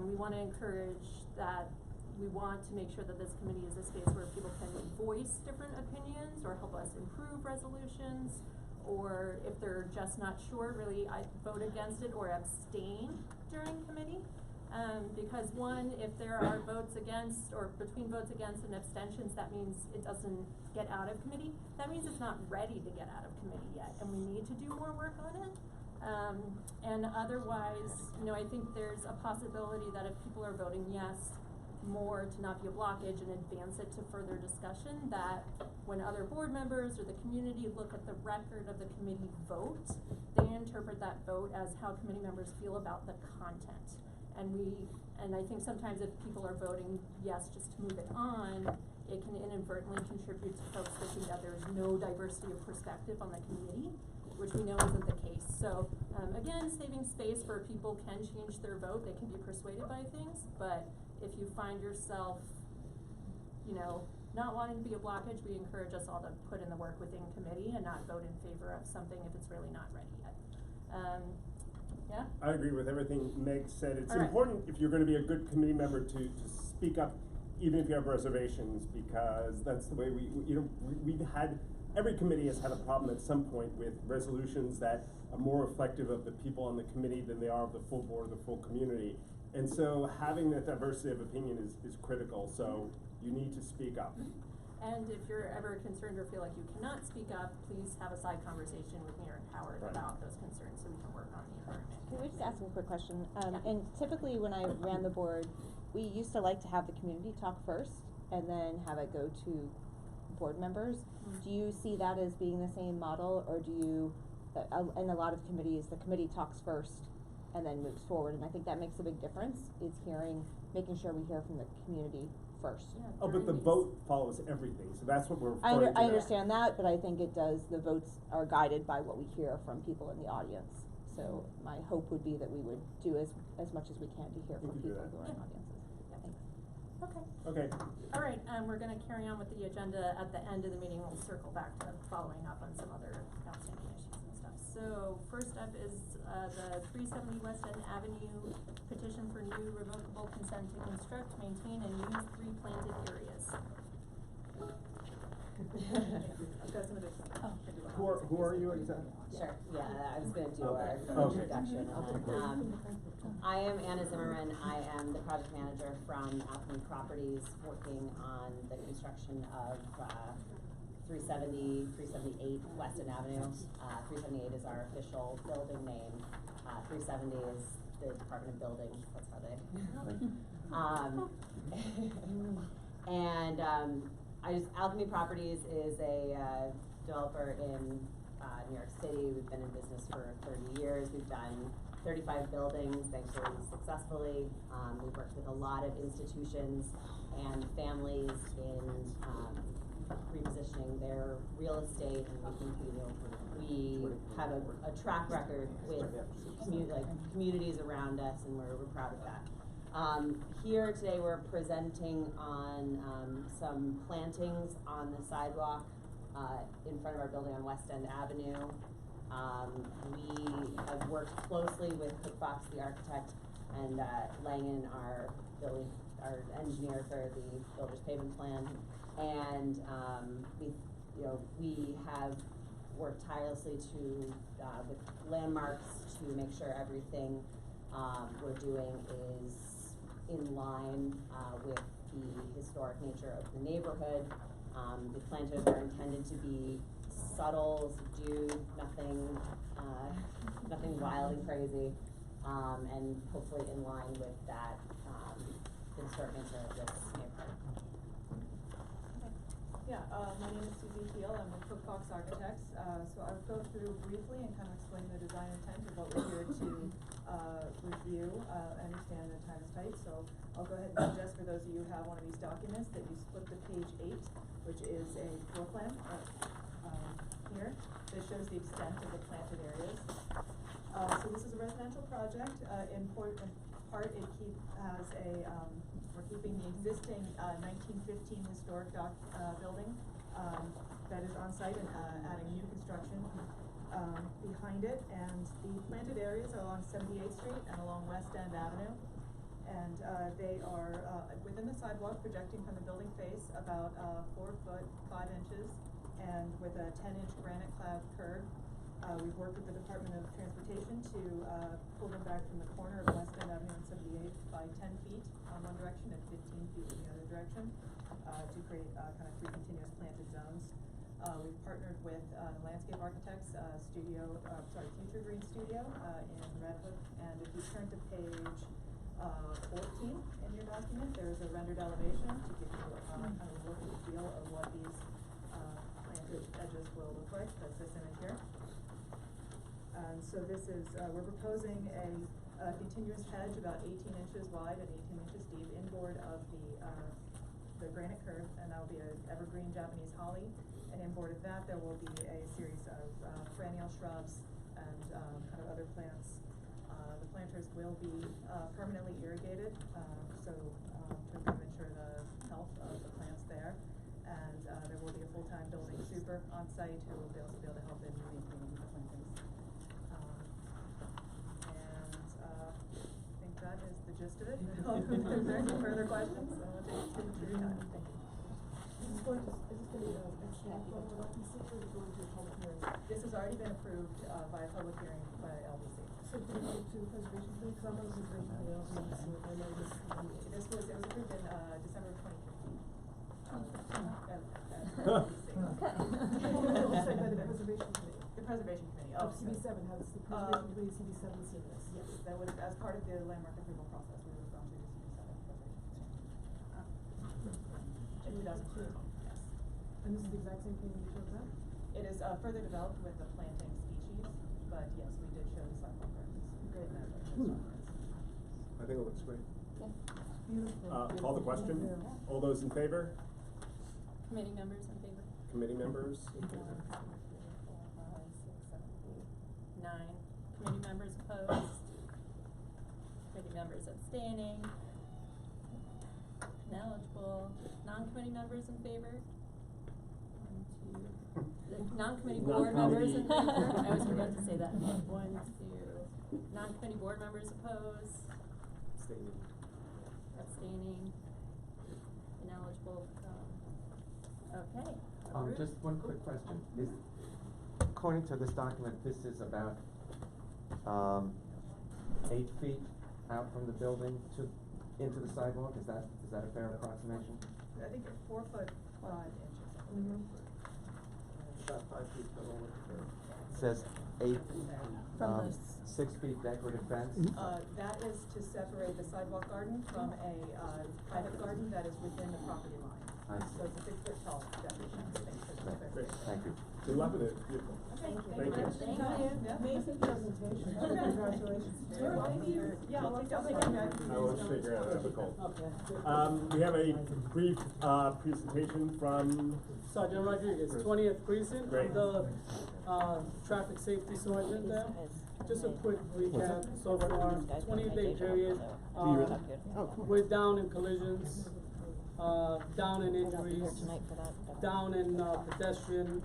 We want to encourage that. We want to make sure that this committee is a space where people can voice different opinions or help us improve resolutions, or if they're just not sure, really I vote against it or abstain during committee. Because one, if there are votes against or between votes against and abstentions, that means it doesn't get out of committee. That means it's not ready to get out of committee yet, and we need to do more work on it. And otherwise, you know, I think there's a possibility that if people are voting yes, more to not be a blockage and advance it to further discussion, that when other board members or the community look at the record of the committee vote, they interpret that vote as how committee members feel about the content. And I think sometimes if people are voting yes just to move it on, it can inadvertently contribute to folks thinking that there's no diversity of perspective on the committee, which we know isn't the case. So again, saving space for people can change their vote, they can be persuaded by things, but if you find yourself, you know, not wanting to be a blockage, we encourage us all to put in the work within committee and not vote in favor of something if it's really not ready yet. Yeah? I agree with everything Meg said. It's all right. important if you're going to be a good committee member to speak up, even if you have reservations, because that's the way we've had, every committee has had a problem at some point with resolutions that are more reflective of the people on the committee than they are of the full board, the full community. And so having that diversity of opinion is critical, so you need to speak up. And if you're ever concerned or feel like you cannot speak up, please have a side conversation with me or Howard about those concerns so we can work on the environment. Can we just ask a quick question? Yeah. And typically when I ran the board, we used to like to have the community talk first and then have it go to board members. Do you see that as being the same model, or do you, in a lot of committees, the committee talks first and then moves forward, and I think that makes a big difference, is making sure we hear from the community first. Yeah, Oh, but the vote follows everything, so that's what we're I referring to. understand that, but I think it does, the votes are guided by what we hear from people in the audience. So my hope would be that we would do as much as we can to hear from people who are in audiences. Thanks. Okay. Okay. All right, we're gonna carry on with the agenda. At the end of the meeting, we'll circle back to following up on some other outstanding issues and stuff. So first up is the 370 West End Avenue petition for new revocable consent to construct, maintain, and use 3 planted areas. I've got some of this. Who are you exactly? Sure, yeah, I was gonna do our Okay. introduction. I am Anna Zimmerman. I am the project manager from Alchemy Properties, working on the construction of 378 West End Avenue. 378 is our official building name. 370 is the Department of Buildings, that's how they Alchemy Properties is a developer in New York City. We've been in business for 30 years. We've done 35 buildings, thankfully successfully. We've worked with a lot of institutions and families in repositioning their real estate, and we think we have a track record with communities around us, and we're proud of that. Here today we're presenting on some plantings on the sidewalk in front of our building on West End Avenue. We have worked closely with Cook Fox, the architect, and Langen, our engineer for the builder's pavement plan, and we have worked tirelessly with landmarks to make sure everything we're doing is in line with the historic nature of the neighborhood. The planters are intended to be subtle, subdued, nothing wild and crazy, and hopefully in line with that the historic nature of this neighborhood. Yeah, my name is Susie Thiel. I'm with Cook Fox Architects. So I'll go through briefly and kind of explain the design intent of what we're here to review. I understand the time is tight, so I'll go ahead and suggest for those of you who have one of these documents that you split to page 8, which is a floor plan here that shows the extent of the planted areas. So this is a residential project. In part, it has we're keeping the existing 1915 historic building that is on site and adding new construction behind it. And the planted areas are along 78th Street and along West End Avenue. And, they are, within the sidewalk, projecting from the building face about, 4 foot, 5 inches, and with a 10-inch granite clad curb. We've worked with the Department of Transportation to, pull them back from the corner of West End Avenue and 78 by 10 feet on one direction and 15 feet in the other direction, to create, kind of 3 continuous planted zones. We've partnered with, landscape architects, Future Green Studio, in Redwood, and if you turn to page, 14 in your document, there's a rendered elevation to give you, kind of a look and feel of what these, planted edges will look like. That's this image here. And so this is, we're proposing a continuous hedge about 18 inches wide and 18 inches deep inboard of the granite curb, and that will be an evergreen Japanese holly. And inboard of that, there will be a series of perennial shrubs and kind of other plants. The planters will be permanently irrigated, so to kind of ensure the health of the plants there. And there will be a full-time building super on site who will also be able to help in maintaining the plantings. I think that is the gist of it. If there are any further questions, I'll take too much of your time. Thank you. Is this going to be going to a public hearing? This has already been approved by a public hearing by LDC. So did it go to the preservation committee? Because I'm on the preservation committee also, so I know this. It was approved in December of 2015. Okay. It's by the preservation committee. The preservation committee. Of CB7, how does the preservation committee of CB7 see this? Yes, that was as part of the landmark approval process. We would have gone through the CB7 preservation. In 2002. Yes. And this is the exact same thing you showed them? It is further developed with the planting species, but yes, we did show the sidewalk gardens. Great. In that I think it looks great. Beautiful. Call the question. Yeah. All those in favor? Committee members in favor? Committee members? 1, 2, 3, 4, 5, 6, 7, 8, 9. Committee members opposed? Committee members abstaining? Ineligible? Non-committee members in favor? 1, 2. Non-committee board members in favor? I always forget to say that. 1, 2. Non-committee board members opposed? Abstaining. Abstaining? Ineligible? Okay. Approved. Just one quick question. According to this document, this is about 8 feet out from the building into the sidewalk. Is that a fair approximation? I think it's 4 foot 5 inches. About 5 feet below the curb. It says 8, From the 6 feet decorative fence. That is to separate the sidewalk garden from a private garden that is within the property line. I see. So it's a 6 foot tall decoration. Great. Thank you. Good luck with it. Beautiful. Thank you. Thank you. Thank you. Yeah. Amazing presentation. Congratulations. Sure, thank you. Yeah, I'll take that back. I will figure out how to call. Okay. We have a brief presentation from. Sergeant Rodriguez, 20th Precinct, Great. I'm the traffic safety sergeant there. Just a quick recap, so far, 20-day period, we're down in collisions, down in injuries, down in pedestrian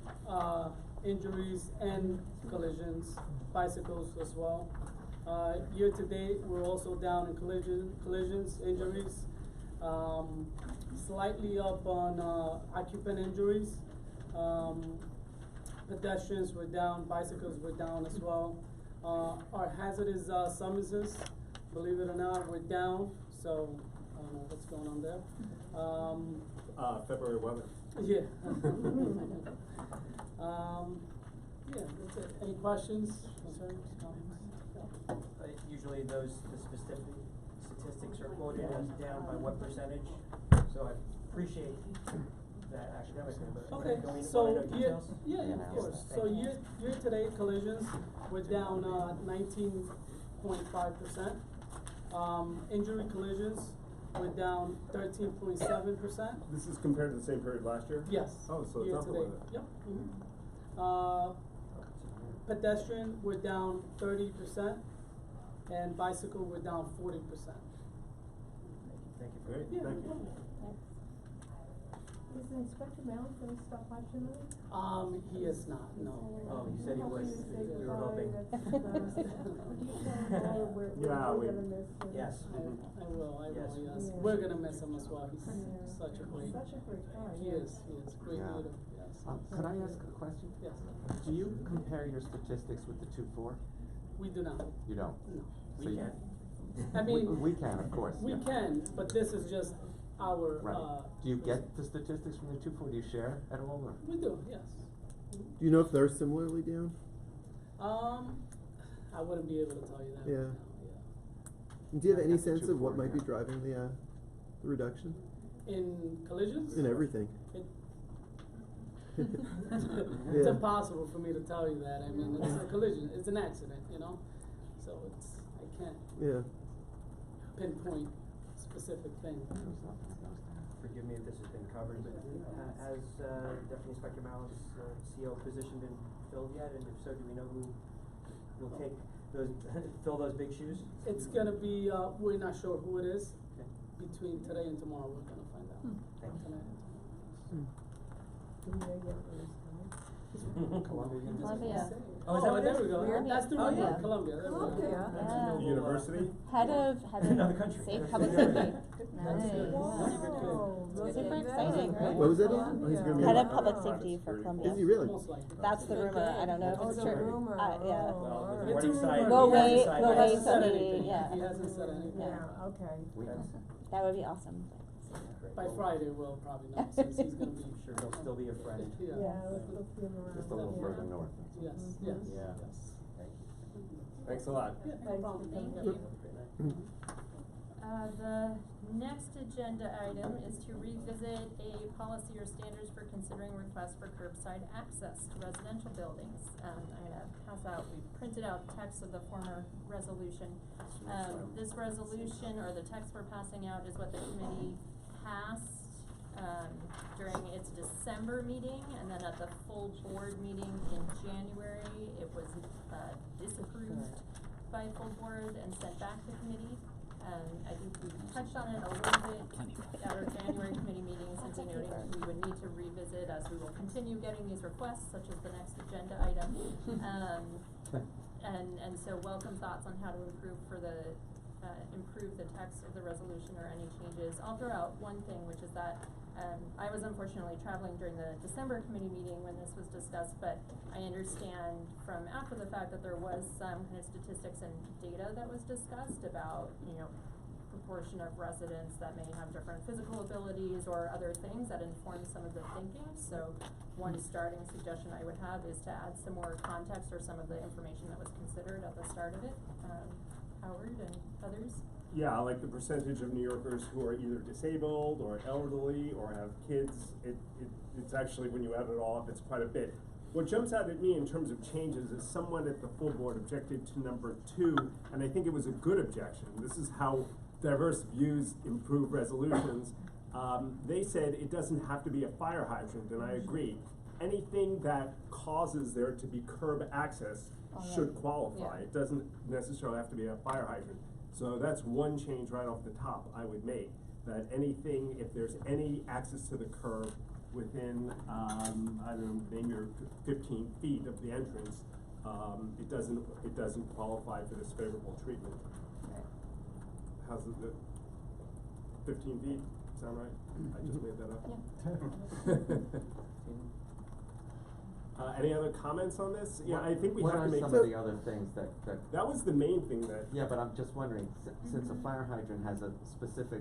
injuries and collisions, bicycles as well. Year to date, we're also down in collisions, injuries, slightly up on occupant injuries. Pedestrians were down, bicycles were down as well. Our hazardous summonses, believe it or not, we're down, so I don't know what's going on there. February weather. Yeah. Yeah, that's it. Any questions, concerns, comments? Usually the statistics are quoted as down by what percentage, so I appreciate that academically, but Okay, don't we so wanna know year, details? yeah, of course. So year to date collisions, we're down 19.5%. Injury collisions, we're down 13.7%. This is compared to the same period last year? Yes. Oh, so it's year up to a date. little bit. Yep. Pedestrian, we're down 30%, and bicycle, we're down 40%. Thank you. Great, Yeah, thank no you. problem. Is Inspector Mallon gonna stop by tonight? He is not, no. Oh, you said he was, we were hoping. Yeah, we- We're gonna miss him. Yes. I will, Yes. yes. Yeah. We're gonna miss him as well. He's Yeah. such a great, Such a great guy, he yeah. is, great Yeah. leader, yes. Could I ask a question? Yes, Do you compare your statistics with the 2-4? we do not, You don't? no. So We you- can. I mean. We can, of course, We yeah. can, but this is just our, Right. Do you get the statistics from the 2-4? Do you share at all, or? We do, yes. Do you know if they're similarly down? I wouldn't be able to tell you that Yeah. right now, Do you have any That's a sense of what 2-4, might be yeah. driving the reduction? yeah. In collisions? In everything. It, Yeah. it's impossible for me to tell you that. I mean, it's a collision, it's an accident, you know? So I can't Yeah. pinpoint specific thing. Forgive me if this has been covered, but has Deputy Inspector Mallon's CO position been filled yet? And if so, do we know who will take those, fill those big shoes? It's gonna be, we're not sure who it is. Okay. Between today and tomorrow, we're gonna find out. Thank you. Tonight and Do we know yet when he's coming? Columbia. Columbia. Oh, is that what it there is? we go. Columbia. That's the Oh, room, yeah. Columbia, there we go. Columbia. Yeah. University? Head of Another country. public safety. That's good. Wow. That's Super Look at exciting, that. right? What was it? Oh, he's gonna be Head on of public private safety for security. Columbia. Is he really? Most likely. That's the rumor, I don't know if Oh, it's the true. rumor. Yeah. Oh, Well, all the right. warning It's a sign. rumor. We'll he hasn't wait, decided we'll yet. wait Hasn't said till he, anything. yeah. He hasn't said anything. Yeah, okay. That would be awesome. By Friday, we'll probably know, since he's gonna be. I'm sure he'll still be a friend. Yeah. Yeah, let's see him around. Just a little Yeah. further north. Yes, Mhm. yes, Yeah. yes. Thanks a lot. Yeah, no Thanks problem. for Thank coming. you. The next agenda item is to revisit a policy or standards for considering requests for curbside access to residential buildings. I'm gonna pass out, we printed out text of the former resolution. This resolution, or the text we're passing out, is what the committee passed, during its December meeting, and then at the full board meeting in January, it was, disapproved by full board and sent back to committee. I think we touched on it a little bit at our January committee meeting, simply noting we would need to revisit as we will continue getting these requests, such as the next agenda item. And so welcome thoughts on how to improve the text of the resolution or any changes. I'll throw out one thing, which is that, I was unfortunately traveling during the December committee meeting when this was discussed, but I understand from after the fact that there was some kind of statistics and data that was discussed about, proportion of residents that may have different physical abilities or other things that inform some of the thinking. So one starting suggestion I would have is to add some more context or some of the information that was considered at the start of it. Howard and others? Yeah, like the percentage of New Yorkers who are either disabled or elderly or have kids, it's actually, when you add it all up, it's quite a bit. What jumps out at me in terms of changes is someone at the full board objected to number 2, and I think it was a good objection. This is how diverse views improve resolutions. They said it doesn't have to be a fire hydrant, and I agree. Anything that causes there to be curb access should qualify. Yeah. It doesn't necessarily have to be a fire hydrant. So that's one change right off the top I would make, that anything, if there's any access to the curb within, I don't know, maybe 15 feet of the entrance, it doesn't qualify for this favorable treatment. How's it, 15 feet, sound right? I just made that up. Any other comments on this? Yeah, I think we have to make. What are some of the other things that? That was the main thing that. Yeah, but I'm just wondering, since a fire hydrant has a specific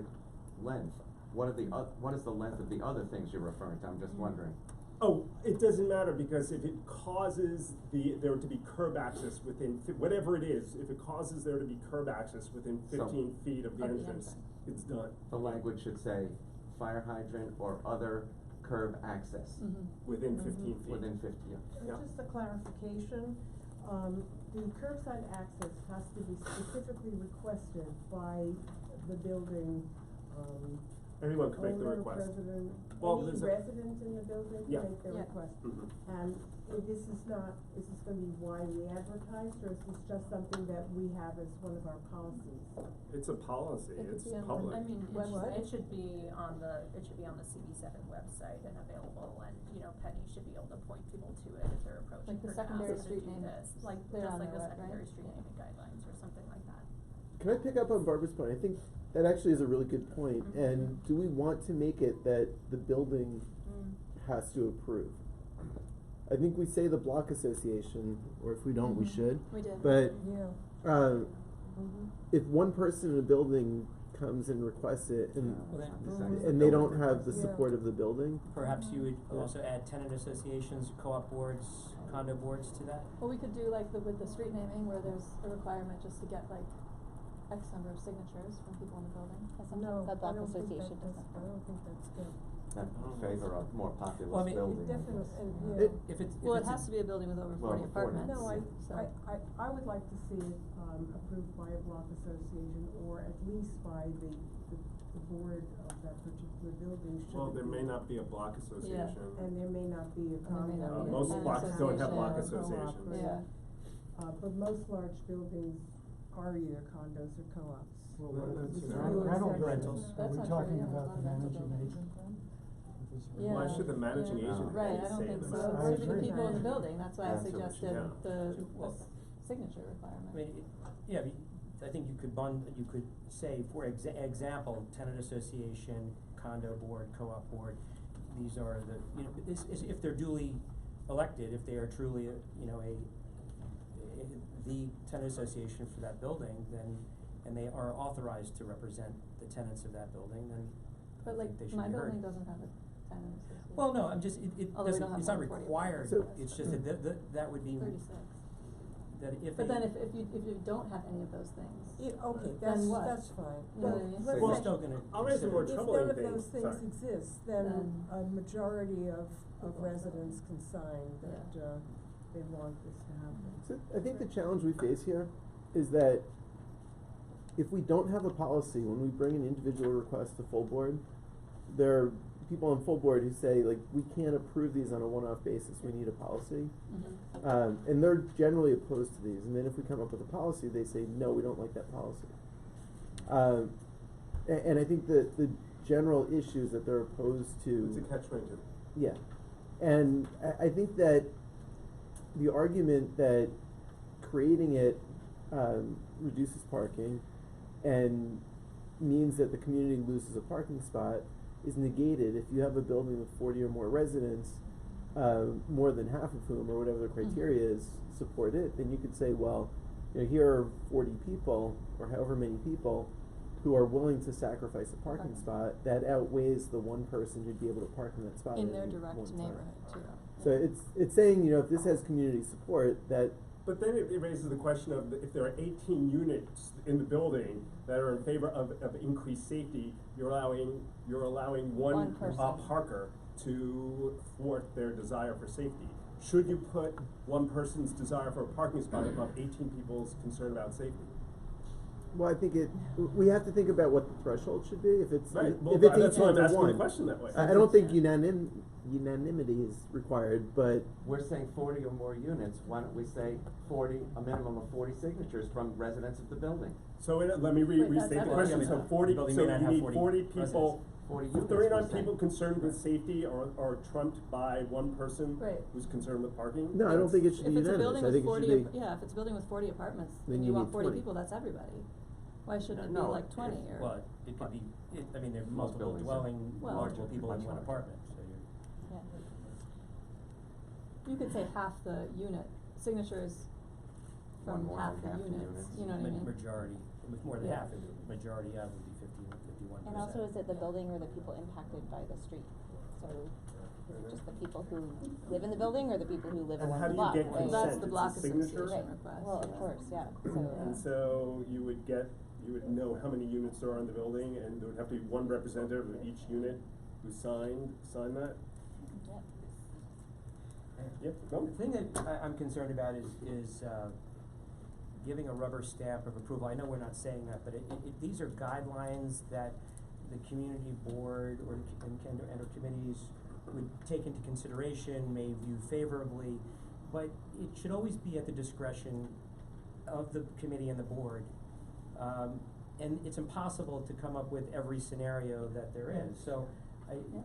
length, what is the length of the other things you're referring to? I'm just wondering. Oh, it doesn't matter, because if it causes there to be curb access within, whatever it is, if it causes there to be curb access within 15 feet of the entrance, it's done. The language should say fire hydrant or other curb access. Within 15 feet. Within 50, yeah. Yeah. Just a clarification, the curbside access has to be specifically requested by the building, Anyone can make the owner, request. president, Well, any there's a- resident in the building Yeah. can make the Yeah. request. Mhm. And if this is gonna be widely advertised, or is this just something that we have as one of our policies? It's a policy, It could it's be on the- public. I mean, What? it should be on the CB7 website and available, and, Penny should be able to point people to it if they're approaching Like the her to ask secondary them to street do name, this, like, they're just on like there, the right? secondary street naming guidelines or something like that. Can I pick up on Barbara's point? I think that actually is a really good point. Mhm. And do we want to make it that the building has to approve? I think we say the block association, or if we don't, we Mhm. should. We did. But Yeah. uh, if one person in a building comes and requests it, and Well, then- Decides and the they building don't have the Yeah. support of the building, Perhaps you would also add tenant associations, co-op boards, condo boards to that? Well, we could do like with the street naming, where there's a requirement just to get like X number of signatures from people in the building. That's something. No, The I block don't think association that's, doesn't. I don't think that's good. Not in favor of more populous Well, I mean, it buildings. Definitely, It- If it's, Well, it has to be a building with over Well, 40 apartments. No, so. I would like to see it, approved by a block association, or at least by the board of that particular building should. Well, it there be. may not be a block association. And there may not be a And there may condo. not be a Most tenant blocks don't have block association. associations. Yeah. But most large buildings are either condos or co-ops. Well, that's- It's that's really rental separate. rentals. Are That's we not talking true, yeah, about a lot the of rental managing buildings. agent then? If it's a Yeah. Why should the managing Yeah. agent have Right, any I don't say think in the so. matter? It I should be the agree. people in the building, that's why I That's what we suggested should the Well, signature requirement. I mean, I think you could say, for example, tenant association, condo board, co-op board, these are if they're duly elected, if they are truly, the tenant association for that building, then, and they are authorized to represent the tenants of that building, then I But like, think they should my be heard. building doesn't have a tenant association. Well, no, I'm just, it Although we doesn't, don't have it's not more than 40 required, apartments. it's just that would be, 36. that if But they- then if you don't have any of those things, Okay, then what? that's fine. You know what I mean? But They're let's still say, gonna I'll raise the more if troubling none of thing. those things Sorry. exist, then a majority of residents can sign that, they want this to happen. So I think the challenge we face here is that if we don't have a policy, when we bring an individual request to full board, there are people on full board who say, like, we can't approve these on a one-off basis, we need a policy. And they're generally opposed to these, and then if we come up with a policy, they say, no, we don't like that policy. And I think that the general issues that they're opposed to. It's a catch-22. Yeah, and I think that the argument that creating it reduces parking and means that the community loses a parking spot is negated if you have a building with 40 or more residents, more than half of whom, or whatever the criteria is, support it. Then you could say, well, here are 40 people, or however many people, who are willing to sacrifice a parking spot. That outweighs the one person who'd be able to park in that spot in at their any direct one time. neighborhood too. So it's saying, if this has community support, that But then it raises the question of if there are 18 units in the building that are in favor of increased safety, you're allowing one person. parker to thwart their desire for safety. Should you put one person's desire for a parking spot above 18 people's concern about safety? well, I think we have to think about what the threshold should be. If it's Right. Well, if it's that's 18 why I'm to asking the 1. question that way. I don't think unanimity is required, but We're saying 40 or more units, why don't we say 40, a minimum of 40 signatures from residents of the building? So let me Wait, restate the that's question. So everybody. 40, The building so may not you have need 40 40 people, residents. 40 units, 39 we're saying. people concerned with safety are trumped by one person Right. who's concerned with parking? no, I don't think it should If be it's a unanimous. building I with think 40, it should be. yeah, if it's a building with 40 apartments, Then and you you want need 40 20. people, that's everybody. Why shouldn't it be No, like 20 or? Well, it could be, I mean, there are Most multiple buildings are dwelling, Well- multiple people in Much one larger. apartment, so you're. Yeah. You could say half the unit, signatures from One more half than the half the units, units. you know what I mean? Majority, with more than Yeah. half, the majority of would be 51%. And also, is it the building or the people impacted by the street? So, just the people who live in the building or the people who live And along how the do you block? get right? consent? That's It's the a block signature? association Right. request. Well, yeah. of course, yeah, so. And so you would know how many units there are in the building, and there would have to be one representative of each unit who sign that? Yeah. Yep, no? The thing that I'm concerned about is giving a rubber stamp of approval. I know we're not saying that, but these are guidelines that the community board or and or committees would take into consideration, may view favorably, but it should always be at the discretion of the committee and the board. And it's impossible to come up with every scenario that there is, so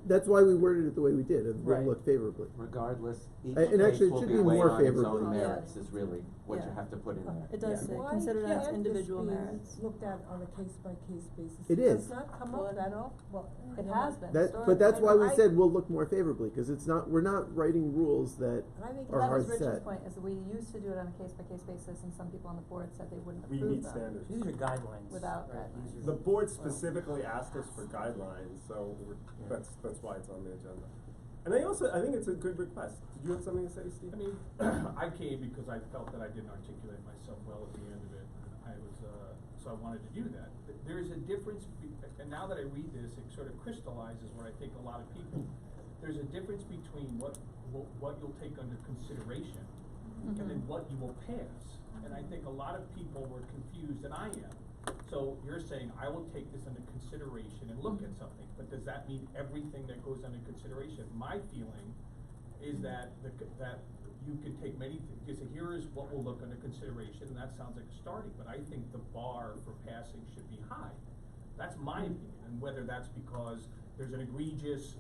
That's why we worded it the way we did, it will Right. look favorably. Regardless, each And case actually, it will should be be weighed more on its favorably. own Yeah. merits is really what you Yeah. have to put in there. It does Yeah. say, Why considered on its can't individual this be merits. looked at on a case-by-case basis? It Does is. not come Well, up that often, well. It you has know, been. That, Historically, but that's why we I- said we'll look more favorably, cause it's not, we're not writing rules that And I think are That hard was Rich's set. point, is that we used to do it on a case-by-case basis, and some people on the board said they wouldn't We approve meet them. standards. these are guidelines. Without right? guidelines. These The are- board specifically asked us for guidelines, so that's why it's on the agenda. And I think it's a good request. Did you have something to say, Steve? I mean, I came because I felt that I didn't articulate myself well at the end of it. I was, so I wanted to do that. There is a difference, and now that I read this, it sort of crystallizes what I think a lot of people, there's a difference between what you'll take under consideration and then what you will pass. And I think a lot of people were confused, and I am. So you're saying, I will take this under consideration and look at something, but does that mean everything that goes under consideration? My feeling is that that you could take many things, you say, here is what we'll look under consideration, and that sounds like a starting, but I think the bar for passing should be high. That's my opinion, and whether that's because there's an egregious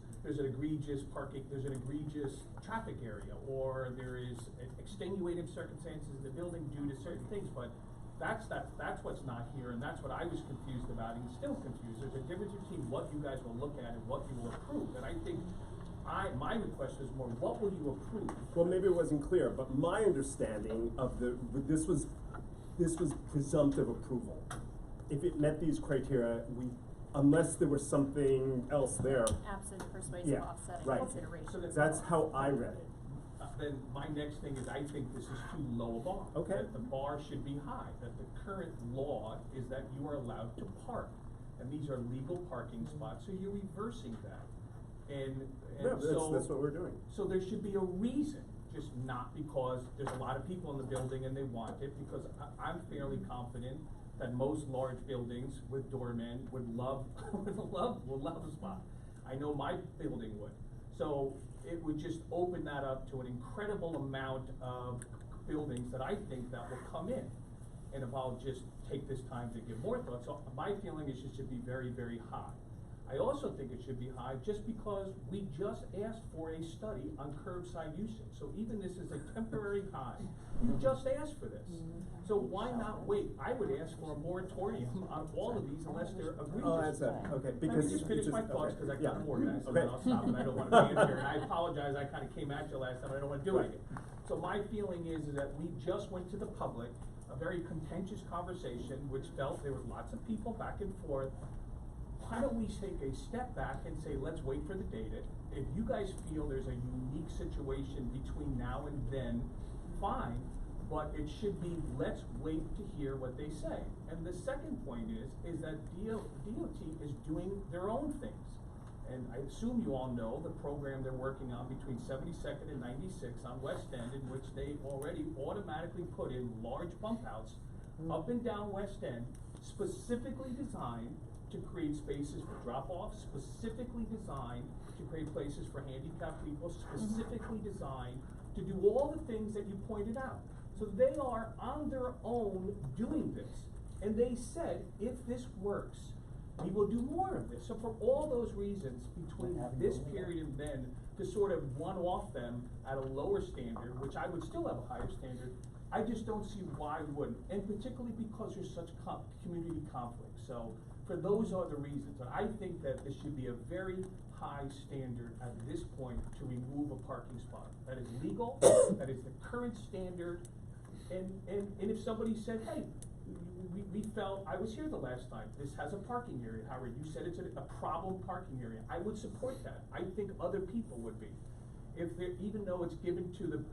parking, there's an egregious traffic area, or there is extenuating circumstances in the building due to certain things, but that's what's not here, and that's what I was confused about, and still confused. There's a difference between what you guys will look at and what you will approve, and I think my request is more, what will you approve? Well, maybe it wasn't clear, but my understanding of this was presumptive approval. If it met these criteria, unless there was something else there, Absent persuasive yeah, offsetting right. consideration. So That's how I read it. Then my next thing is, I think this is too low a bar. Okay. That the bar should be high, that the current law is that you are allowed to park, and these are legal parking spots, so you're reversing that. And Yeah, so. that's what we're doing. So there should be a reason, just not because there's a lot of people in the building and they want it, because I'm fairly confident that most large buildings with doormen would love, would love a spot. I know my building would. So it would just open that up to an incredible amount of buildings that I think that will come in. And if I'll just take this time to give more thought, so my feeling is it should be very, very high. I also think it should be high just because we just asked for a study on curbside usage. So even this is a temporary high. You just asked for this. So why not wait? I would ask for a moratorium on all of these unless they're egregious. Oh, that's it, okay, Let me because. just finish my thoughts, okay, cause I yeah. got more guys, and Okay. then I'll stop, and I don't wanna be in here, and I apologize, I kinda came at you last time, I don't wanna do it again. So my feeling is that we just went to the public, a very contentious conversation, which felt there was lots of people back and forth. Why don't we take a step back and say, let's wait for the data? If you guys feel there's a unique situation between now and then, fine, but it should be, let's wait to hear what they say. And the second point is that DOT is doing their own things. And I assume you all know the program they're working on between 72nd and 96 on West End, in which they already automatically put in large bump outs up and down West End, specifically designed to create spaces for drop-offs, specifically designed to create places for handicapped people, specifically designed to do all the things that you pointed out. So they are on their own doing this. And they said, if this works, we will do more of this. So for all those reasons, between this period and then, to sort of one-off them at a lower standard, which I would still have a higher standard, I just don't see why we wouldn't, and particularly because there's such community conflict. So for those are the reasons, and I think that this should be a very high standard at this point to remove a parking spot. That is legal, that is the current standard, and if somebody said, hey, we felt, I was here the last time, this has a parking area, Howard, you said it's a problem parking area, I would support that. I think other people would be. If there, even though it's given to the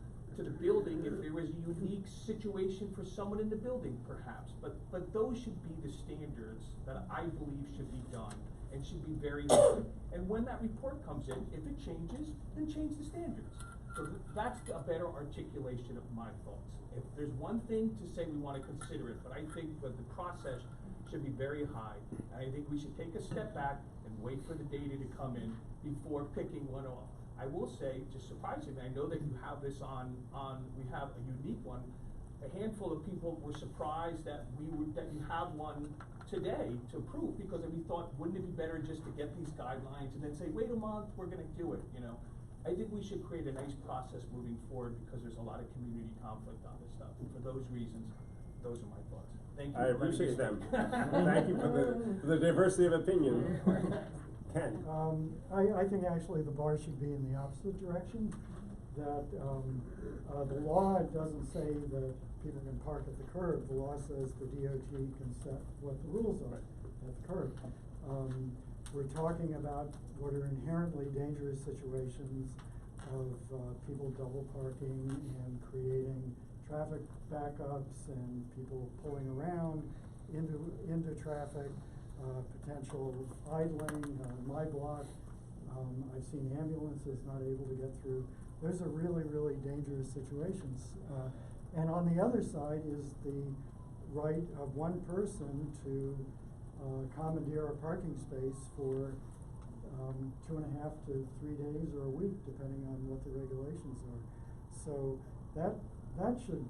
building, if there was a unique situation for someone in the building, perhaps, but those should be the standards that I believe should be done, and should be very high. And when that report comes in, if it changes, then change the standards. So that's a better articulation of my thoughts. If there's one thing to say, we wanna consider it, but I think that the process should be very high. And I think we should take a step back and wait for the data to come in before picking one off. I will say, just surprisingly, I know that you have this we have a unique one. A handful of people were surprised that that you have one today to approve, because we thought, wouldn't it be better just to get these guidelines and then say, wait a month, we're gonna do it, you know? I think we should create a nice process moving forward, because there's a lot of community conflict on this stuff, and for those reasons, those are my thoughts. Thank you. I for letting me appreciate them. speak. Thank you for the diversity of opinion. Ken? I think actually the bar should be in the opposite direction, that, the law doesn't say that people can park at the curb. The law says the DOT can set what the rules are at the curb. We're talking about what are inherently dangerous situations of, people double parking and creating traffic backups and people pulling around into traffic, potential idling, my block. I've seen ambulances not able to get through. Those are really, really dangerous situations. And on the other side is the right of one person to commandeer a parking space for 2.5 to 3 days or a week, depending on what the regulations are. So that should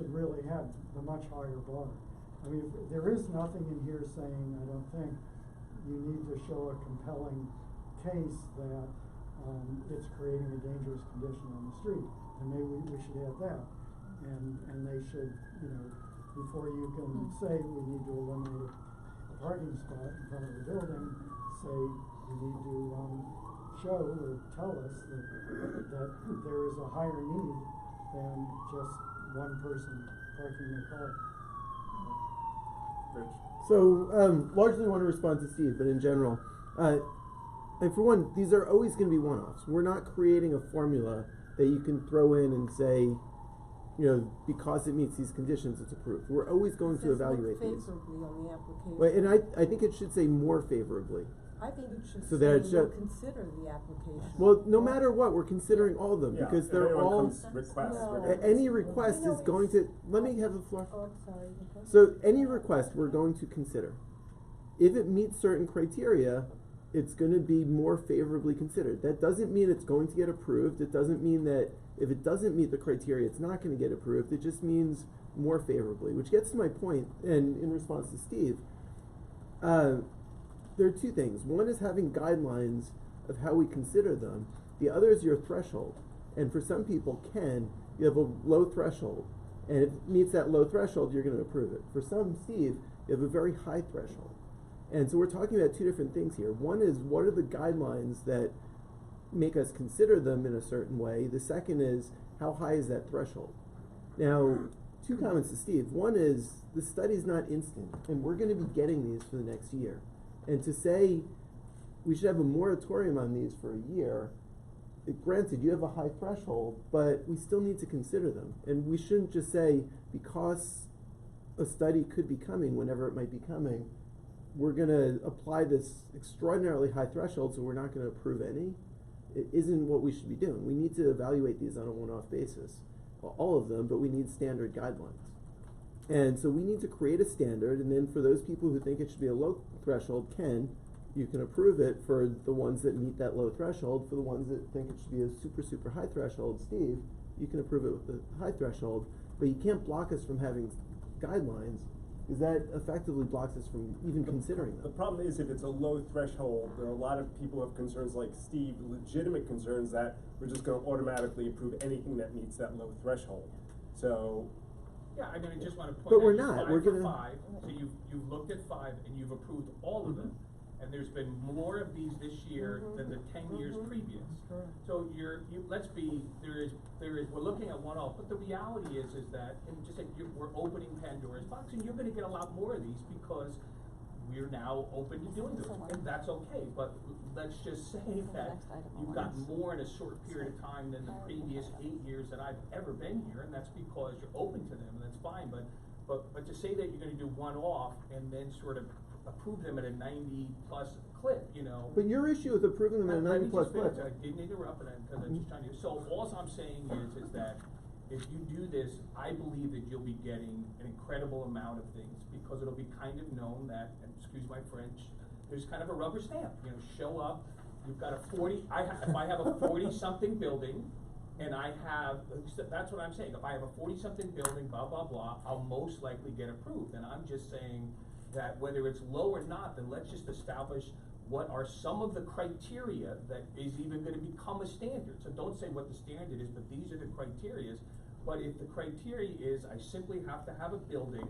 really have the much higher bar. I mean, there is nothing in here saying, I don't think, you need to show a compelling case that it's creating a dangerous condition on the street. And maybe we should add that. And they should, you know, before you can say we need to eliminate a parking spot in front of the building, say you need to show or tell us that there is a higher need than just one person parking their car. Rich? So, largely want to respond to Steve, but in general, and for one, these are always going to be one-offs. We're not creating a formula that you can throw in and say, you know, because it meets these conditions, it's approved. We're always going to evaluate these. Favorably on the application. Well, and I think it should say more favorably. I think it should So say that it's we'll just- consider the application. Well, no matter what, we're considering all of them, Yeah, because if they're anyone all, comes requests, No. we're a- gonna- any request No, is going to, let me have the floor. Oh, I'm sorry. Okay. So any request we're going to consider. If it meets certain criteria, it's going to be more favorably considered. That doesn't mean it's going to get approved. It doesn't mean that if it doesn't meet the criteria, it's not going to get approved. It just means more favorably, which gets to my point, and in response to Steve, there are two things. One is having guidelines of how we consider them. The other is your threshold. And for some people, you have a low threshold. And if it meets that low threshold, you're going to approve it. For some, Steve, you have a very high threshold. And so we're talking about two different things here. One is, what are the guidelines that make us consider them in a certain way? The second is, how high is that threshold? Now, two comments to Steve. One is, the study's not instant, and we're going to be getting these for the next year. And to say we should have a moratorium on these for a year, granted, you have a high threshold, but we still need to consider them. And we shouldn't just say, because a study could be coming whenever it might be coming, we're going to apply this extraordinarily high threshold, so we're not going to approve any. It isn't what we should be doing. We need to evaluate these on a one-off basis. Well, all of them, but we need standard guidelines. And so we need to create a standard, and then for those people who think it should be a low threshold, you can approve it for the ones that meet that low threshold. For the ones that think it should be a super, super high threshold, Steve, you can approve it with the high threshold, but you can't block us from having guidelines, because that effectively blocks us from even considering them. The problem is, if it's a low threshold, there are a lot of people who have concerns like Steve, legitimate concerns that we're just gonna automatically approve anything that meets that low threshold. So, Yeah, I mean, I just wanna point out. But we're you're not. 5 We're for gonna- 5, so you've looked at 5 and you've approved all of them. And there's been more of these this year than the 10 years previous. So we're looking at one-off, but the reality is that, and just like we're opening Pandora's box, and you're gonna get a lot more of these because we're now open to doing this, and that's okay, but let's just say that you've gotten more in a short period of time than the previous 8 years that I've ever been here, and that's because you're open to them, and that's fine, but to say that you're gonna do one-off and then sort of approve them at a 90+ clip, you know. But your issue with approving them at a 90+ clip. I didn't interrupt, because I'm just trying to, so all I'm saying is that if you do this, I believe that you'll be getting an incredible amount of things, because it'll be kind of known that, and excuse my French, there's kind of a rubber stamp, you know, show up, you've got a 40, if I have a 40-something building, and I have, that's what I'm saying, if I have a 40-something building, blah, blah, blah, I'll most likely get approved, and I'm just saying that whether it's low or not, then let's just establish what are some of the criteria that is even gonna become a standard. So don't say what the standard is, but these are the criterias. But if the criteria is, I simply have to have a building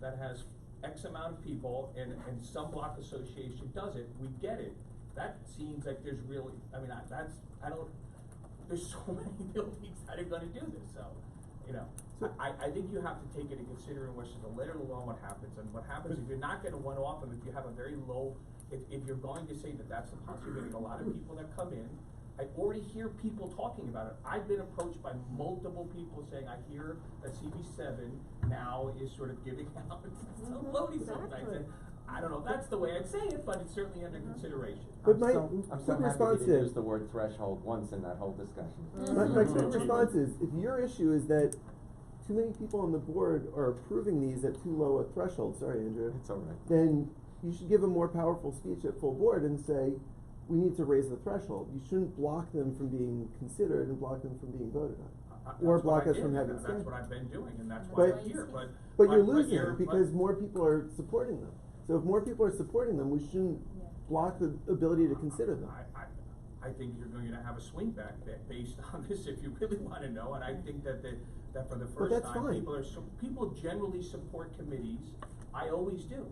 that has X amount of people and some block association does it, we get it. That seems like there's really, I mean, there's so many buildings that are gonna do this, so, you know. I think you have to take into consideration what's the letter of the law and what happens, and what happens if you're not gonna one-off them, if you have a very low, if you're going to say that that's the possibility of a lot of people that come in, I already hear people talking about it. I've been approached by multiple people saying, I hear that CB7 now is sort of giving out some loading sometimes. I don't know if that's the way I'd say it, but it's certainly under consideration. But I'm so happy you didn't use the word threshold once in that whole discussion. My quick response is, if your issue is that too many people on the board are approving these at too low a threshold, sorry, Andrew. It's all right. Then you should give a more powerful speech at full board and say, we need to raise the threshold. You shouldn't block them from being considered and block them from being voted on. Or block us from having That's what I've been doing, and that's why I'm here, but you're losing because more people are supporting them. So if more people are supporting them, we shouldn't block the ability to consider them. I think you're going to have a swing back based on this if you really wanna know, and I think that for the first time, people generally support committees. I always do,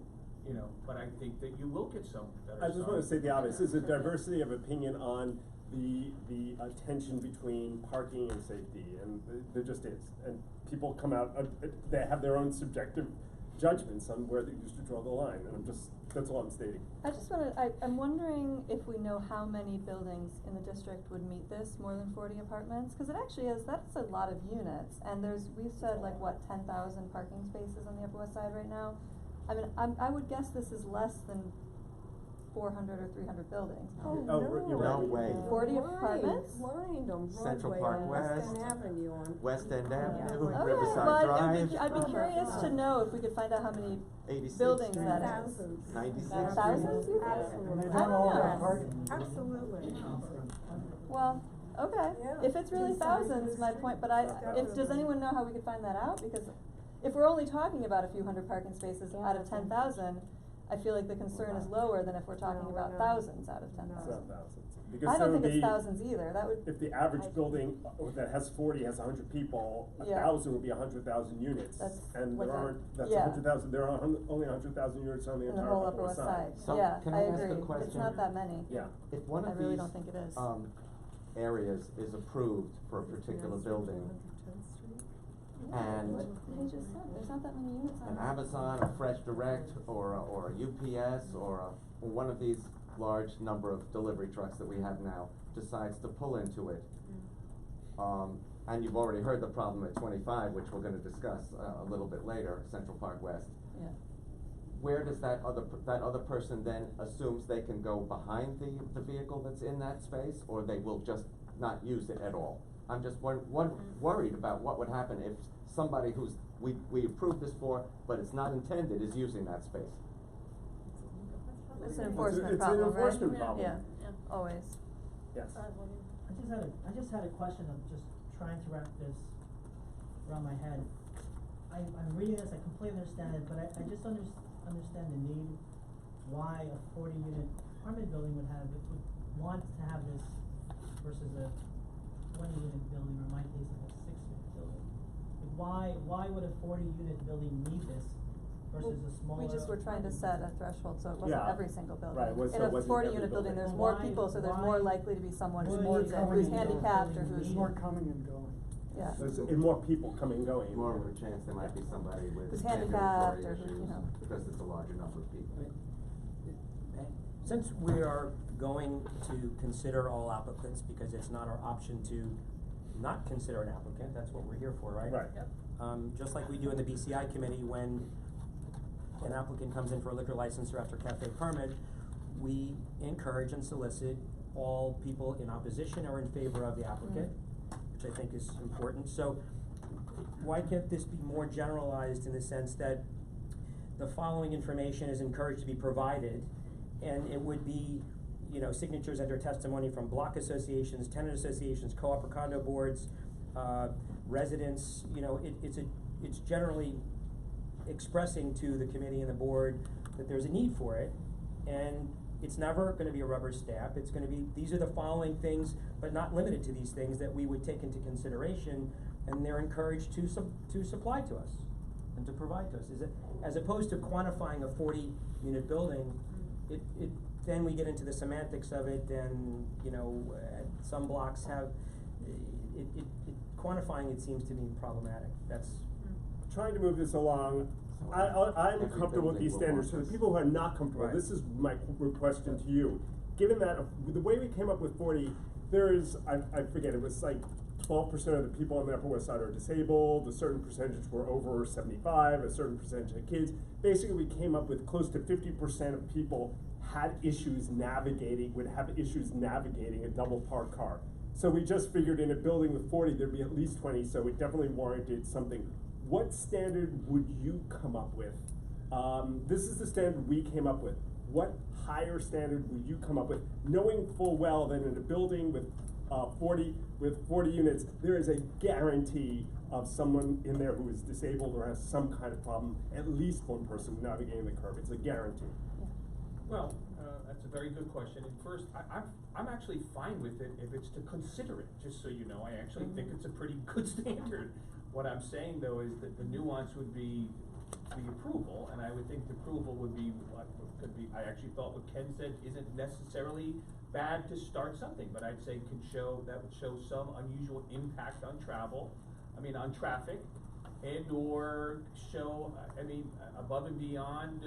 you know, but I think that you will get some that are. I just want to say the obvious, there's a diversity of opinion on the tension between parking and safety, and there just is. And people come out, they have their own subjective judgments on where they used to draw the line, and that's all I'm stating. I just wanna, I'm wondering if we know how many buildings in the district would meet this, more than 40 apartments? Cause it actually is, that's a lot of units, and we've said like, what, 10,000 parking spaces on the Upper West Side right now? I mean, I would guess this is less than 400 or 300 buildings. Oh, no. You're right. No way. 40 apartments? Blind on Central Broadway, Park on West, West End Avenue on. West End Avenue, Okay, Riverside well, Drive. I'd be curious to know if we could find out how many 86 buildings Street. that is. 96 Thousands, you think? Absolutely. And they I don't don't all know. have parking. Absolutely. Well, okay, Yeah. if it's really Two sides of thousands, the my street. point, but does Definitely. anyone know how we could find that out? Because if we're only talking about a few hundred parking spaces out of 10,000, I feel like the concern is lower than if we're talking No, about no. thousands out of 10,000. It's not thousands. I Because don't think there it's would be, thousands either, that would. if the average building that has 40 has 100 people, Yeah. 1,000 would be 100,000 units. That's And like there a- aren't, that's yeah. 100,000, there are only 100,000 units on the In the entire whole Upper West Side, So, yeah, can I I ask a agree, it's question? not that many. Yeah. If one I of really these, don't think it is. areas is approved for a particular building, and They just said, there's not that many units on an there. Amazon, a Fresh Direct, or a UPS, or one of these large number of delivery trucks that we have now decides to pull into it. And you've already heard the problem at 25, which we're gonna discuss a little bit later, Central Park West. Yeah. Where does that other person then assumes they can go behind the vehicle that's in that space, or they will just not use it at all? I'm just worried about what would happen if somebody we approved this for, but it's not intended, is using that space. It's an enforcement It's an problem, right? enforcement problem. Yeah, always. Yes. I just had a question of just trying to wrap this around my head. I'm reading this, I completely understand it, but I just understand the need, why a 40-unit apartment building would want to have this versus a 20-unit building, or in my case, a 6-unit building. Like why would a 40-unit building need this versus a smaller? We just were trying to set a threshold, so it wasn't Yeah. every single building. Right, In a 40-unit building, there's Why- more people, so there's more why likely to be someone who would needs it, somebody who's in a handicapped or building who's, need More coming and going. yeah. There's more people coming and going. More of a chance there might be somebody with Who's handicapped ambulatory or who, you issues, know. because it's a larger number of people. Since we are going to consider all applicants, because it's not our option to not consider an applicant, that's what we're here for, right? Right. Just like we do in the BCI committee, when an applicant comes in for a liquor license or after cafe permit, we encourage and solicit all people in opposition or in favor of the applicant, which I think is important. So why can't this be more generalized in the sense that the following information is encouraged to be provided, and it would be, you know, signatures under testimony from block associations, tenant associations, co-op or condo boards, residents, you know, it's generally expressing to the committee and the board that there's a need for it, and it's never gonna be a rubber stamp. It's gonna be, these are the following things, but not limited to these things, that we would take into consideration, and they're encouraged to supply to us and to provide to us. Is it, as opposed to quantifying a 40-unit building, then we get into the semantics of it, and, you know, some blocks have, quantifying it seems to be problematic. That's trying to move this along. I'm comfortable with these standards. For the people who are not comfortable, Right. this is my question to you. Given that the way we came up with 40, there is, I forget, it was like 12% of the people on the Upper West Side are disabled, a certain percentage were over 75, a certain percentage of kids. Basically, we came up with close to 50% of people had issues would have issues navigating a double parked car. So we just figured in a building with 40, there'd be at least 20, so it definitely warranted something. What standard would you come up with? This is the standard we came up with. What higher standard would you come up with, knowing full well that in a building with 40 units, there is a guarantee of someone in there who is disabled or has some kind of problem, at least one person navigating the curb. It's a guarantee. Well, that's a very good question. And first, I'm actually fine with it if it's to consider it, just so you know. I actually think it's a pretty good standard. What I'm saying, though, is that the nuance would be the approval, and I would think the approval would be what could be, I actually thought what Ken said isn't necessarily bad to start something, but I'd say that would show some unusual impact on on traffic, and or show, above and beyond,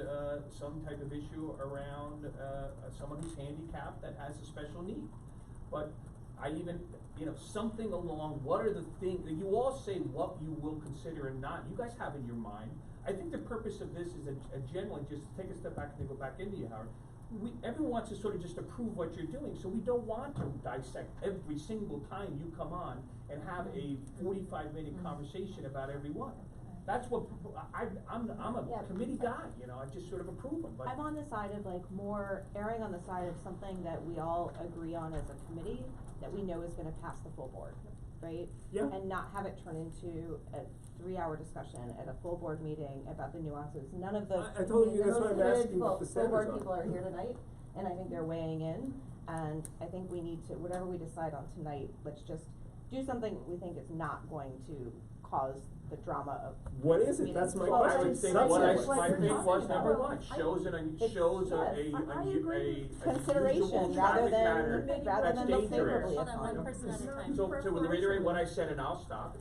some type of issue around, someone who's handicapped that has a special need. But I even, something along, what are the things, you all say what you will consider and not, you guys have in your mind. I think the purpose of this is generally, just to take a step back and go back into you, Howard, everyone wants to sort of just approve what you're doing, so we don't want to dissect every single time you come on and have a 45-minute conversation about every one. That's what, I'm a committee guy, I just sort of approve them, but. I'm on the side of more erring on the side of something that we all agree on as a committee that we know is gonna pass the full board, right? Yeah. And not have it turn into a 3-hour discussion at a full board meeting about the nuances. None of the I told you that's why I'm asking what the full board standards are. people are here tonight, and I think they're weighing in, and I think we need to, whatever we decide on tonight, let's just do something we think is not going to cause the drama of. What is it? That's my Well, question. I would think that's what what my we're thing talking was, about. number one, I- shows I agree. a Consideration unusual rather traffic than- pattern rather that's than look dangerous. favorably Hold on, upon. one person at a time. So to reiterate what I said, and I'll stop,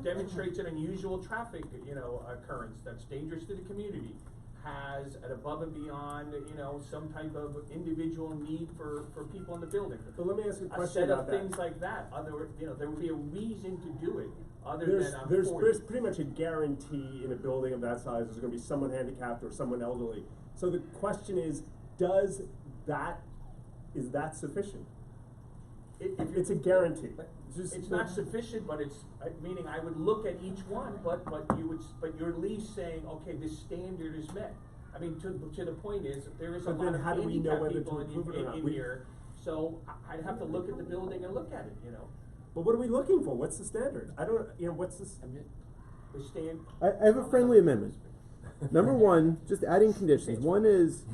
demonstrates an unusual traffic, occurence that's dangerous to the community, has an above and beyond, some type of individual need for people in the building. But let me ask you a A question set about of that. things like that, there would be a reason to do it, other than I'm There's 40. pretty much a guarantee in a building of that size, there's gonna be someone handicapped or someone elderly. So the question is that sufficient? It's a guarantee. It's not sufficient, but meaning I would look at each one, but you're at least saying, okay, this standard is met. To the point is, there is a But lot then of how do we know handicapped whether to people approve it or not? in here, so I'd have to look at the building and look at it, But what are we looking for? What's the standard? I don't, what's this? The stand. I have a friendly amendment. Number one, just adding conditions. One is,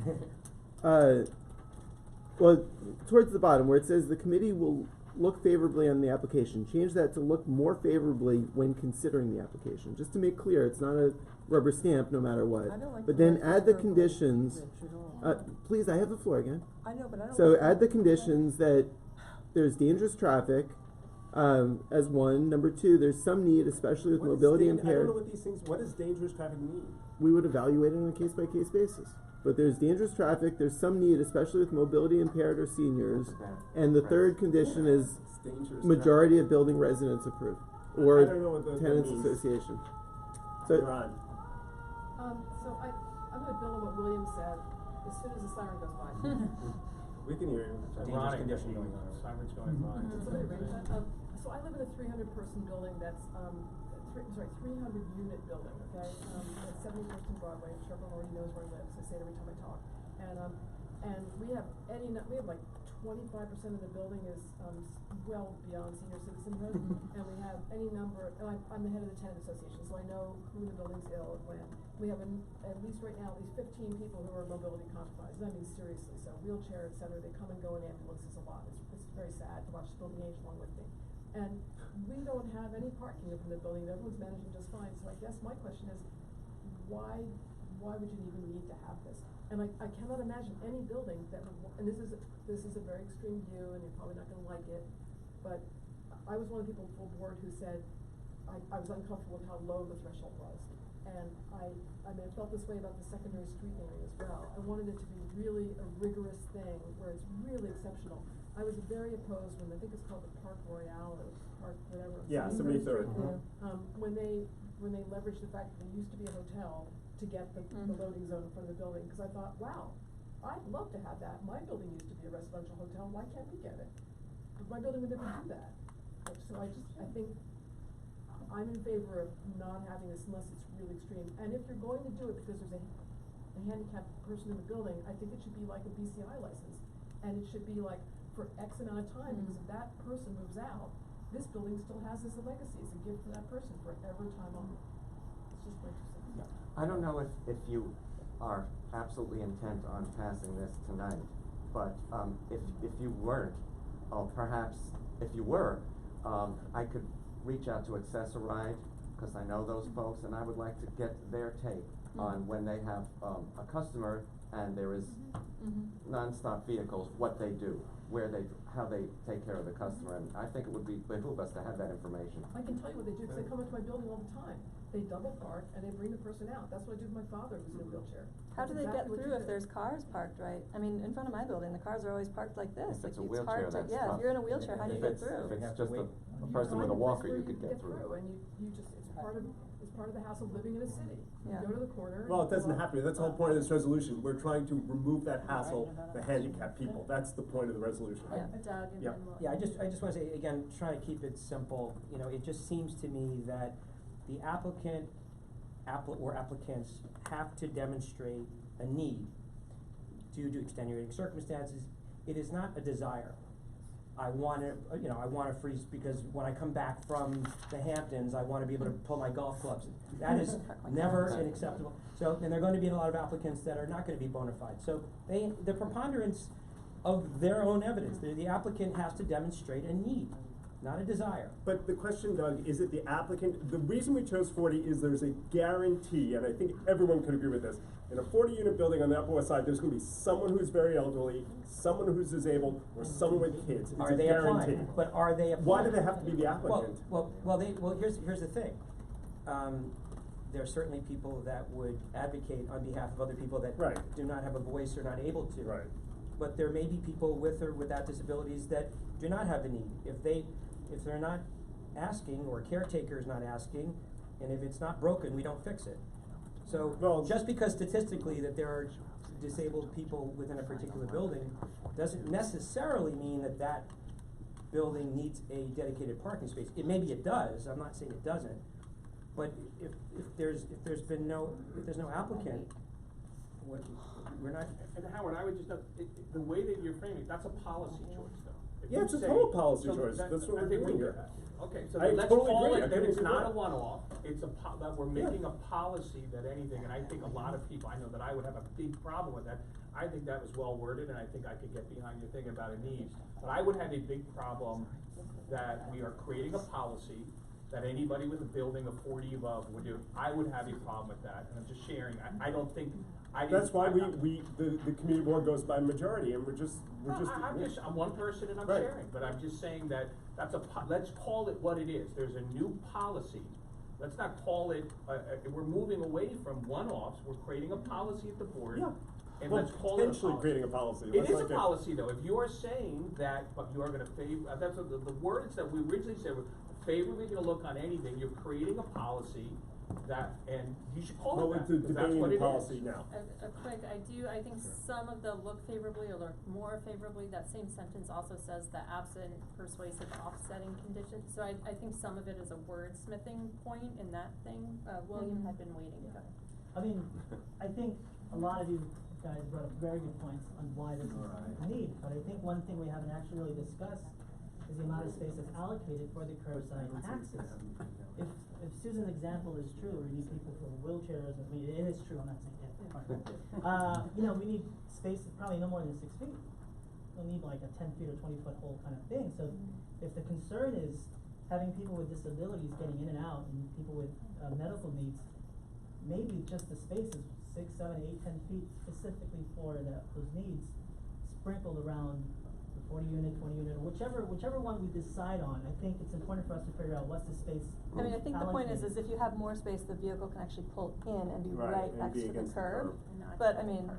well, towards the bottom where it says the committee will look favorably on the application. Change that to look more favorably when considering the application. Just to make clear, it's not a rubber stamp no matter what. I don't like But the then word add the favorably, conditions. Rich, at all. Please, I have the floor again. I know, but I don't. So like add the that. conditions that there's dangerous traffic, as one. Number two, there's some need, especially with What is mobility I don't impaired. know what these things, what does dangerous traffic mean? We would evaluate it on a case-by-case basis. But there's dangerous traffic, there's some need, especially with mobility impaired or seniors. And the third condition is It's dangerous. majority of building residents approve, I or don't know what that tenants means. association. You're So, on. So I'm gonna build on what William said, as soon as the siren goes by. We can hear you. Ironic condition that going on. Sirens going by. Did somebody arrange that? So I live in a 300-person building that's, 300 unit building, okay? At 71st and Broadway, I'm sure everyone already knows where I live, so I say it every time I talk. And we have we have like 25% of the building is, well beyond senior citizenhood. And we have any number, and I'm the head of the tenant association, so I know who in the building's ill and when. We have at least right now, at least 15 people who are mobility compromised, I mean seriously, so wheelchair, et cetera, they come and go in ambulances a lot. It's very sad to watch the building age along with me. And we don't have any parking up in the building, everyone's managing just fine, so I guess my question is, why would you even need to have this? And I cannot imagine any building that would, and this is a very extreme view, and you're probably not gonna like it, but I was one of the people full board who said, I was uncomfortable with how low the threshold was. And I mean, I felt this way about the secondary street naming as well. I wanted it to be really a rigorous thing where it's really exceptional. I was very opposed when, I think it's called the Park Royale or Park whatever. Yeah, 73rd. When they leveraged the fact that there used to be a hotel to get the loading zone in front of the building, because I thought, wow, I'd love to have that. My building used to be a residential hotel, why can't we get it? But my building would never do that. So I think I'm in favor of not having this unless it's really extreme. And if you're going to do it because there's a handicapped person in the building, I think it should be like a BCI license. And it should be like for X amount of time, because if that person moves out, this building still has this as a legacy. It's a gift for that person forever time on. It's just my 2 cents. I don't know if you are absolutely intent on passing this tonight, but if you weren't, perhaps if you were, I could reach out to Accessoride, because I know those folks, and I would like to get their take on when they have a customer and there is nonstop vehicles, what they do, how they take care of the customer, and I think it would behoove us to have that information. I can tell you what they do, because they come up to my building all the time. They double park and they bring the person out. That's what I do with my father who's in a wheelchair. How do they get Exactly what through you if did. there's cars parked right? I mean, in front of my building, the cars are always parked like this. If it's a Like, wheelchair, hard to, that's yeah, tough. if you're in a wheelchair, how do you get through? If it's just a You person find with a place walker, where you could get through. And you just, it's part of the hassle of living in a city. Yeah. You go to the corner. Well, it doesn't have to be. That's the whole point of this resolution. We're trying to remove that hassle for handicapped people. That's the point of the resolution. Doug and Yep. then Laura. Yeah, I just wanna say, again, trying to keep it simple, it just seems to me that the applicant, or applicants have to demonstrate a need due to extenuating circumstances. It is not a desire. I want to freeze because when I come back from the Hamptons, I want to be able to pull my golf clubs. That is never an acceptable. So, and there are going to be a lot of applicants that are not going to be bona fide. So the preponderance of their own evidence, the applicant has to demonstrate a need, not a desire. But the question, Doug, is it the applicant? The reason we chose 40 is there's a guarantee, and I think everyone could agree with this. In a 40-unit building on the Upper West Side, there's going to be someone who's very elderly, someone who's disabled, or someone with kids. It's Are a they guarantee. applying? But are they applying? Why do they have to be the applicant? Well, here's the thing. There are certainly people that would advocate on behalf of other people that do not have a voice or not able to. Right. But there may be people with or without disabilities that do not have the need. If they're not asking, or caretaker is not asking, and if it's not broken, we don't fix it. So just because statistically that there are disabled people within a particular building doesn't necessarily mean that that building needs a dedicated parking space. Maybe it does. I'm not saying it doesn't. But if there's no applicant, we're not. And Howard, I would just, the way that you're framing it, that's a policy choice though. If Yeah, you it's a say- total policy so choice. that- That's what I we're think doing we- here. Okay, so I then let's totally call agree. it, I that couldn't it's agree not a more. one-off, that we're making a policy that anything, and I think a lot of people, I know that I would have a big problem with that. I think that was well worded, and I think I could get behind your thing about a need. But I would have a big problem that we are creating a policy that anybody with a building of 40 above would do. I would have a problem with that, and I'm just sharing. I don't think, That's why the committee board goes by majority, and I'm one person and I'm Right. sharing, but I'm just saying that let's call it what it is. There's a new policy. Let's not call it, we're moving away from one-offs, we're creating a policy at the board. Yeah. And Well, let's call it a policy. potentially creating a policy. It Let's is not a get- policy though. If you are saying that, but you are gonna favor, that's what the words that we originally said were favorably gonna look on anything, you're creating a policy and you should call Well, it that, it's a 'cause that's debating what it policy is. now. A quick, I think some of the look favorably or look more favorably, that same sentence also says the absent persuasive offsetting condition. So I think some of it is a wordsmithing point in that thing. William had been waiting to go. I mean, I think a lot of you guys brought up very good points on why this is a need, but I think one thing we haven't actually really discussed is the amount of space that's allocated for the curbside access. If Susan's example is true, we need people for wheelchairs, I mean, it is true, I'm not saying it. You know, we need space probably no more than 6 feet. We'll need like a 10 feet or 20-foot hole kind of thing, so if the concern is having people with disabilities getting in and out and people with medical needs, maybe just the space is 6, 7, 8, 10 feet specifically for those needs, sprinkled around the 40 unit, 20 unit, whichever one we decide on. I think it's important for us to figure out what's the space. I mean, I think the point is allocated. if you have more space, the vehicle can actually pull in and be right and next be to the against the curb. curb. But I mean,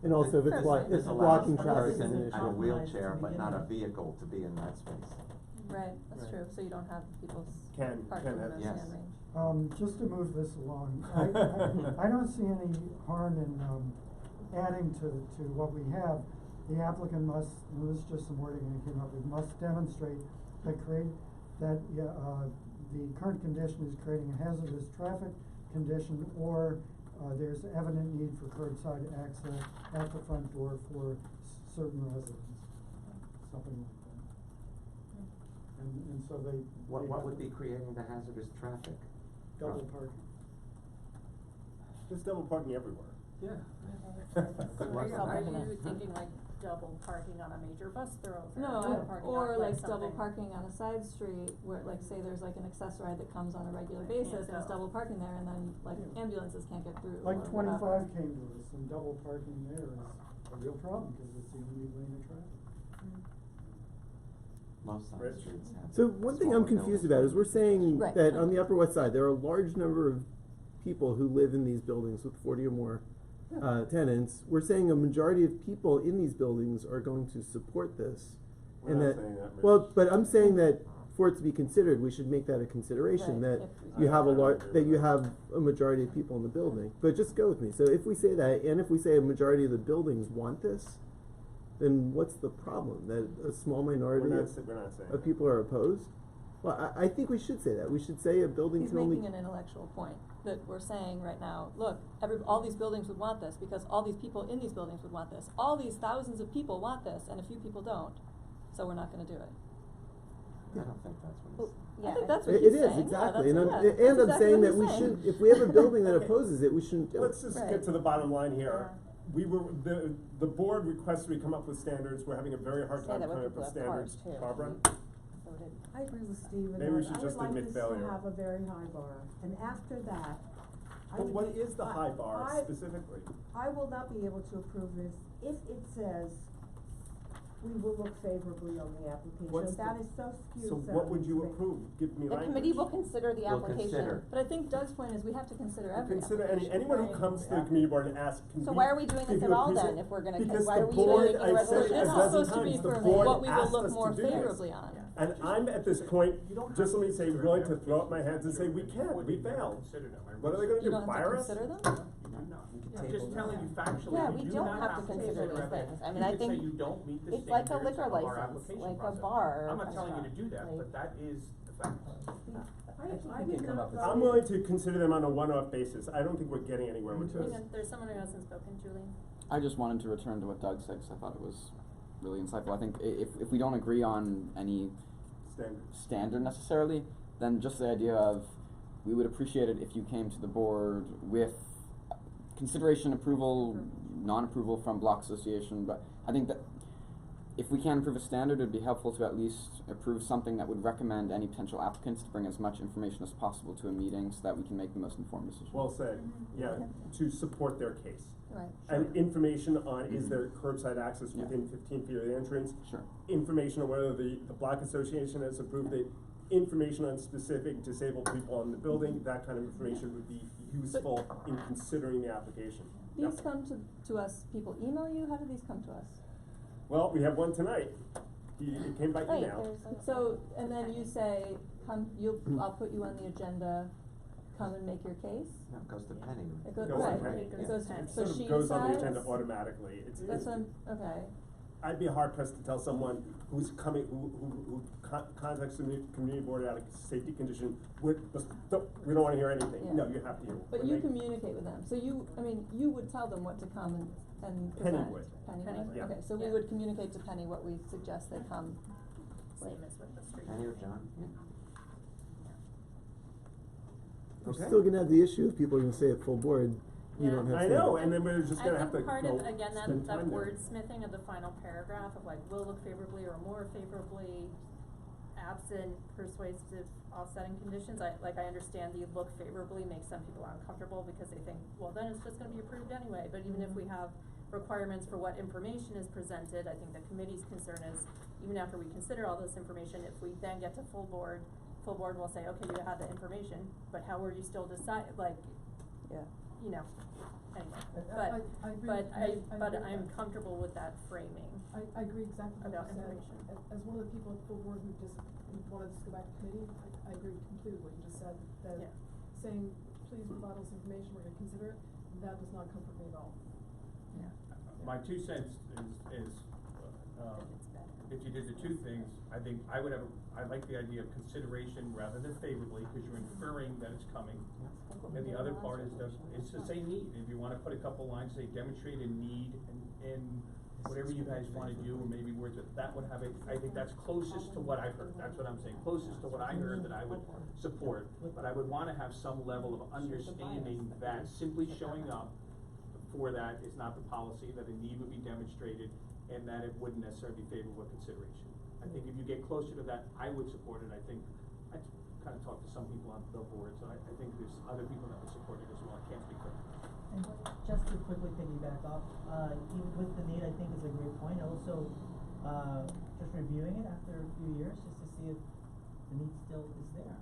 And also if it's Curbside. if This allows blocking a traffic is person an and a issue. wheelchair, but not a vehicle to be in that space. right, that's Right. true, so you don't have people's Can parking in have- the yes. stand range. Just to move this along, I don't see any harm in, adding to what we have. The applicant must, and this is just some wording I came up with, must demonstrate that the current condition is creating a hazardous traffic condition, or, there's evident need for curbside access at the front door for certain residents, something like that. And so they. What would be creating the hazardous traffic? Double parking. There's double parking everywhere. Yeah. Good work on Are that. you thinking like double parking on a major bus thoroughfare? No, double parking or on, like double something- parking on a side street where, like, say there's like an access ride that comes on a regular basis and it's go. double parking there and then like Yeah. ambulances can't get through. Like or whatever. 25 came to us, and double parking there is a real problem, because it's the only lane of traffic. Most side Right. streets have. So one thing I'm smaller confused buildings. about is we're saying Right. that on the Upper West Side, there are a large number of people who live in these buildings with 40 or more tenants. We're saying a majority of people in these buildings are going to support this. We're and not that, saying that, Rich. well, but I'm saying that for it to be considered, we should make that a consideration, Right, that if we- you have a I don't large, agree that with you that. have a majority of people in the building. But just go with me. So if we say that, and if we say a majority of the buildings want this, then what's the problem? That a small minority We're not of saying of people are opposed? Well, I think we should say that. We should say a building He's can only. making an intellectual point, that we're saying right now, look, all these buildings would want this, because all these people in these buildings would want this. All these thousands of people want this, and a few people don't, so we're not gonna do it. I don't think that's what Well, he's I think that's what It he's is, saying, exactly, yeah, and that's, I'm, yeah, and that's I'm exactly saying what that we he's saying. should, if we have a building that Okay. opposes it, we shouldn't do it. Let's just Right. get to the bottom line here. The board requested we come up with standards. We're having a very hard Say time that with coming up with people who have standards. cars, too. Barbara? I agree with Stephen. Maybe we should just admit I failure. would like this to have a very high bar, and after that, I But would what be- is the high bar I- specifically? I will not be able to approve this if it says we will look favorably on the application. What's That the- is so skewed. So what would you approve? Give me The language. committee will consider the Will application. consider. But I think Doug's point is we have to consider every Consider application. anyone who comes to the community board and asks, can So we why are we doing give this you at a all piece of- then, if we're gonna, Because why the are we even board, making a I said it resolution? a This is dozen supposed to be times, the for board what we will asked look us more to do this. favorably on. And I'm at this point, just let me say, willing to throw up my hands and say, we can't, we failed. Consider them. What are they gonna You do, don't have fire to us? consider them? I'm just telling you factually, Yeah, you we do don't not have to consider these everything. things. I mean, You I could say think you don't meet the it's like a standards liquor of our license, application like a process. bar or I'm not telling you to restaurant. do that, Like- but that is the fact. I did not. I'm willing to consider them on a one-off basis. I don't think we're getting anywhere with this. Hang on, there's someone who hasn't spoken, Julie. I just wanted to return to what Doug said, because I thought it was really insightful. I think if we don't agree on any standard necessarily, then just the idea of, we would appreciate it if you came to the board with consideration, approval, non-approval from Block Association, but I think that if we can approve a standard, it'd be helpful to at least approve something that would recommend any potential applicants to bring as much information as possible to a meeting so that we can make the most informed decision. Well said, yeah, to support their case. Right. And information on, is there curbside access within 15 feet of the entrance? Sure. Information on whether the Block Association has approved it, information on specific disabled people in the building, that kind of information would be useful in considering the application. These Yep. come to us, people email you, how do these come to us? Well, we have one tonight. It came by email. So, and then you say, I'll put you on the agenda come and make your case? No, it goes to Penny. It goes, Goes to right, Penny. it goes, It so sort of she goes on the decides? agenda automatically. That's okay. I'd be hard pressed to tell someone who's coming, who contacts the community board out of safety condition, we don't wanna hear anything. Yeah. No, you have to hear. But when you they- communicate with them, so you, I mean, you would tell them what to come and Penny present? would. Penny Penny would? would. Yeah. Okay, so we Yeah. would communicate to Penny what we suggest they come. Same as with the street. Penny or John? We're Okay. still gonna have the issue if people are gonna say at full board, you Yeah. don't have I standards. know, and then we're just gonna have to I think part go of, again, spend that time there. wordsmithing of the final paragraph of like, will look favorably or more favorably, absent persuasive offsetting conditions, I understand the look favorably makes some people uncomfortable because they think, well, then it's just gonna be approved anyway, but even if we have requirements for what information is presented, I think the committee's concern is, even after we consider all this information, if we then get to full board will say, okay, you had the information, but how were you still decide, like, Yeah. you know, anyway, I agree with- I agree but with I'm that. comfortable with that framing. I agree exactly what About you said. information. As one of the people at the full board who wanted this to go back to committee, I agree completely with what you just said, that Yeah. saying, please provide us information, we're gonna consider it, that does not comfort me at all. Yeah. My 2 cents is, if you did the 2 things, I think I like the idea of consideration rather than favorably, because you're inferring that it's coming. And the other part is to say need, if you wanna put a couple lines, say demonstrate a need and whatever you guys wanna do, or maybe words that would have it, I think that's closest to what I heard, that's what I'm saying, closest to what I heard that I would support. But I would wanna have some level of understanding that simply showing up for that is not the policy, that a need would be demonstrated, and that it wouldn't necessarily be favorable consideration. I think if you get closer to that, I would support it. I think, I kind of talked to some people on the board, so I think there's other people that would support it as well. I can't speak for them. And just to quickly piggyback off, even with the need, I think is a great point. Also, just reviewing it after a few years, just to see if the need still is there.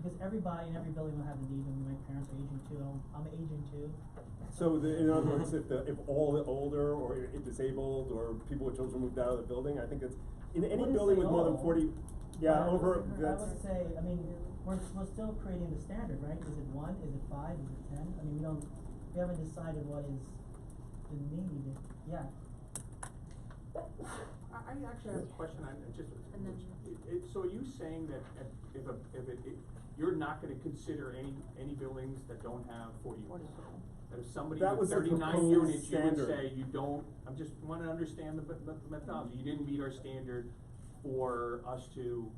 Because everybody in every building will have a need. I mean, my parents are aging too. I'm aging too. So in other words, if all the older or disabled or people with children moved out of the building, I think it's, in any Wouldn't building say with more than all, 40, yeah, but over, I that's. would say, I mean, we're still creating the standard, right? Is it 1, is it 5, is it 10? I mean, we haven't decided what is the need yet. I actually have a question, And then- so are you saying that you're not gonna consider any buildings that don't have 40 units? That if somebody That with was the 39 proposed units, you would standard. say you don't, just wanna understand the methodology, you didn't meet our standard for us to.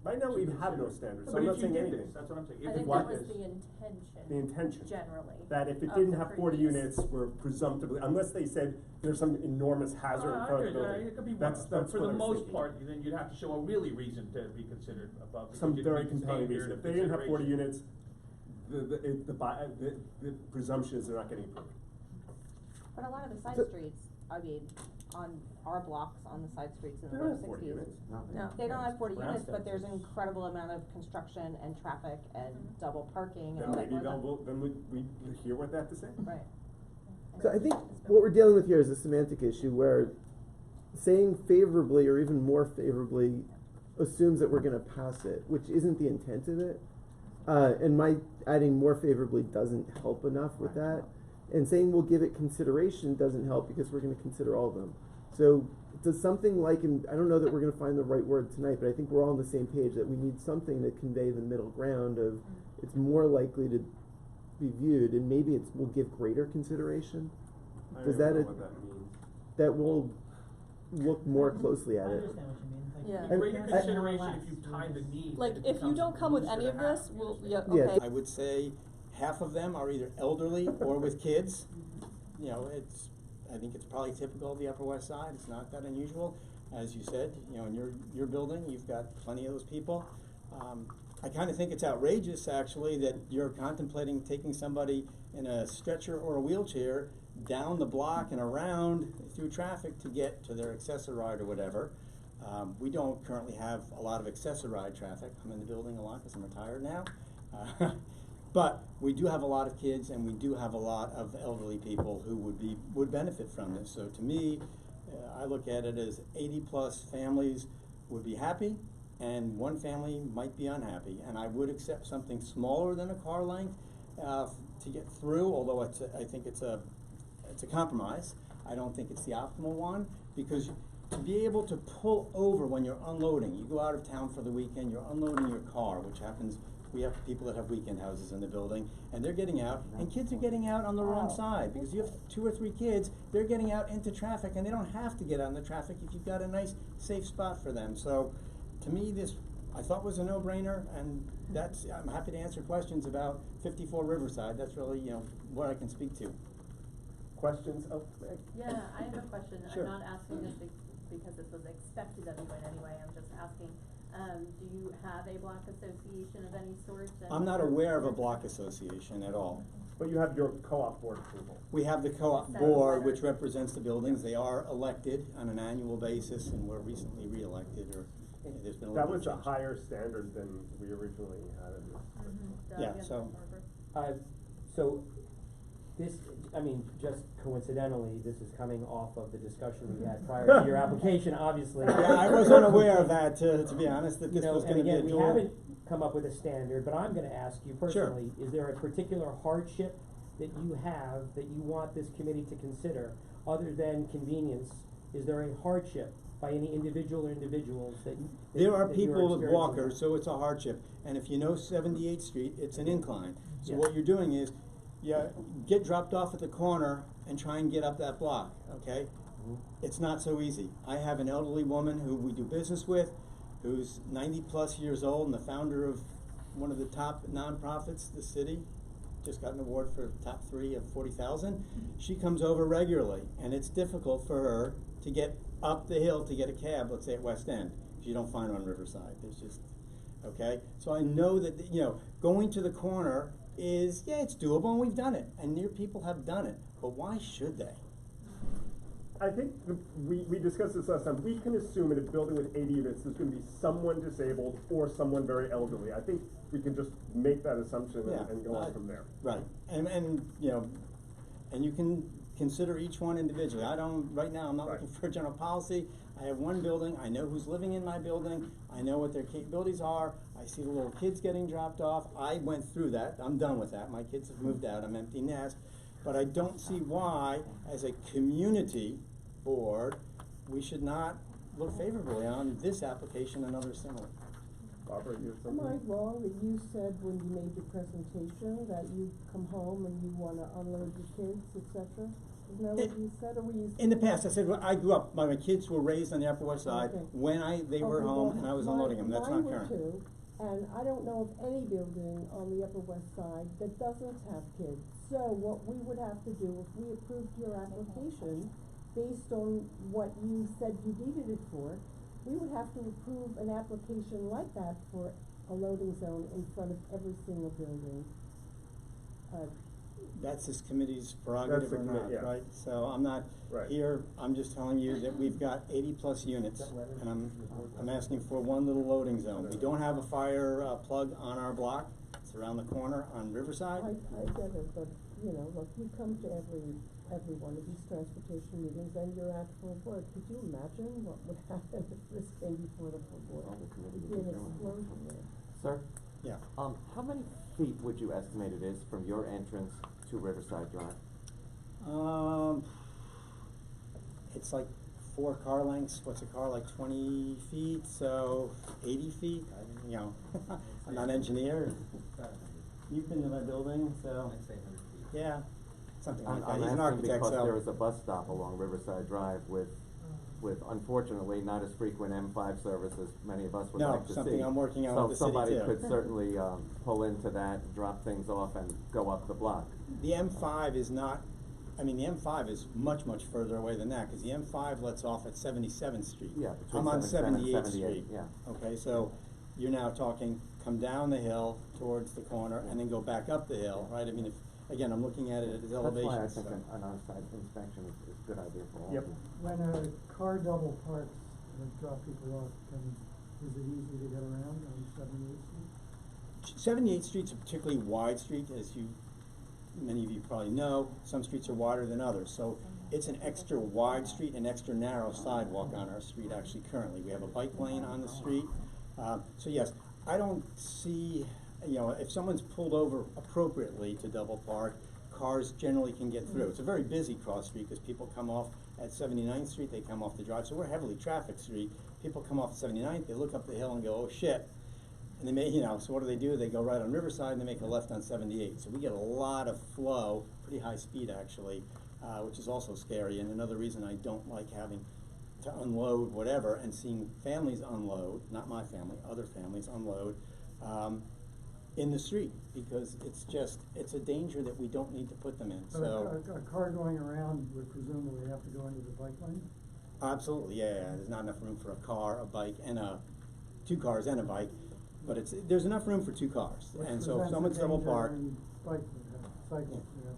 Right now, to we have no consider. standard, so But I'm if not you saying did anything. this, that's what I'm saying. I If think you that did was this- the intention. The intention. Generally. That if it of didn't the have 40 previous- units, we're presumptively, unless they said there's some enormous hazard in I front of the agree, building. it could be one, That's but for what the I was most thinking. part, then you'd have to show a really reason to be considered above. because Some you didn't very meet the compelling standard reason. of If they didn't have 40 consideration. units, the presumption is they're not getting approved. But a lot of the side So- streets, I mean, on our blocks, on the side streets in They the don't low have 40 sixties. units. No, they don't have 40 units, Brownstones. but there's an incredible amount of construction and traffic and double parking and Then all that maybe going on. then we hear what they have to say. Right. So I think what we're dealing with here is a semantic issue where saying favorably or even more favorably assumes that we're gonna pass it, which isn't the intent of it. And my adding more favorably doesn't help enough with that. And saying we'll give it consideration doesn't help because we're gonna consider all of them. So does something like, and I don't know that we're gonna find the right word tonight, but I think we're all on the same page that we need something to convey the middle ground of it's more likely to be viewed and maybe we'll give greater consideration. I Does don't that know what that means. that will look more closely I at it. understand what you mean. Like, Yeah. The greater I- consideration if you tie the need. Like, that it if you becomes don't come with who's any gonna of this, have. we'll, yeah, Yeah. okay. I would say half of them are either elderly or with kids. You know, I think it's probably typical of the Upper West Side, it's not that unusual. As you said, you know, in your building, you've got plenty of those people. I kinda think it's outrageous, actually, that you're contemplating taking somebody in a stretcher or a wheelchair down the block and around through traffic to get to their accessoride or whatever. We don't currently have a lot of accessoride traffic. I'm in the building a lot because I'm retired now. But we do have a lot of kids and we do have a lot of elderly people who would benefit from this. So to me, I look at it as 80+ families would be happy and one family might be unhappy, and I would accept something smaller than a car length, to get through, although I think it's a compromise. I don't think it's the optimal one, because to be able to pull over when you're unloading, you go out of town for the weekend, you're unloading your car, which happens, we have people that have weekend houses in the building, and they're getting out, and kids are getting out on the wrong side, because you have 2 or 3 kids, they're getting out into traffic, and they don't have to get out in the traffic if you've got a nice, safe spot for them. So, to me, this, I thought was a no-brainer, and that's, I'm happy to answer questions about 54 Riverside. That's really, what I can speak to. Questions? Oh, Meg. Yeah, I have a question. Sure. I'm not asking this because this was expected of you in any way. I'm just asking, do you have a block association of any sort? I'm not aware of a block association at all. But you have your co-op board approval. We have the co-op board, which represents the buildings. They are elected on an annual basis, and were recently re-elected, or there's been a That little was a change. higher standard than we originally had in this. Yeah, so. So, this, I mean, just coincidentally, this is coming off of the discussion we had prior to your application, obviously. Yeah, I was unaware of that, to be honest, that You this know, was and gonna be a again, we dual. haven't come up with a standard, but I'm gonna ask you personally, is there a particular hardship that you have that you want this committee to consider, other than convenience? Is there a hardship by any individual or individuals that you, There are that you're people with experiencing walkers, now? so it's a hardship, and if you know 78th Street, it's an incline. So Yeah. what you're doing is, you get dropped off at the corner and try and get up that block, okay? It's not so easy. I have an elderly woman who we do business with, who's 90+ years old and the founder of one of the top nonprofits in the city, just got an award for top 3 of 40,000. She comes over regularly, and it's difficult for her to get up the hill to get a cab, let's say at West End, because you don't find her on Riverside. There's just, okay? So I know that, going to the corner is, yeah, it's doable, and we've done it, and near people have done it, but why should they? I think we discussed this last time. We can assume in a building with 80 units, there's gonna be someone disabled or someone very elderly. I think we can just make that assumption and go on from there. Right, and you can consider each one individually. Right now, I'm not looking for a general policy. I have one building, I know who's living in my building, I know what their capabilities are, I see the little kids getting dropped off. I went through that, I'm done with that. My kids have moved out, I'm empty nest. But I don't see why, as a community board, we should not look favorably on this application and others similar. Barbara, you have Am something? I wrong that you said when you made your presentation that you come home and you wanna unload your kids, et cetera? Isn't that what you said, or were you? In the past, I said, well, I grew up, my kids were raised on the Upper West Side, Okay. when they were Okay, home well, and I was unloading them, that's not mine current. were too, and I don't know of any building on the Upper West Side that doesn't have kids. So what we would have to do, if we approved your application, based on what you said you needed it for, we would have to approve an application like that for a loading zone in front of every single building. That's this committee's prerogative or not, yeah. right? So I'm not Right. here, I'm just telling you that we've got 80+ units, and I'm asking for one little loading zone. We don't have a fire plug on our block, it's around the corner on Riverside. I get it, but, look, you come to every one of these transportation meetings and you're at full board. Could you imagine what would happen if this came before the full board? It'd be an explosion there. Sir? Yeah. How many feet would you estimate it is from your entrance to Riverside Drive? It's like 4 car lengths. What's a car, like 20 feet, so 80 feet? I'm not an engineer. You've been to my building, so. I'd say 100 feet. Yeah, something like that. I'm He's an asking architect, because so. there is a bus stop along Riverside Drive with unfortunately not as frequent M5 service as many of us would No, like to see. something I'm working on so with the city, somebody too. could certainly pull into that, drop things off, and go up the block. The M5 is not, the M5 is much, much further away than that, because the M5 lets off at 77th Street. Yeah, between I'm on 77 and 78th 78, Street. yeah. Okay, so you're now talking, come down the hill towards the corner and then go back up the hill, right? Again, I'm looking at it at its elevation. That's why I so. think an on-site inspection is a good idea for all. Yep. When a car double parks and drop people off, is it easy to get around on 78th Street? 78th Street's a particularly wide street, as many of you probably know. Some streets are wider than others, so it's an extra wide street and extra narrow sidewalk on our street actually currently. We have a bike lane on the street, So yes, I don't see, you know, if someone's pulled over appropriately to double park, cars generally can get through. It's a very busy cross street because people come off at 79th Street, they come off the drive, so we're heavily traffic street. People come off 79th, they look up the hill and go, oh shit. And they may, you know, so what do? They go right on Riverside and they make a left on 78. So we get a lot of flow, pretty high speed actually, which is also scary. And another reason I don't like having to unload whatever and seeing families unload, not my family, other families unload, in the street, because it's a danger that we don't need to put them in, But so. a car going around would presumably have to go into the bike lane? Absolutely, yeah, there's not enough room for a car, a bike, and two cars and a bike, but there's enough room for two cars, Which and so if prevents the someone's double danger parked. in bike, cycles, you have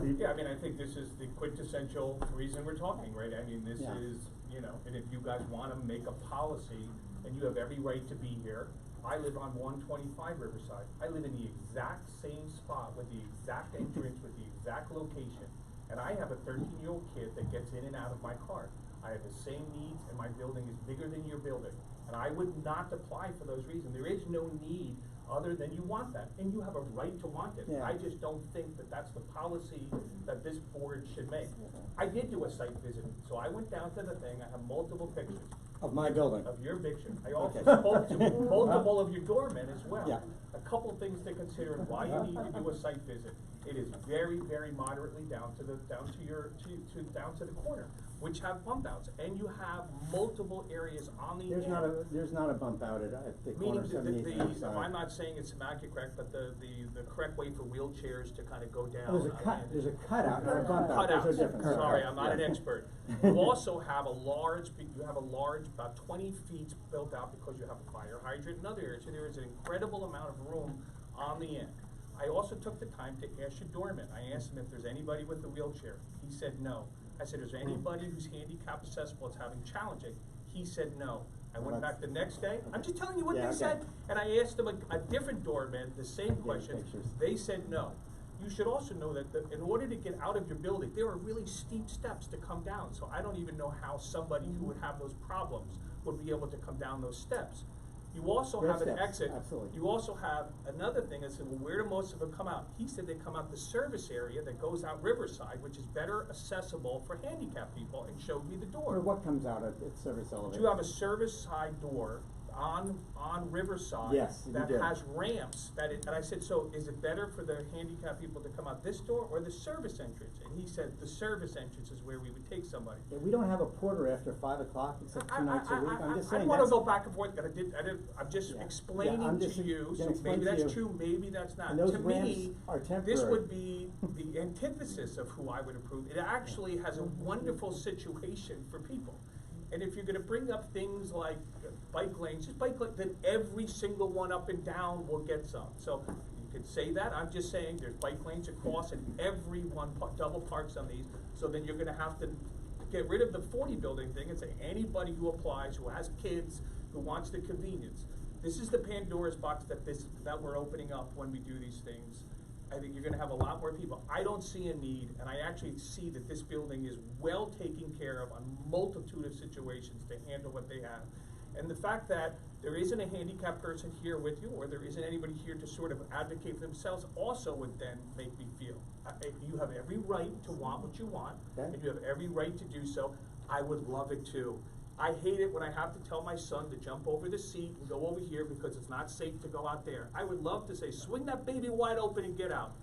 to do. Yeah, I mean, I think this is the quintessential reason we're talking, right? I mean, this Yeah. is, you know, and if you guys wanna make a policy, and you have every right to be here, I live on 125 Riverside. I live in the exact same spot with the exact entrance, with the exact location. And I have a 13-year-old kid that gets in and out of my car. I have the same needs, and my building is bigger than your building. And I would not apply for those reasons. There is no need other than you want that, and you have a right to want it. Yeah. I just don't think that that's the policy that this board should make. I did do a site visit, so I went down to the thing, I have multiple pictures. Of my building. Of your picture. I also Okay. spoke to multiple of your doormen as well. Yeah. A couple things to consider and why you need to do a site visit. It is very, very moderately down to the corner, which have bump outs, and you have multiple areas on the There's end. there's not a bump out at the corner Meaning of 78th and I'm not saying it's semantically correct, but the correct way for wheelchairs to kind of go down. There's a there's a cutout, not a bump out, Cutouts. those are different. Sorry, I'm not an Yeah. expert. You also have a large, about 20 feet built out because you have a fire hydrant and other areas, so there is an incredible amount of room on the end. I also took the time to ask your doorman. I asked him if there's anybody with a wheelchair. He said no. I said, is there anybody who's handicap accessible that's having challenging? He said no. I went back the next day. I'm just telling you what they said. And I asked them a different doorman the same question. Pictures. They said no. You should also know that in order to get out of your building, there are really steep steps to come down. So I don't even know how somebody who would have those problems would be able to come down those steps. You also Great have an steps, exit. absolutely. You also have another thing. I said, well, where do most of them come out? He said they come out the service area that goes out Riverside, which is better accessible for handicapped people, and showed me the door. Or what comes out at service elevator? You have a service side door on Riverside Yes, you that do. has ramps and I said, so is it better for the handicapped people to come out this door or the service entrance? And he said the service entrance is where we would take somebody. Yeah, we don't have a porter after 5 o'clock except 2 nights a week, I'm just saying. I don't wanna go back and forth, but I'm just Yeah. explaining Yeah, I'm just to you, gonna so explain maybe to that's you. true, maybe that's not. And those To ramps me, are this temporary. would be the antithesis of who I would approve. It actually has a wonderful situation for people. And if you're gonna bring up things like bike lanes, then every single one up and down will get some. So you could say that, I'm just saying there's bike lanes across and everyone double parks on these. So then you're gonna have to get rid of the 40 building thing and say anybody who applies, who has kids, who wants the convenience. This is the Pandora's box that we're opening up when we do these things. I think you're gonna have a lot more people. I don't see a need, and I actually see that this building is well taken care of on multitude of situations to handle what they have. And the fact that there isn't a handicapped person here with you, or there isn't anybody here to sort of advocate for themselves, also would then make me feel, you have every right to want what you want, and you have every right to do so. I would love it too. I hate it when I have to tell my son to jump over the seat and go over here because it's not safe to go out there. I would love to say, swing that baby wide open and get out.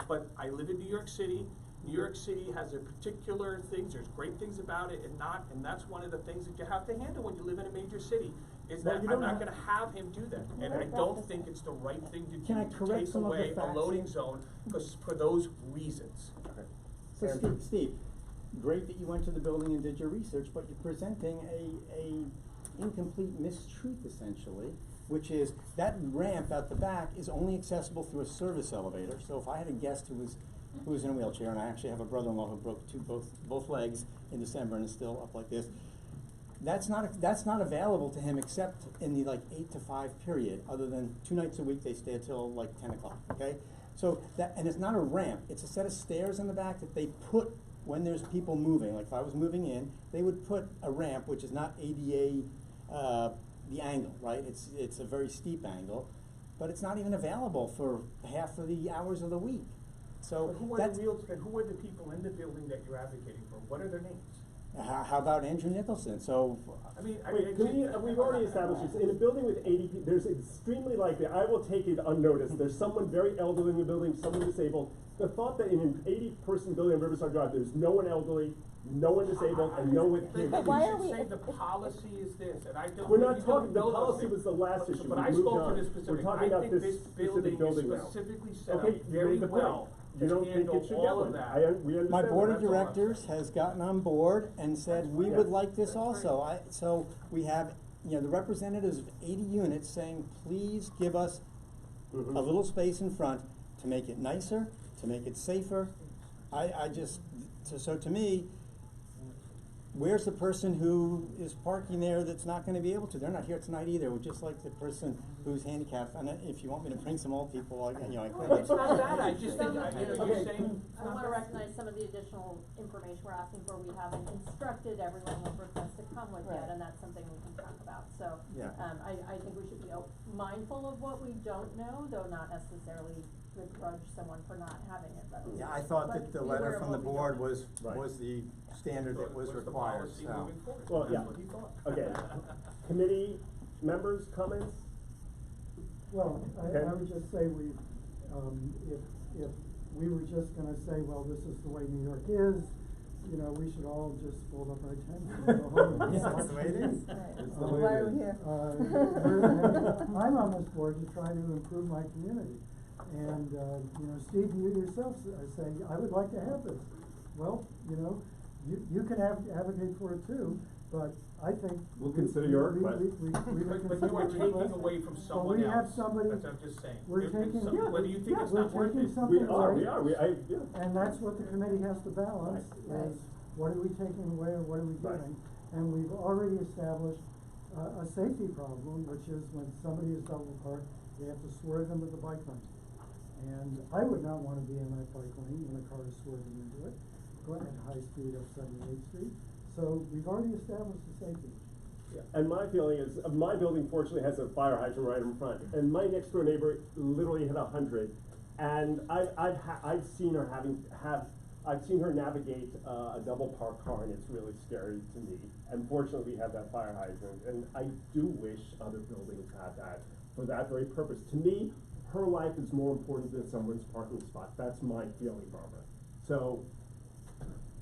But I live in New York City. New York City has a particular things, there's great things about it and that's one of the things that you have to handle when you live in a major city, is that I'm not gonna have him do that. And I don't think it's the right thing to do, Can I to correct take some of the away a facts loading here? zone for those reasons. Okay. So Steve, great that you went to the building and did your research, but you're presenting a incomplete mistruth essentially, which is that ramp out the back is only accessible through a service elevator. So if I had a guest who was in a wheelchair, and I actually have a brother-in-law who broke both legs in December and is still up like this, that's not available to him except in the 8 to 5 period, other than 2 nights a week they stay until 10 o'clock, okay? So and it's not a ramp, it's a set of stairs in the back that they put when there's people moving. Like if I was moving in, they would put a ramp, which is not ADA the angle, right? It's a very steep angle, but it's not even available for half of the hours of the week. So But who are that's, the people in the building that you're advocating for? What are their names? how about Andrew Nicholson? So, Wait, we've already established this, in a building with 80 people, there's extremely likely, I will take it unnoticed, there's someone very elderly in the building, someone disabled. The thought that in an 80-person building on Riverside Drive, there's no one elderly, no one disabled, and no one with kids. But why are we- You should say the policy is this, and I don't. We're you not don't talking, the know those policy things. was the last issue, But we I moved spoke on. to this specific, We're talking I about think this this specific building now. is specifically set up Okay, you very made the point. well You to don't think handle it should all get of one. that. We understand my board that. of That's all I'm directors saying. has gotten on board and said, we Yeah. would like this That's also. So we have, the representatives of 80 units saying, please give us Mhm. a little space in front to make it nicer, to make it safer. So to me, where's the person who is parking there that's not gonna be able to? They're not here tonight either, just like the person who's handicapped. And if you want me to bring some old people, I can. It's not that, I just think, you're Okay. saying. I wanna recognize some of the additional information we're asking for, we haven't instructed everyone what requests to come with yet, Right. and that's something we can talk about, so. Yeah. I think we should be mindful of what we don't know, though not necessarily begrudge someone for not having it readily. Yeah, I thought But that the be letter aware of from the what we board don't know. was the standard that was What's the required, policy so. moving forward? Well, That's yeah. what he thought. Okay, committee members, comments? Well, Okay. I would just say if we were just gonna say, well, this is the way New York is, we should all just fold up our tents and go home. That's the way it is. It's the way Why are we here? I'm on this board to try to improve my community. And, Steve, you yourself say, I would like to have this. Well, you can advocate for it too, but I think. We'll consider your request. But you are taking away from someone else. we have somebody. That's what I'm just saying. We're It's taking, some- whether you think it's not we're worth taking it. something We away. are, yeah. And that's what the committee has to balance, Right. is what are we taking away or what are we Right. giving? And we've already established a safety problem, which is when somebody is double parked, they have to swerve into the bike lane. And I would not wanna be in that bike lane when a car is swerving into it, going at high speed up 78th Street. So we've already established the safety. Yeah, and my feeling is, my building fortunately has a fire hydrant right in front, and my next door neighbor literally hit 100. And I've seen her I've seen her navigate a double parked car, and it's really scary to me. And fortunately, we have that fire hydrant, and I do wish other buildings had that for that very purpose. To me, her life is more important than someone's parking spot. That's my feeling, Barbara. So,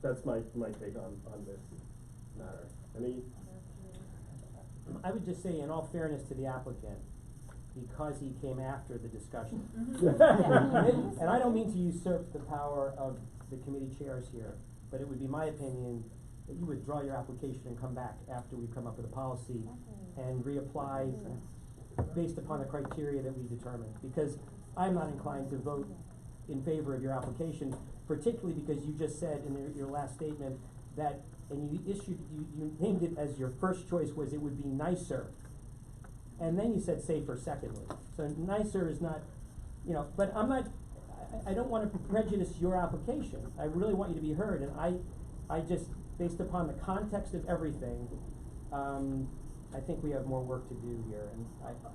that's my take on this matter. Any? I would just say, in all fairness to the applicant, because he came after the discussion. And I don't mean to usurp the power of the committee chairs here, but it would be my opinion that you withdraw your application and come back after we come up with a policy and reapply based upon the criteria that we determined. Because I'm not inclined to vote in favor of your application, particularly because you just said in your last statement that, and you named it as your first choice was it would be nicer. And then you said safer secondly. So nicer is not, but I don't want to prejudice your application. I really want you to be heard, and I just, based upon the context of everything, I think we have more work to do here, and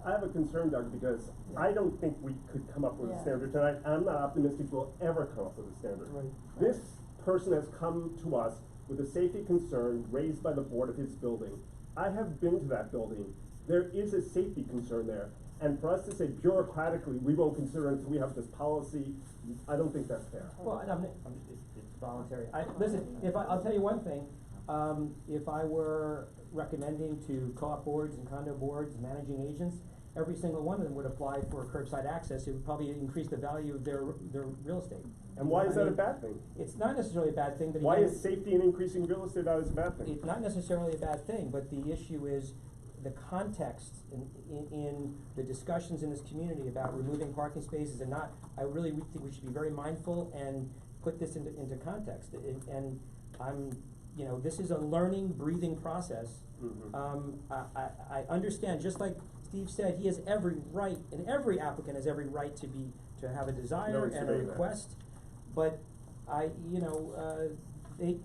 I have a concern, Doug, because I don't think we could come up with a standard tonight. I'm not optimistic we'll ever come up with a standard. Right. This person has come to us with a safety concern raised by the board of his building. I have been to that building. There is a safety concern there. And for us to say bureaucratically, we won't consider it until we have this policy, I don't think that's fair. well, it's voluntary. Listen, I'll tell you one thing, if I were recommending to co-op boards and condo boards, managing agents, every single one of them would apply for curbside access. It would probably increase the value of their real estate. And why is that a bad thing? It's not necessarily a bad thing, but Why again, is safety and increasing real estate always a bad thing? it's not necessarily a bad thing, but the issue is the context in the discussions in this community about removing parking spaces and not. I really think we should be very mindful and put this into context. And I'm, this is a learning, breathing process. Mm-hmm. I understand, just like Steve said, he has every right, and every applicant has every right to have a desire and a request. But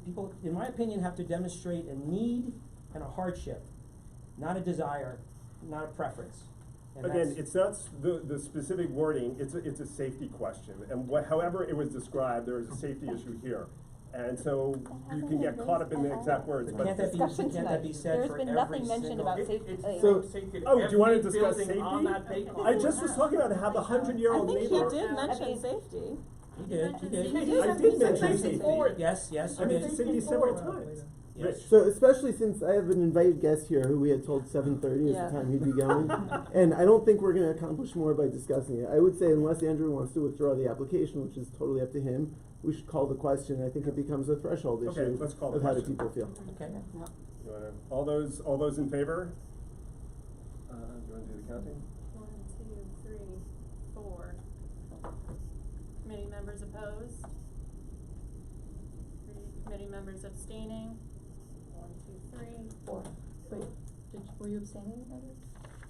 people, in my opinion, have to demonstrate a need and a hardship, not a desire, not a preference. And Again, that's- it's not the specific wording, it's a safety question, and however it was described, there is a safety issue here. And so you can get caught up in the exact words, But but. can't that be, can't that be said There's for been every nothing mentioned single- about safety. So- Safety at Oh, do you wanna every discuss building on that safety? page. I just was talking about how the 100-year-old I think neighbor. he did mention safety. He did. I did mention safety. Yes, yes, I you mentioned did. safety several times. Yes. So especially since I have an invited guest here who we had told 7:30 is Yeah. the time he'd be going, and I don't think we're going to accomplish more by discussing it. I would say unless Andrew wants to withdraw the application, which is totally up to him, we should call the question. I think it becomes a threshold Okay, issue let's call the of how do question. people feel. Okay. You wanna, all those in favor? Do you wanna do the counting? 1, 2, 3, 4. Committee members opposed? 3 committee members abstaining? 1, 2, 3, 4. Wait, were you abstaining?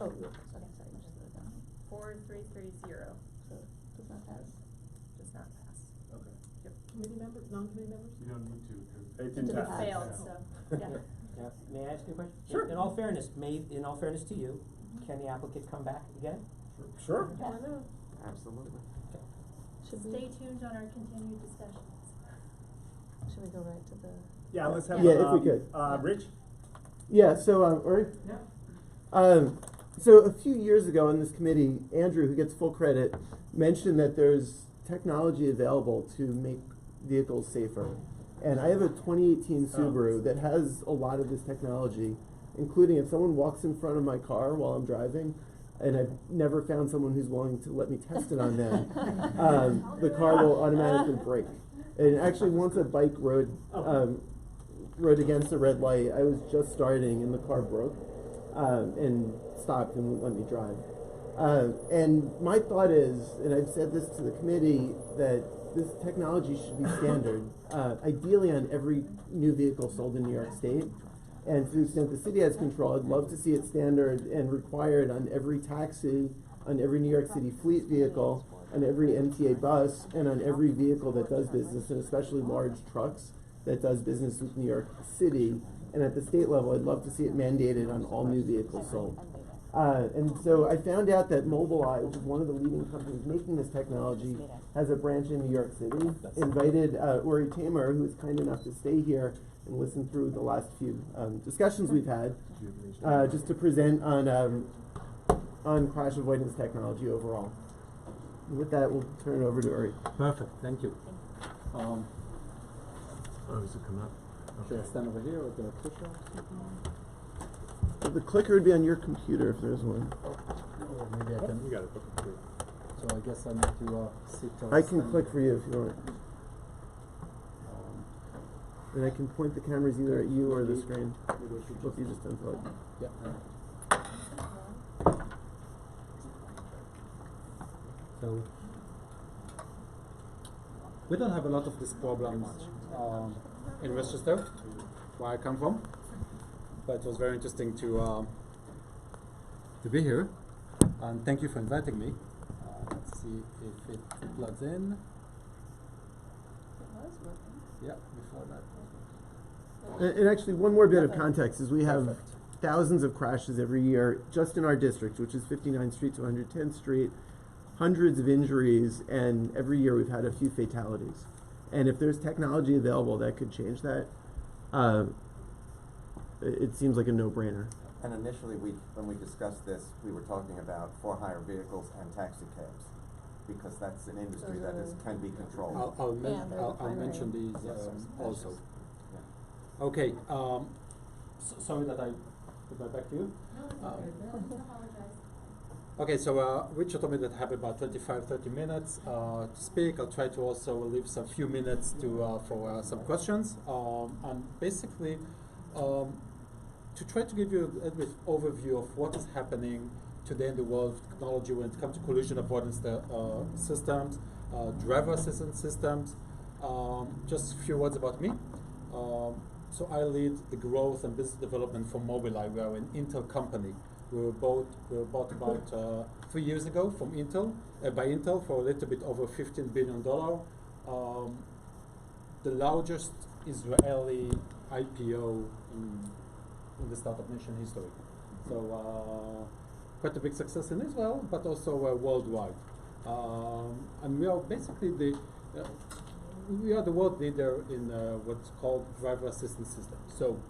Oh, okay, sorry, just put it down. 4, 3, 3, 0. So, does not pass. Does not pass. Okay. Yep. Committee members, non-committee members? You don't need to, because. It didn't It pass. failed, so, yeah. Yeah. May I ask you a question? Sure. In all fairness, in all fairness to you, can the applicant come back again? Sure. Why not? Absolutely. Should Stay tuned on our continued discussions. Should we go right to the? Yeah, let's have, Yeah, if we could. Rich? Yeah. So, Ori? Yeah. So a few years ago on this committee, Andrew, who gets full credit, mentioned that there's technology available to make vehicles safer. And I have a 2018 Subaru that has a lot of this technology, including if someone walks in front of my car while I'm driving, and I've never found someone who's willing to let me test it on them, the car will automatically brake. And actually, once a bike rode against a red light, I was just starting and the car broke, and stopped and wouldn't let me drive. And my thought is, and I've said this to the committee, that this technology should be standard, ideally on every new vehicle sold in New York State. And to the extent the city has control, I'd love to see it standard and required on every taxi, on every New York City fleet vehicle, on every MTA bus, and on every vehicle that does business, and especially large trucks that does business with New York City. And at the state level, I'd love to see it mandated on all new vehicles sold. And so I found out that Mobileye, which is one of the leading companies making this technology, has a branch in New York City. Invited Uri Tamer, who was kind enough to stay here and listen through the last few discussions we've had, just to present on crash avoidance technology overall. And with that, we'll turn it over to Uri. Perfect, thank you. Oh, is it coming up? Should I stand over here or the push The clicker would be on your computer if there's one. Or maybe I can. You got it. Okay, great. So I guess I need to sit. I can click for you if you want. And I can point the cameras either at you or the screen. Look, you just unplug. Yeah. So we don't have a lot of these problems in Westchester, where I come from. But it was very interesting to be here, and thank you for inviting me. Let's see if it plugs in. Yeah, before that. And actually, one more bit of context is we have thousands of crashes every year just in our district, which is 59th Street to 110th Street, hundreds of injuries, and every year we've had a few fatalities. And if there's technology available that could change that, it seems like a no-brainer. And initially, when we discussed this, we were talking about for-hire vehicles and taxi cabs, because that's an industry that can be controlled. I'll mention these also. Yeah. Okay. Sorry that I put my back to you. Okay, so Richard told me that I have about 25-30 minutes to speak. I'll try to also leave some few minutes to for some questions. And basically, to try to give you a little bit overview of what is happening today in the world of technology when it comes to collision avoidance systems, driver assistance systems. Just a few words about me. So I lead the growth and business development for Mobileye. We are an Intel company. We were bought about 3 years ago from Intel by Intel for a little bit over $15 billion. The largest Israeli IPO in the startup nation history. So quite a big success in Israel, but also worldwide. And we are basically we are the world leader in what's called driver assistance system. So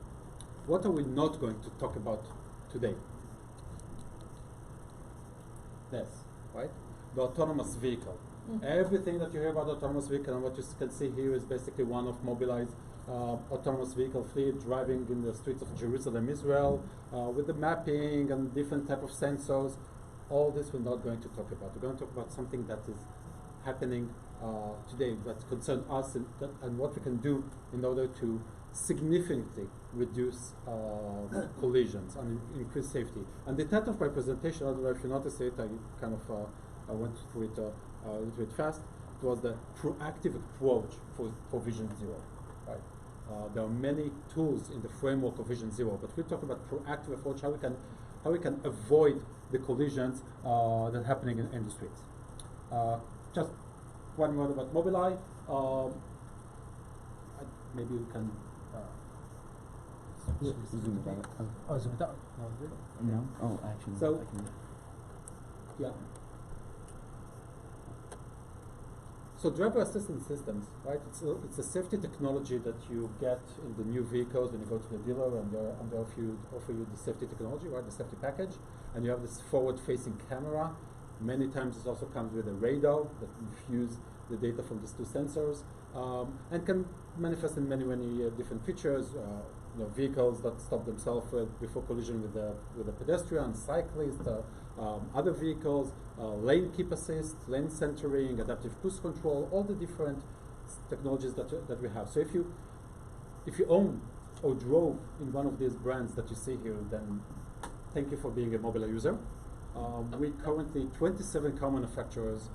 what are we not going to talk about today? This, right? The autonomous vehicle. Everything that you hear about autonomous vehicle and what you can see here is basically one of Mobileye's autonomous vehicle fleet driving in the streets of Jerusalem, Israel, with the mapping and different type of sensors. All this we're not going to talk about. We're going to talk about something that is happening today that concerns us and what we can do in order to significantly reduce collisions and increase safety. And the title of my presentation, I don't know if you noticed it, I kind of I went through it a little bit fast. It was the proactive approach for Vision Zero. Right? There are many tools in the framework of Vision Zero, but we talk about proactive approach, how we can avoid the collisions that are happening in the streets. Just one word about Mobileye. Maybe we can zoom it out. Oh, zoom it out. No? Oh, actually, so, I can. Yeah. So driver assistance systems, right? It's a safety technology that you get in the new vehicles when you go to the dealer and they offer you the safety technology, right? The safety package, and you have this forward-facing camera. Many times it also comes with a radar that fuse the data from these two sensors, and can manifest in many different features. Vehicles that stop themselves before collision with a pedestrian, cyclist, other vehicles, lane keep assist, lane centering, adaptive cruise control, all the different technologies that we have. So if you own or drove in one of these brands that you see here, then thank you for being a Mobileye user. We currently 27 car manufacturers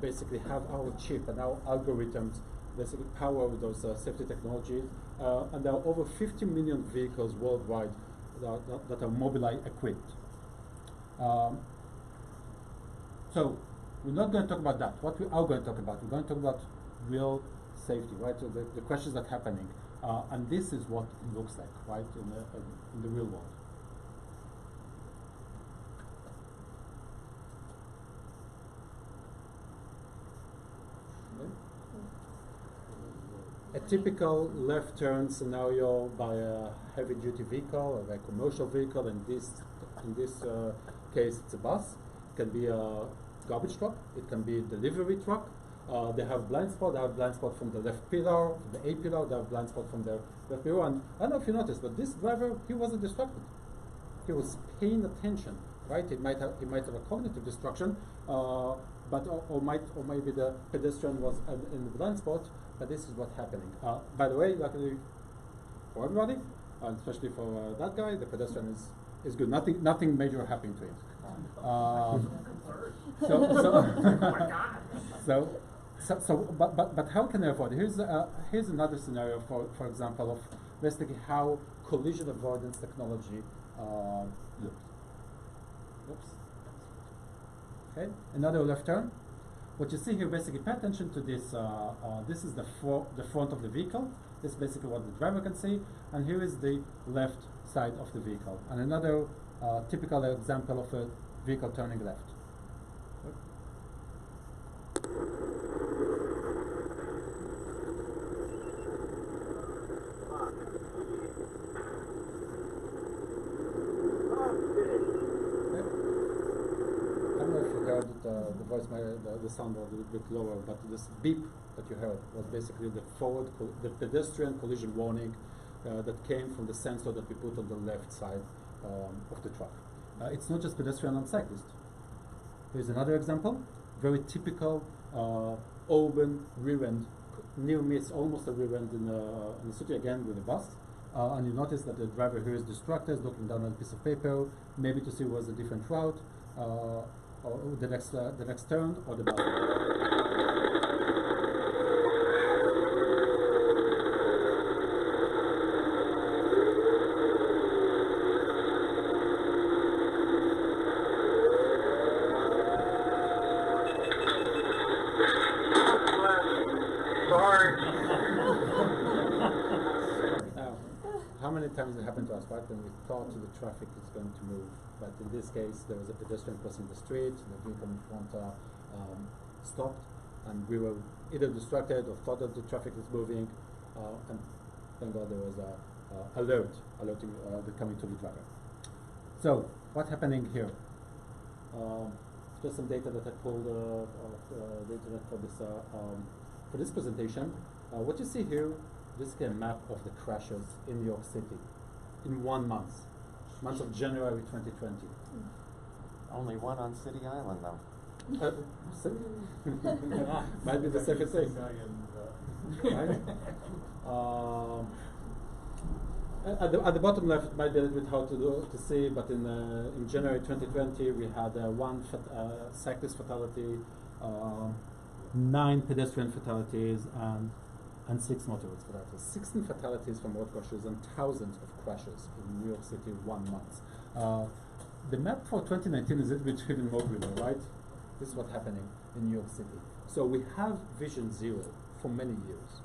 basically have our chip and our algorithms basically power those safety technologies, and there are over 50 million vehicles worldwide that are Mobileye equipped. So we're not going to talk about that. What we are going to talk about, we're going to talk about real safety, right? So the questions that are happening, and this is what it looks like, right, in the real world. A typical left turn scenario by a heavy duty vehicle or a commercial vehicle. In this case, it's a bus. It can be a garbage truck. It can be a delivery truck. They have blind spot. They have blind spot from the left pillar, from the A pillar. They have blind spot from the left pillar. And I don't know if you noticed, but this driver, he wasn't distracted. He was paying attention, right? He might have a cognitive distraction, but maybe the pedestrian was in the blind spot. But this is what's happening. By the way, luckily for everybody, and especially for that guy, the pedestrian is good. Nothing major happened to him. But how can I avoid? Here's another scenario for example of basically how collision avoidance technology looks. Oops. Okay, another left turn. What you see here, basically, pay attention to this. This is the front of the vehicle. This is basically what the driver can see, and here is the left side of the vehicle. And another typical example of a vehicle turning left. The voice, the sound was a little bit lower, but this beep that you heard was basically the pedestrian collision warning that came from the sensor that we put on the left side of the truck. It's not just pedestrian and cyclist. Here's another example, very typical urban rear end, near miss, almost a rear end in the city, again with a bus. And you notice that the driver here is distracted, looking down at a piece of paper, maybe to see what's a different route. Or the next turn, or the bus. Now, how many times it happened to us, right? stopped and we thought the traffic is going to move. But in this case, there was a pedestrian crossing the street, the vehicle in front stopped, and we were either distracted or thought that the traffic is moving, and thank God there was a alerting the coming to the driver. So, what's happening here? Just some data that I pulled off the internet for this presentation. What you see here, this is a map of the crashes in New York City in 1 month of January 2020. Only one on City Island, though. Might be the safest thing. Right? At the bottom left, it might be a little bit hard to see, but in January 2020, we had one cyclist fatality, 9 pedestrian fatalities, and 6 motorist fatalities. 16 fatalities from road crashes and thousands of crashes in New York City in 1 month. The map for 2019 is a little bit even more grim, right? This is what's happening in New York City. So we have Vision Zero for many years,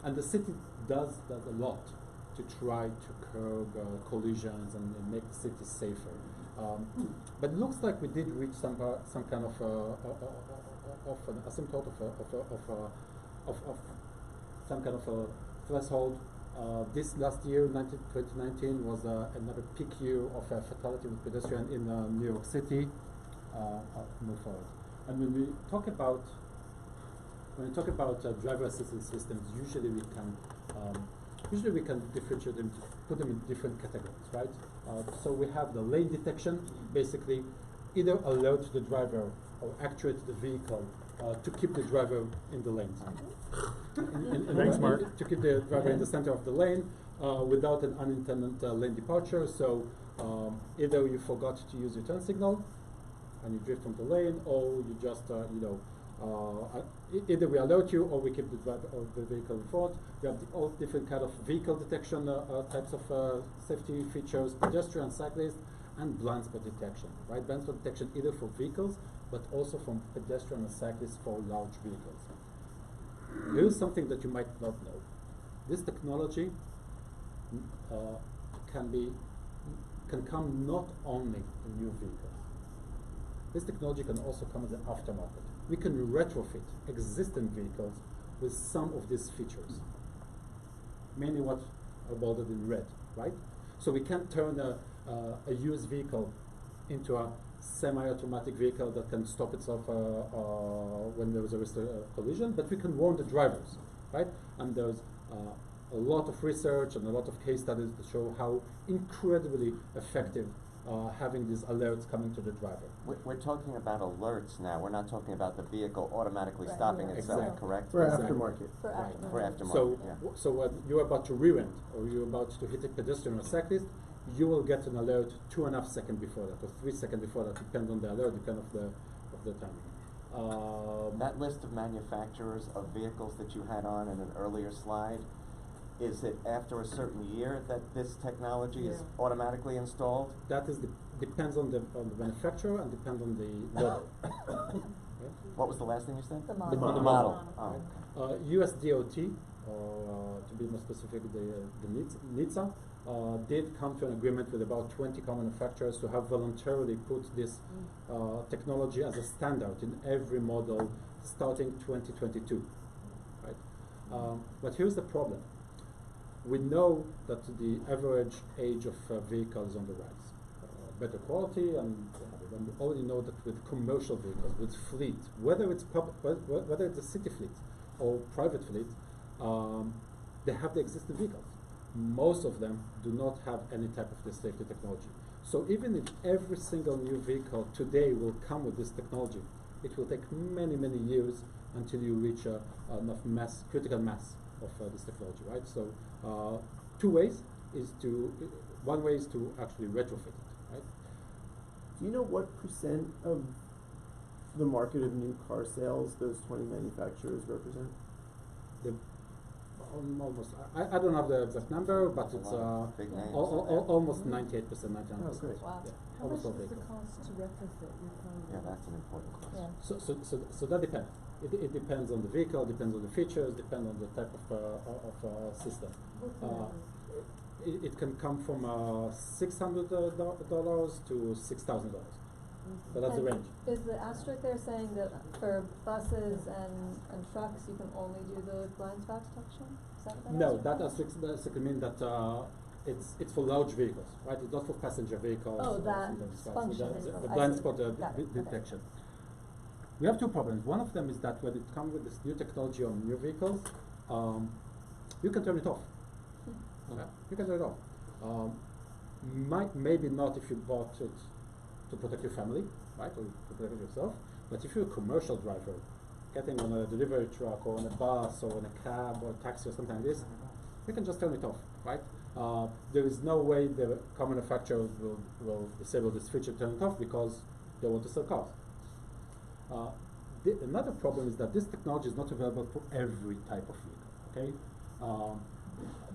and the city does a lot to try to curb collisions and make the city safer. But it looks like we did reach some kind of an asymptote of some kind of a threshold. This last year, 2019, was another peak year of fatality with pedestrian in New York City. I'll move forward. And when we talk about driver assistance systems, usually we can differentiate them, put them in different categories, right? So we have the lane detection, basically either alert the driver or actuate the vehicle to keep the driver in the lane. Thanks, Mark. To keep the driver in the center of the lane without an unintended lane departure. So either you forgot to use your turn signal and you drift from the lane, or you just either we alert you or we keep the driver or the vehicle in front. We have all different kind of vehicle detection types of safety features, pedestrian, cyclist, and blind spot detection. Right, blind spot detection either for vehicles, but also from pedestrian and cyclists for large vehicles. Here's something that you might not know. This technology can come not only in new vehicles. This technology can also come as an aftermarket. We can retrofit existing vehicles with some of these features. Mainly what are bolded in red, right? So we can turn a used vehicle into a semi-automatic vehicle that can stop itself when there is a collision, but we can warn the drivers, right? And there's a lot of research and a lot of case studies to show how incredibly effective having these alerts coming to the driver. We're talking about alerts now. We're not talking about the vehicle automatically stopping itself, Exactly. correct? For Exactly. aftermarket. For Right. aftermarket. For aftermarket, So, yeah. so when you're about to rear-end or you're about to hit a pedestrian or cyclist, you will get an alert 2.5 seconds before that, or 3 seconds before that, depends on the alert, depends of the timing. That list of manufacturers of vehicles that you had on in an earlier slide, is it after a certain year that this technology is automatically installed? That is depends on the manufacturer and depends on the model. What was the last thing you said? The The model. model. Oh. US DOT, or to be more specific, the NHTSA, did come to an agreement with about 20 car manufacturers to have voluntarily put this technology as a standard in every model starting 2022. Right? But here's the problem. We know that the average age of vehicle is on the rise. Better quality, and we already know that with commercial vehicles, with fleet, whether it's whether it's a city fleet or private fleet, they have the existing vehicles. Most of them do not have any type of this safety technology. So even if every single new vehicle today will come with this technology, it will take many, many years until you reach enough critical mass of this technology, right? So one way is to actually retrofit it, right? Do you know what % of the market of new car sales those 20 manufacturers represent? Almost. I don't have the exact number, but it's Big names. almost 98%, 99%. Oh, great. Wow. Yeah, How almost much all does it vehicles. cost to retrofit your car? Yeah, that's an important question. So that depends. It depends on the vehicle, depends on the features, depends on the type of system. it can come from $600 to $6,000. So that's the And range. Is the asterisk there saying that for buses and trucks, you can only do the blind spot detection? Is that what that No, asterisk that means? asterisk basically means that it's for large vehicles, right? It's not for passenger vehicles. Oh, or that something like that. function So is the for- I blind see. spot Got it. Okay. detection. We have two problems. One of them is that when it comes with this new technology on new vehicles, you can turn it off. Yeah, you can turn it off. Maybe not if you bought it to protect your family, right, or to protect yourself. But if you're a commercial driver, getting on a delivery truck or on a bus or in a cab or a taxi or something like this, you can just turn it off, right? There is no way the car manufacturers will disable this feature, turn it off, because they want to sell cars. Another problem is that this technology is not available for every type of vehicle, okay?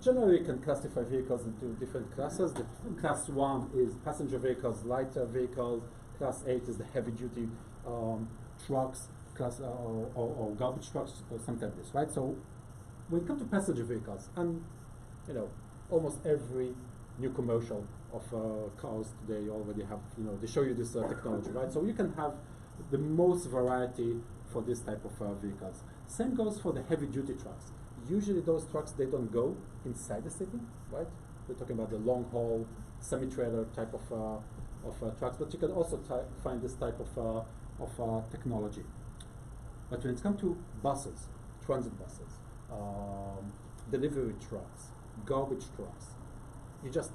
Generally, you can classify vehicles into different classes. The class 1 is passenger vehicles, lighter vehicles. Class 8 is the heavy-duty trucks, or garbage trucks, or something like this, right? So when it comes to passenger vehicles, and almost every new commercial of cars today already have, they show you this technology, right? So you can have the most variety for this type of vehicles. Same goes for the heavy-duty trucks. Usually those trucks, they don't go inside the city, right? We're talking about the long-haul, semi-trailer type of trucks, but you can also find this type of technology. But when it comes to buses, transit buses, delivery trucks, garbage trucks, you just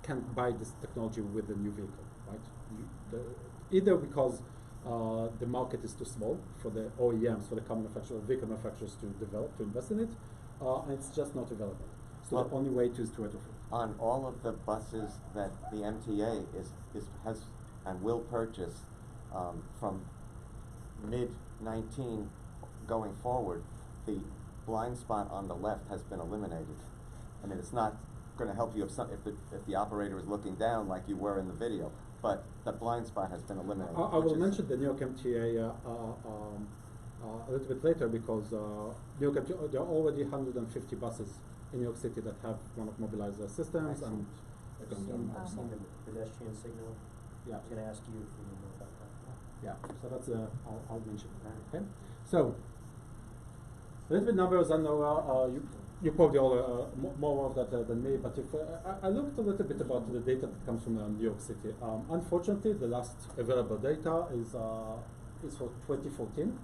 can't buy this technology with a new vehicle, right? Either because the market is too small for the OEMs, for the car manufacturers, vehicle manufacturers to develop, to invest in it, and it's just not available. So the only way to retrofit. On all of the buses that the MTA has and will purchase from mid-19 going forward, the blind spot on the left has been eliminated. I mean, it's not going to help you if the operator is looking down like you were in the video, but the blind spot has been eliminated. I will mention the New York MTA a little bit later, because New York MTA, there are already 150 buses in New York City that have one of Mobilizer systems. Excellent. And I've seen the pedestrian signal. Yeah. I was going to ask you if you know about that. Yeah, so that's I'll mention it. Okay, so a little bit numbers. I know you probably all more of that than me, but if I looked a little bit about the data that comes from New York City. Unfortunately, the last available data is for 2014,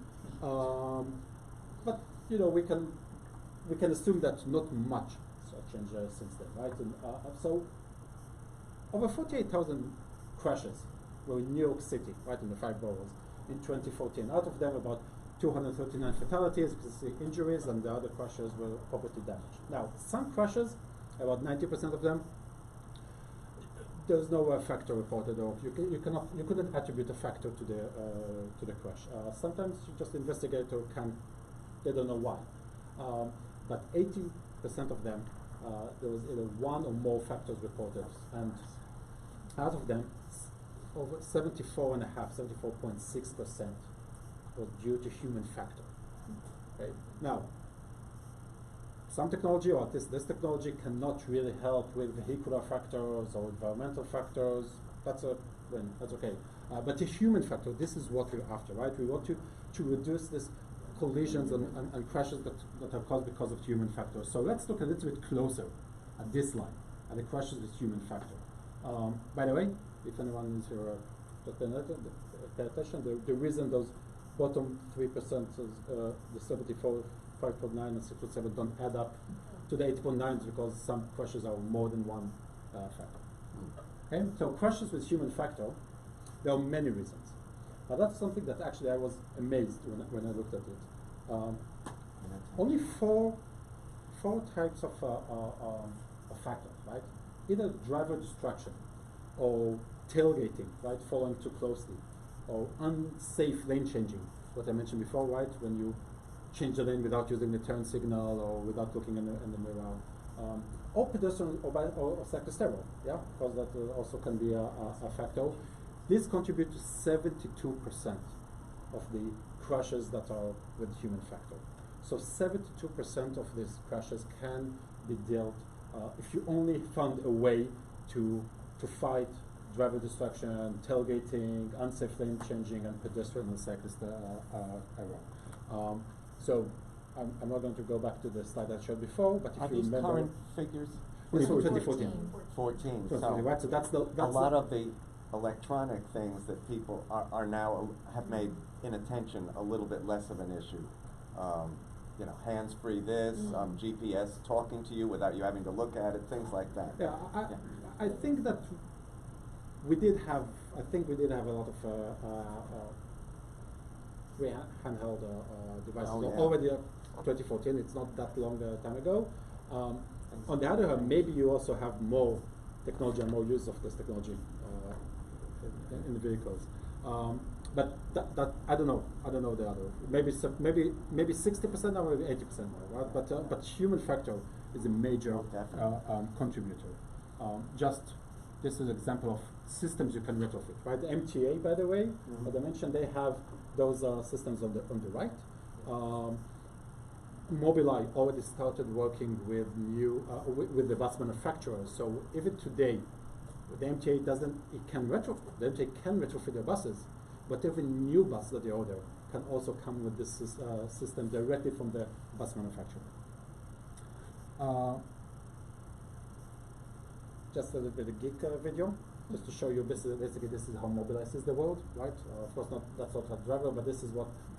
but we can assume that not much has changed since then, right? And, so over 48,000 crashes were in New York City, right, in the 5 boroughs, in 2014. Out of them, about 239 fatalities, injuries, and the other crashes were property damage. Now, some crashes, about 90% of them, there's no factor reported, or you couldn't attribute a factor to the crash. Sometimes you just investigator they don't know why. But 80% of them, there was either one or more factors reported, and out of them, over 74.6% was due to human factor. Okay? Now, some technology, or this technology, cannot really help with vehicular factors or environmental factors. That's okay. But the human factor, this is what we're after, right? We want to reduce this collisions and crashes that are caused because of human factors. So let's look a little bit closer at this line, at the crashes with human factor. By the way, if anyone is here, pay attention. The reason those bottom 3%, the 74, 5.9 and 6.7 don't add up to the 8.9 is because some crashes are more than one factor. Okay, so crashes with human factor, there are many reasons. But that's something that actually I was amazed when I looked at it. Only four types of factors, right? Either driver distraction, or tailgating, right, following too closely, or unsafe lane changing, what I mentioned before, right, when you change the lane without using the turn signal or without looking in the mirror, or pedestrian or cyclist error, yeah, because that also can be a factor. This contributes to 72% of the crashes that are with human factor. So 72% of these crashes can be dealt if you only found a way to fight driver distraction, tailgating, unsafe lane changing, and pedestrian and cyclist error. So I'm not going to go back to the slide I showed before, but if Are you these remember, current figures? this is from 2014. 14. 2014, right? So that's a lot of the electronic things that people are now have made inattention a little bit less of an issue. You know, hands-free this, GPS talking to you without you having to look at it, things like that. Yeah, I think that we did have a lot of handheld devices already 2014. It's not that long time ago. On the other hand, maybe you also have more technology and more use of this technology in the vehicles. But that I don't know the other. Maybe 60% or maybe 80% more, right? But human factor is a major contributor. Just this is an example of systems you can retrofit, right? The MTA, by the way, as I mentioned, they have those systems on the right. Mobileye already started working with with the bus manufacturers. So even today, the MTA can retrofit their buses, but every new bus that they order can also come with this system directly from the bus manufacturer. Just a little bit of geek video, just to show you basically this is how Mobileye sees the world, right? Of course, that's not a driver, but this is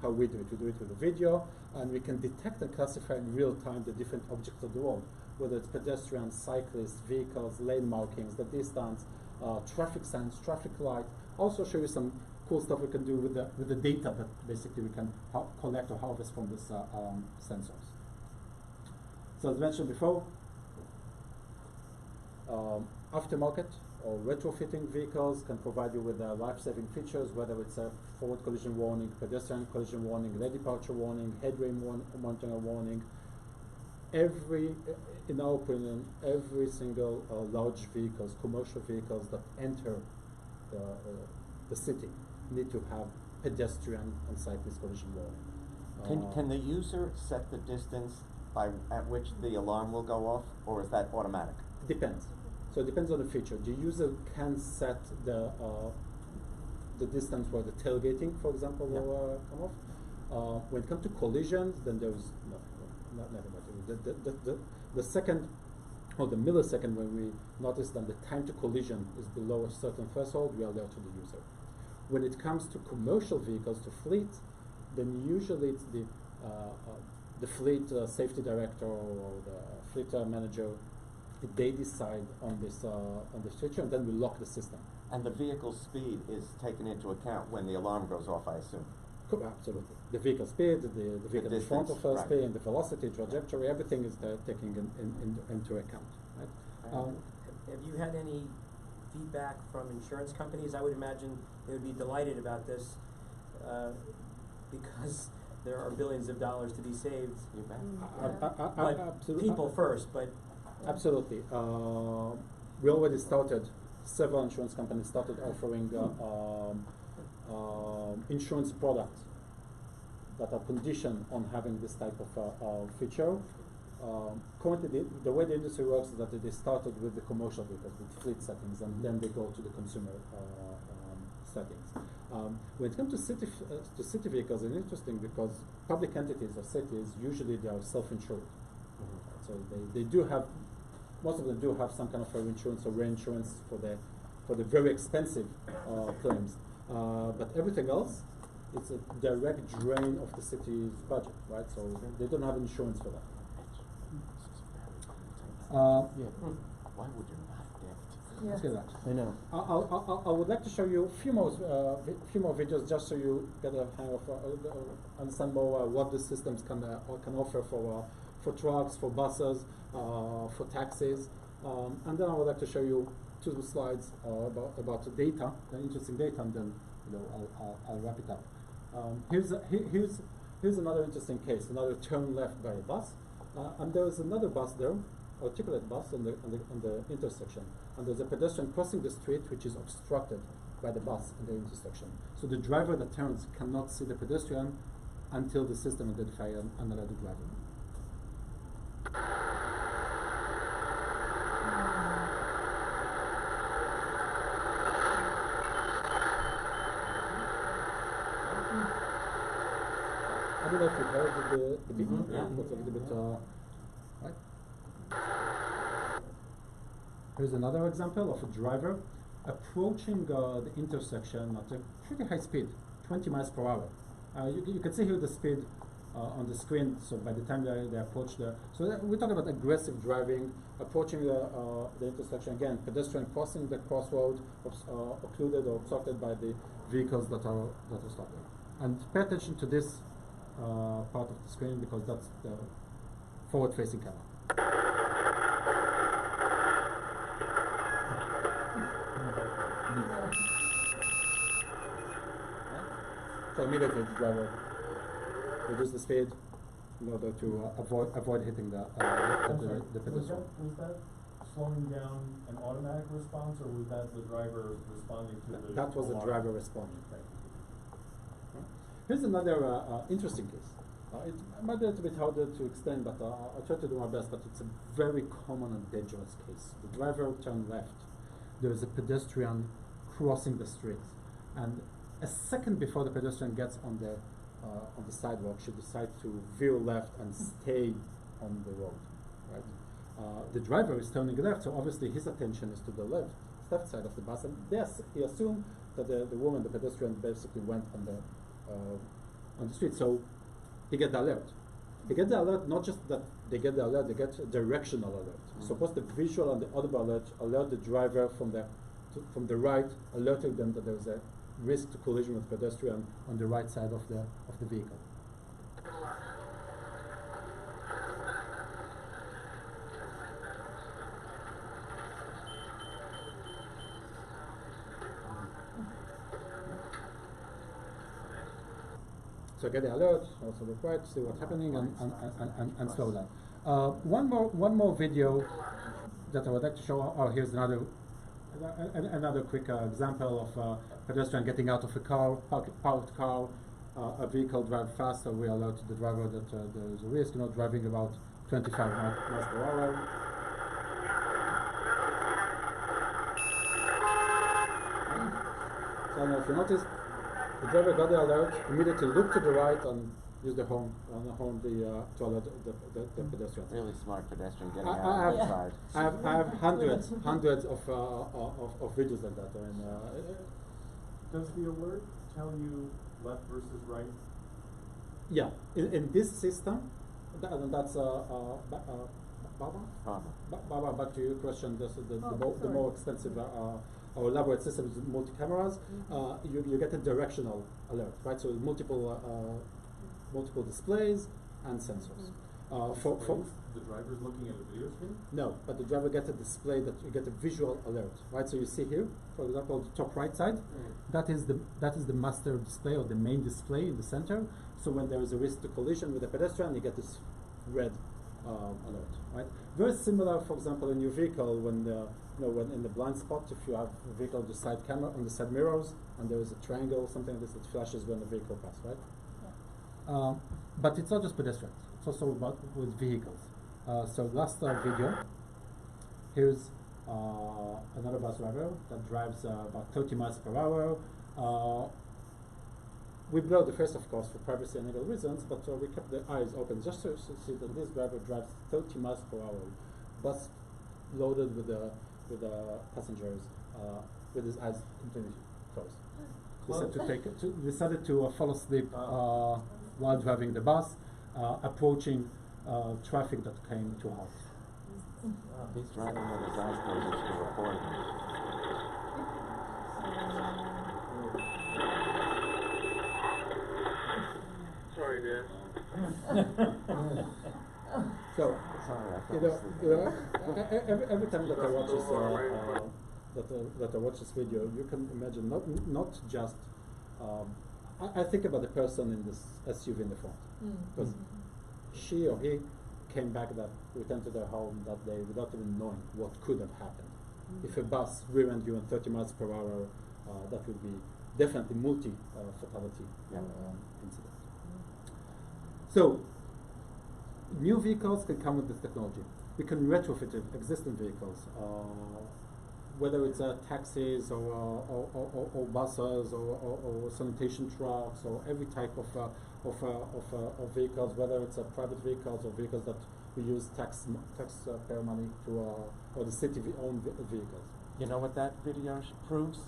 how we do it. We do it with a video, and we can detect and classify in real time the different objects of the world, whether it's pedestrians, cyclists, vehicles, lane markings, the distance, traffic signs, traffic light. Also show you some cool stuff we can do with the data that basically we can collect or harvest from these sensors. So as mentioned before, aftermarket or retrofitting vehicles can provide you with life-saving features, whether it's a forward collision warning, pedestrian collision warning, lane departure warning, headway monitoring warning. In our opinion, every single large vehicles, commercial vehicles that enter the city need to have pedestrian and cyclist collision warning. Can the user set the distance at which the alarm will go off, or is that automatic? Depends. So it depends on the feature. The user can set the distance where the tailgating, for example, will come off. When it comes to collisions, then there's nothing. The second or the millisecond when we notice that the time to collision is below a certain threshold, we alert to the user. When it comes to commercial vehicles, to fleet, then usually it's the fleet safety director or the fleet manager. They decide on this feature, and then we lock the system. And the vehicle speed is taken into account when the alarm goes off, I assume. Absolutely. The vehicle speed, the vehicle in front of us, speed, the velocity, trajectory, everything is taken into account. Right? Have you had any feedback from insurance companies? I would imagine they would be delighted about this because there are billions of dollars to be saved. You bet. Absolutely. People first, but absolutely. We already started. Several insurance companies started offering insurance products that are conditioned on having this type of feature. Currently, the way the industry works is that they started with the commercial vehicles, with fleet settings, and then they go to the consumer settings. When it comes to city vehicles, it's interesting because public entities or cities, usually they are self-insured. So they do have, most of them do have some kind of insurance or reinsurance for the very expensive claims. But everything else, it's a direct drain of the city's budget, right? So they don't have insurance for that. Why would you not get? Let's get that. I know. I would like to show you a few more videos just so you get a hang of understand more what the systems can offer for trucks, for buses, for taxis, and then I would like to show you 2 slides about the data, the interesting data, and then I'll wrap it up. Here's another interesting case, another turn left by a bus, and there is another bus there, articulate bus on the intersection, and there's a pedestrian crossing the street which is obstructed by the bus in the intersection. So the driver that turns cannot see the pedestrian until the system identifies and allows the driver. don't know if you heard the beat. Mhm. Yeah. It was a little bit, right? Here's another example of a driver approaching the intersection at a pretty high speed, 20 miles per hour. You can see here the speed on the screen, so by the time they approach we're talking about aggressive driving, approaching the intersection, again, pedestrian crossing the crossroad, occluded or obstructed by the vehicles that are stopped there. And pay attention to this part of the screen because that's the forward-facing camera. So immediately the driver reduce the speed in order to avoid hitting the pedestrian. Was that slowing down an automatic response, or was that the driver responding to the That was the alarm? driver responding. Here's another interesting case. It might be a little bit harder to explain, but I'll try to do my best, but it's a very common and dangerous case. The driver turned left. There is a pedestrian crossing the street, and a second before the pedestrian gets on the sidewalk, she decides to veer left and stay on the road. Right? The driver is turning left, so obviously his attention is to the left side of the bus, and he assumed that the woman, the pedestrian, basically went on the street. So he get the alert. He get the alert, not just that they get the alert, they get a directional alert. So both the visual and the audible alert the driver from the right, alerting them that there's a risk to collision with pedestrian on the right side of the vehicle. So get the alert, also look right, see what's happening, and slow down. One more video that I would like to show. Here's another quick example of pedestrian getting out of a car, parked car, a vehicle drive fast, so we alert the driver that there is a risk, driving about 25 miles per hour. So now if you notice, the driver got the alert, immediately looked to the right and used the horn to alert the pedestrian. Really smart pedestrian getting I out outside. I have hundreds of videos like that. Does the alert tell you left versus right? Yeah, in this system, that's Baba, back to your question. The more expensive or elaborate system is multi-cameras. You get a directional alert, right? So multiple displays and sensors. The driver's looking at a video screen? No, but the driver gets a display that you get a visual alert, right? So you see here, for example, the top right side, that is the master display or the main display in the center. So when there is a risk to collision with a pedestrian, you get this red alert, right? Very similar, for example, in your vehicle when when in the blind spot, if you have a vehicle on the side camera, on the side mirrors, and there is a triangle, something like this, it flashes when the vehicle passes, right? Yeah. But it's not just pedestrians; it's also about with vehicles. So last video, here's another bus driver that drives about 30 miles per hour. We blur the face, of course, for privacy and legal reasons, but we kept the eyes open just to see that this driver drives 30 miles per hour, bus loaded with passengers, with his eyes completely closed. Decided to fall asleep while driving the bus, approaching traffic that came to halt. He's driving with his eyes closed to record. Sorry, Dan. So, every time that I watch this video, you can imagine not just. I think about the person in this SUV in the front, because she or he came back returned to their home that day without even knowing what could have happened. If a bus rear-ended you at 30 miles per hour, that would be definitely multi-fatality incident. So, new vehicles can come with this technology. We can retrofit existing vehicles. whether it's taxis or buses or sanitation trucks or every type of vehicles, whether it's private vehicles or vehicles that we use taxpayer money to, or the city owned vehicles. You know what that video proves?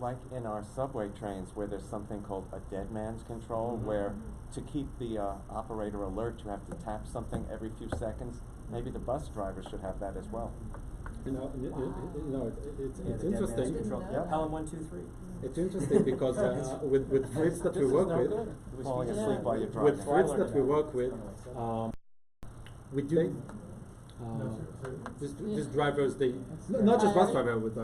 Like in our subway trains, where there's something called a dead man's control, where to keep the operator alert, you have to tap something every few seconds. Maybe the bus driver should have that as well. You know, it's the dead man's interesting. control. Yeah. Pelham 1, 2, 3. It's interesting because with fleets that we work with, Falling asleep while you're with driving. fleets that we work with, we do. These drivers, they not just bus drivers, with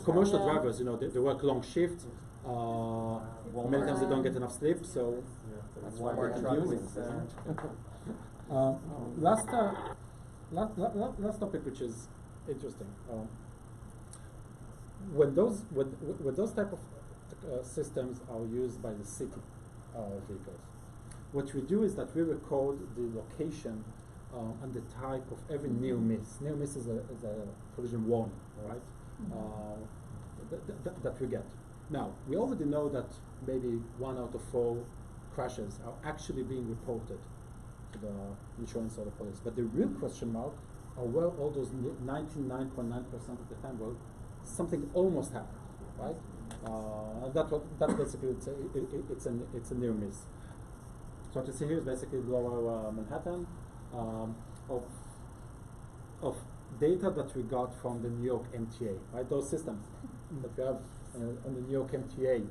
commercial drivers, you know, they work long shifts. Many times they don't get enough sleep, so that's why we're confusing. Last topic, which is interesting. When those type of systems are used by the city vehicles, what we do is that we record the location and the type of every near miss. Near miss is a collision warning, right? That we get. Now, we already know that maybe 1 out of 4 crashes are actually being reported to the insurance or the police. But the real question mark are where all those 99.9% of the time where something almost happened, right? That basically it's a near miss. So what you see here is basically Lower Manhattan of data that we got from the New York MTA, right? Those systems that we have on the New York MTA.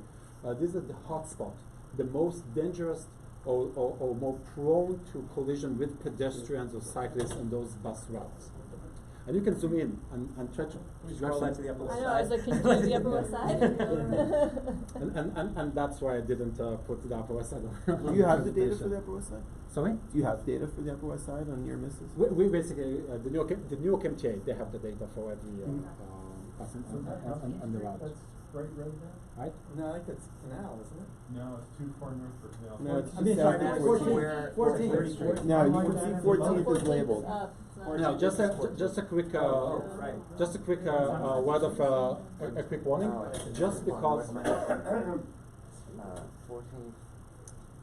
These are the hotspot, the most dangerous or more prone to collision with pedestrians or cyclists on those bus routes. And you can zoom in and try to Scroll that to the Upper West I know, Side. I was like, can you do the Upper West Side? and that's why I didn't put the Upper West Side on. Do you have the data for the Upper West Side? Sorry? Do you have data for the Upper West Side on near misses? We basically, the New York MTA, they have the data for every bus on the route. That's right there. Right? No, I think that's Canal, isn't it? No, it's too far north for Canal. No, it's I mean, just sorry, south of 14th. 14th. 14th. No, you can see 14th is labeled. No, just a quick just a quick word of a quick warning. Just because 14th.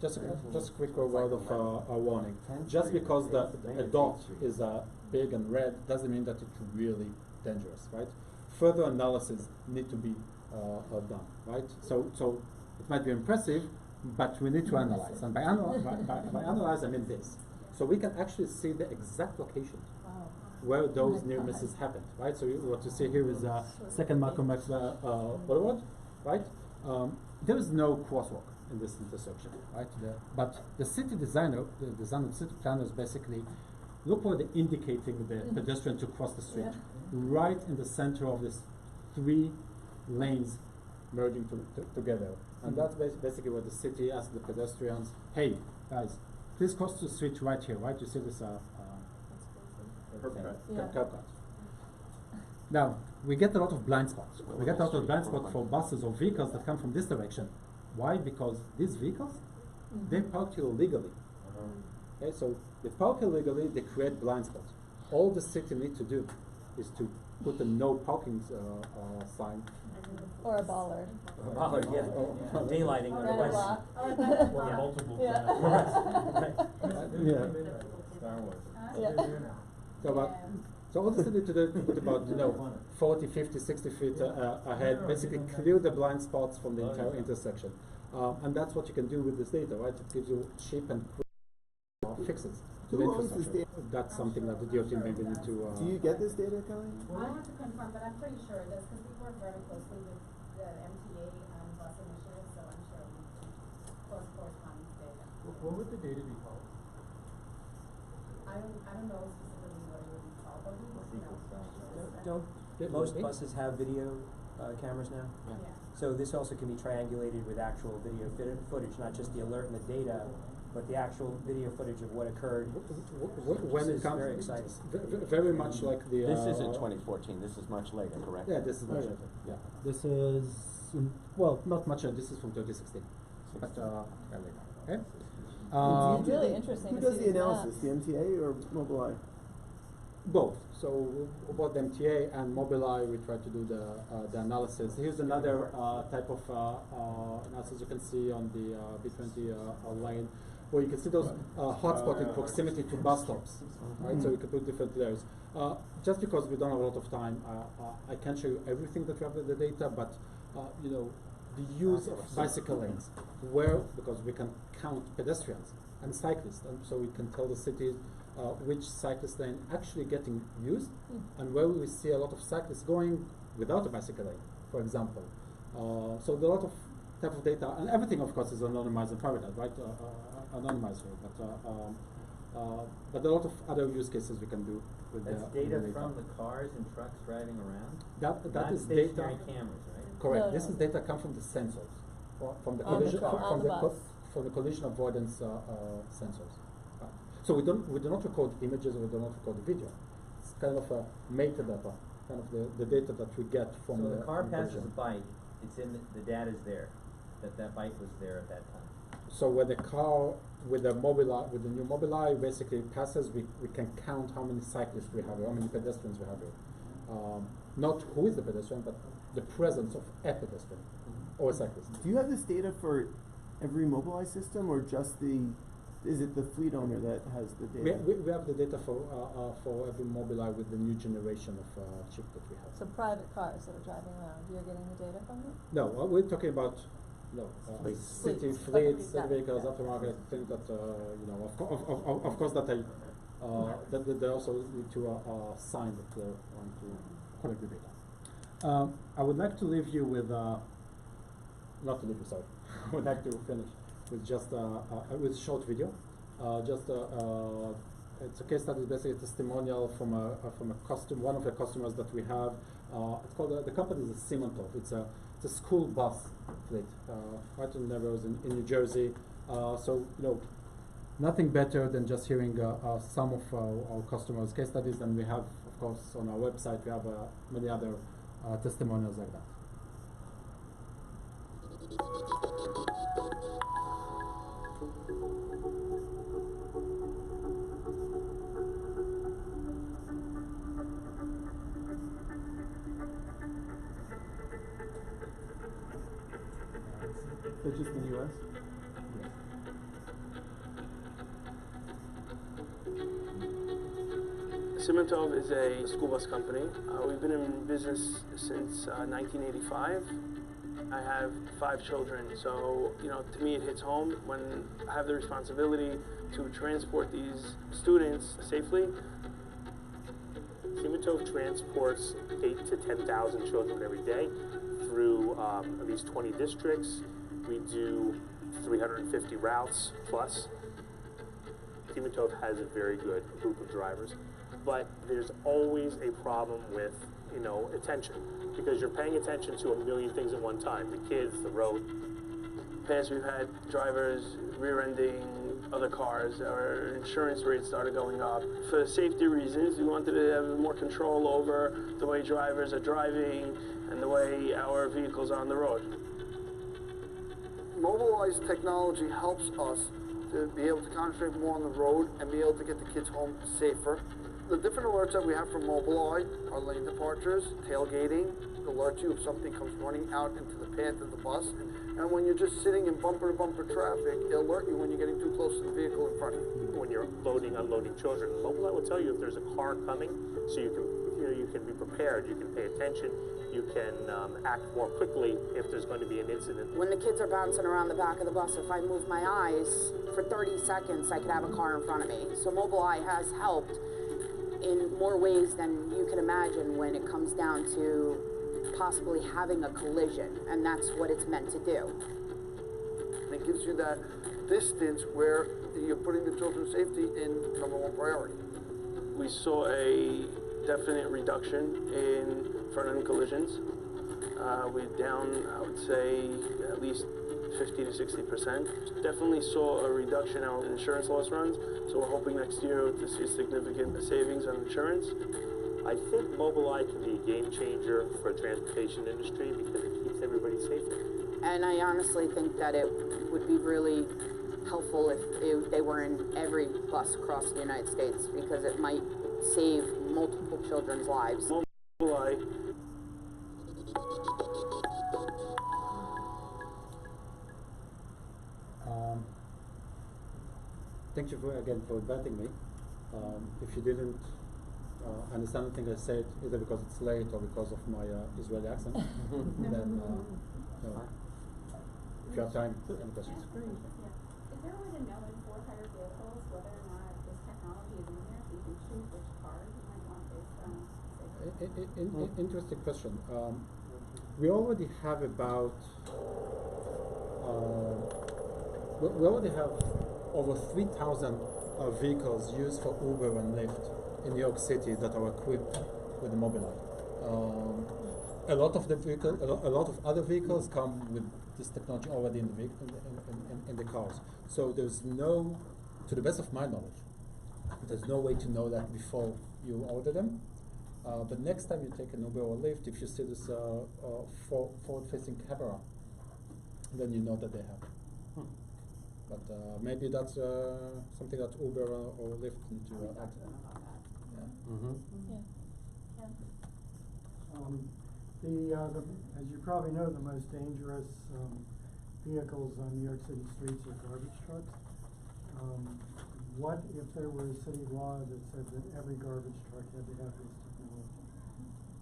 just a quick word of a warning. Just because the dot is big and red doesn't mean that it's really dangerous, right? Further analysis need to be done, right? So it might be impressive, but we need to analyze. And by analyze, I mean this. So we can actually see the exact location where those near misses happened, right? So what you see here is Second Malcolm X Boulevard, right? There is no crosswalk in this intersection, right? But the city designer, the designer, the city planners basically look where they're indicating the pedestrian to cross the street, right in the center of this 3 lanes merging together. And that's basically where the city asks the pedestrians, hey, guys, please cross the street right here, right? You see this curb cut. Now, we get a lot of blind spots. We get a lot of blind spots for buses or vehicles that come from this direction. Why? Because these vehicles, they park here illegally. Okay, so they park illegally, they create blind spots. All the city needs to do is to put a no parking sign. Or a baller. A baller, yeah. Daylighting on the Red west. block. Or multiple. Star Wars. Yeah. So all the city need to do is put about 40, 50, 60 feet ahead, basically clear the blind spots from the entire intersection. And that's what you can do with this data, right? It gives you cheap and quick fixes to the infrastructure. That's something that the DOT maybe need to... Do you get this data, Kelly? I have to confirm, but I'm pretty sure it is, because we work very closely with the MTA and bus initiative, so I'm sure we close correspondence data. What would the data be called? I don't know specifically what it would be called, but we will know. Most buses have video cameras now. Yeah. So this also can be triangulated with actual video footage, not just the alert and the data, but the actual video footage of what occurred. When it comes, very exciting. Very much like the... This isn't 2014, this is much later, correct? Yeah, this is much later. Yeah. This is, well, not much later, this is from 2016. But, later. Okay? It's really interesting Who to does see the these analysis, maps. the MTA or Mobileye? Both. So both the MTA and Mobileye, we try to do the analysis. Here's another type of analysis you can see on the B20 lane, where you can see those hotspots in proximity to bus stops, right? So you can put different layers. Just because we don't have a lot of time, I can't show you everything that we have in the data, but you know, the use of bicycle lanes, because we can count pedestrians and cyclists, and so we can tell the cities which cyclist lane actually getting used, and where we see a lot of cyclists going without a bicycle lane, for example. So there are a lot of type of data, and everything, of course, is anonymized and privatized, right? Anonymized, but there are a lot of other use cases we can do with That's the data data. from the cars and trucks driving around? That Not is stationary data. cameras, right? Correct. No, This no. is data come from the sensors, from the On the collision, truck, on the bus. from the collision avoidance sensors. So we do not record images, or we do not record video. It's kind of a metadata, kind of the data that we get from So the car from passes collision. a bike, it's in the data's there, that bike was there at that time. So when the car with the new Mobileye basically passes, we can count how many cyclists we have, how many pedestrians we have here. Not who is the pedestrian, but the presence of a pedestrian or a cyclist. Do you have this data for every Mobileye system, or just is it the fleet owner that has the data? We have the data for every Mobileye with the new generation of chip that we have. So private cars that are driving around, you're getting the data from them? No, we're talking about city Fleets. fleets, Okay, got it, vehicles, got it. aftermarket, things that you know. Of course, that they also need to sign that they want to collect the data. I would like to leave you with not to leave you, sorry. I would like to finish with just with a short video. It's a case study, basically a testimonial from one of the customers that we have. It's called the company is Simantov. It's a school bus fleet right in the neighborhoods in New Jersey. So you know, nothing better than just hearing some of our customers' case studies, and we have, of course, on our website we have many other testimonials like that. Is that just in the US? Simantov is a school bus company. We've been in business since 1985. I have 5 children, so you know, to me it hits home when I have the responsibility to transport these students safely. Simantov transports 8,000 to 10,000 children every day through at least 20 districts. We do 350 routes plus. Simantov has a very good group of drivers, but there's always a problem with, you know, attention, because you're paying attention to a million things at one time: the kids, the road. In the past, we've had drivers rear-ending other cars. Our insurance rates started going up. For safety reasons, we wanted to have more control over the way drivers are driving and the way our vehicles are on the road. Mobileye's technology helps us to be able to concentrate more on the road and be able to get the kids home safer. The different alerts that we have from Mobileye are lane departures, tailgating, alert you if something comes running out into the path of the bus, and when you're just sitting in bumper-to-bumper traffic, it'll alert you when you're getting too close to the vehicle in front of you. When you're loading, unloading children, Mobileye will tell you if there's a car coming, so you can be prepared, you can pay attention, you can act more quickly if there's going to be an incident. When the kids are bouncing around the back of the bus, if I move my eyes for 30 seconds, I could have a car in front of me. So Mobileye has helped in more ways than you can imagine when it comes down to possibly having a collision, and that's what it's meant to do. It gives you that distance where you're putting the children's safety in #1 priority. We saw a definite reduction in front-end collisions. We're down, I would say, at least 50 to 60%. Definitely saw a reduction in insurance loss runs, so we're hoping next year to see significant savings on insurance. I think Mobileye can be a game changer for the transportation industry because it keeps everybody safer. And I honestly think that it would be really helpful if they were in every bus across the United States, because it might save multiple children's lives. Mobileye. Thank you again for inviting me. If you didn't understand anything I said, either because it's late or because of my Israeli accent, then if you have time, any questions? Is there a way to know in for-hire vehicles whether or not this technology is in there, so you can choose which cars you might want based on? Interesting question. We already have about we already have over 3,000 vehicles used for Uber and Lyft in New York City that are equipped with the Mobileye. A lot of the a lot of other vehicles come with this technology already in the in the cars. So there's no, to the best of my knowledge, there's no way to know that before you order them. But next time you take an Uber or Lyft, if you see this forward-facing camera, then you know that they have it. But maybe that's something that Uber or Lyft need to add. As you probably know, the most dangerous vehicles on New York City streets are garbage trucks. What if there were a city law that said that every garbage truck had to have this technology?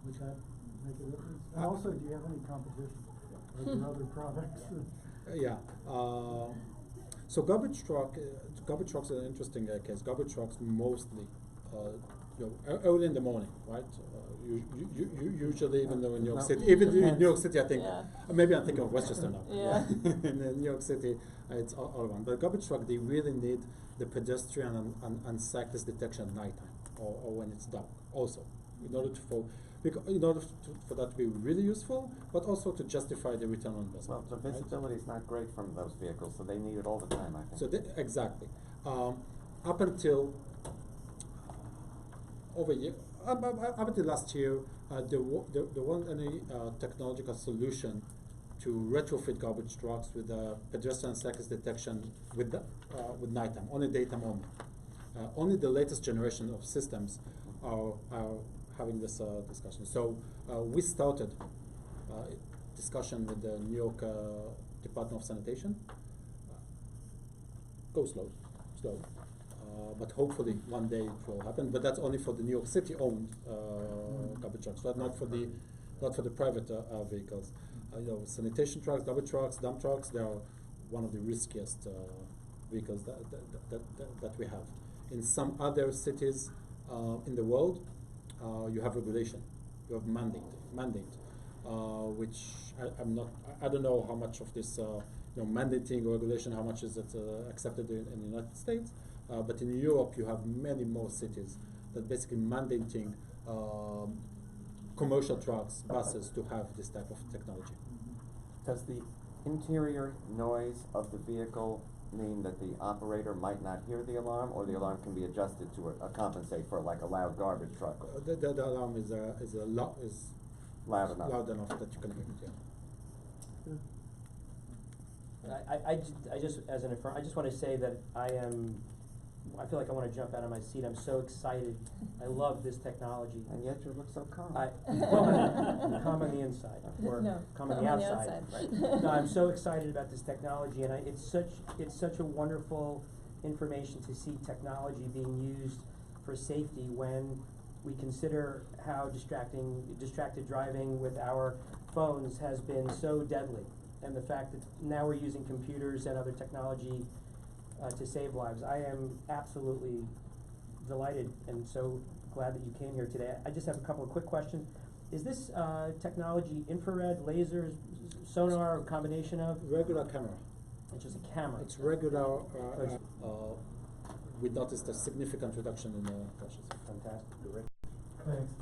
Would that make a difference? And also, do you have any competition? Are there other products? Yeah. So garbage trucks are an interesting case. Garbage trucks mostly, early in the morning, right? Usually, even though in New York City, even in New York City, I think maybe I'm thinking of Westchester now. In New York City, it's all around. But garbage truck, they really need the pedestrian and cyclist detection at nighttime or when it's dark. Also, in order for that to be really useful, but also to justify the return on investment. Well, the visibility is not great from those vehicles, so they need it all the time, I think. So exactly. Up until up until last year, there wasn't any technological solution to retrofit garbage trucks with pedestrian and cyclist detection with nighttime, only daytime only. Only the latest generation of systems are having this discussion. So we started discussion with the New York Department of Sanitation. Go slow. But hopefully one day it will happen. But that's only for the New York City-owned garbage trucks, not for the private vehicles. Sanitation trucks, garbage trucks, dump trucks, they are one of the riskiest vehicles that we have. In some other cities in the world, you have regulation, you have mandate, which I don't know how much of this mandating regulation, how much is it accepted in the United States, but in Europe you have many more cities that basically mandating commercial trucks, buses to have this type of technology. Does the interior noise of the vehicle mean that the operator might not hear the alarm, or the alarm can be adjusted to compensate for like a loud garbage truck? The alarm is loud enough. Loud enough that you can hear it. I just as an affirm, I just want to say that I feel like I want to jump out of my seat. I'm so excited. I love this technology. And yet you look so calm. Calm on the inside, or calm on the outside. Right. No, I'm so excited about this technology, and it's such a wonderful information to see technology being used for safety when we consider how distracted driving with our phones has been so deadly, and the fact that now we're using computers and other technology to save lives. I am absolutely delighted and so glad that you came here today. I just have a couple of quick questions. Is this technology infrared, lasers, sonar, a combination of? Regular camera. It's just a camera. It's regular. We noticed a significant reduction in crashes. Fantastic. Thanks.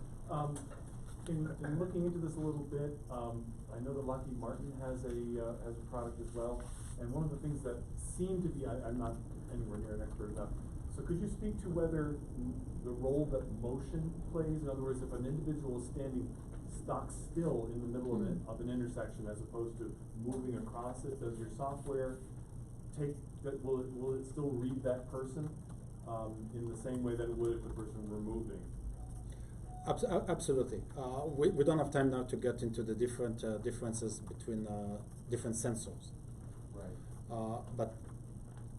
In looking into this a little bit, I know that Lockheed Martin has a product as well, and one of the things that seemed to be, I'm not anywhere near an expert enough, so could you speak to whether the role that motion plays? In other words, if an individual is standing stock still in the middle of an intersection as opposed to moving across it, does your software take that? Will it still read that person in the same way that it would if the person were moving? Absolutely. We don't have time now to get into the different differences between different sensors. Right. But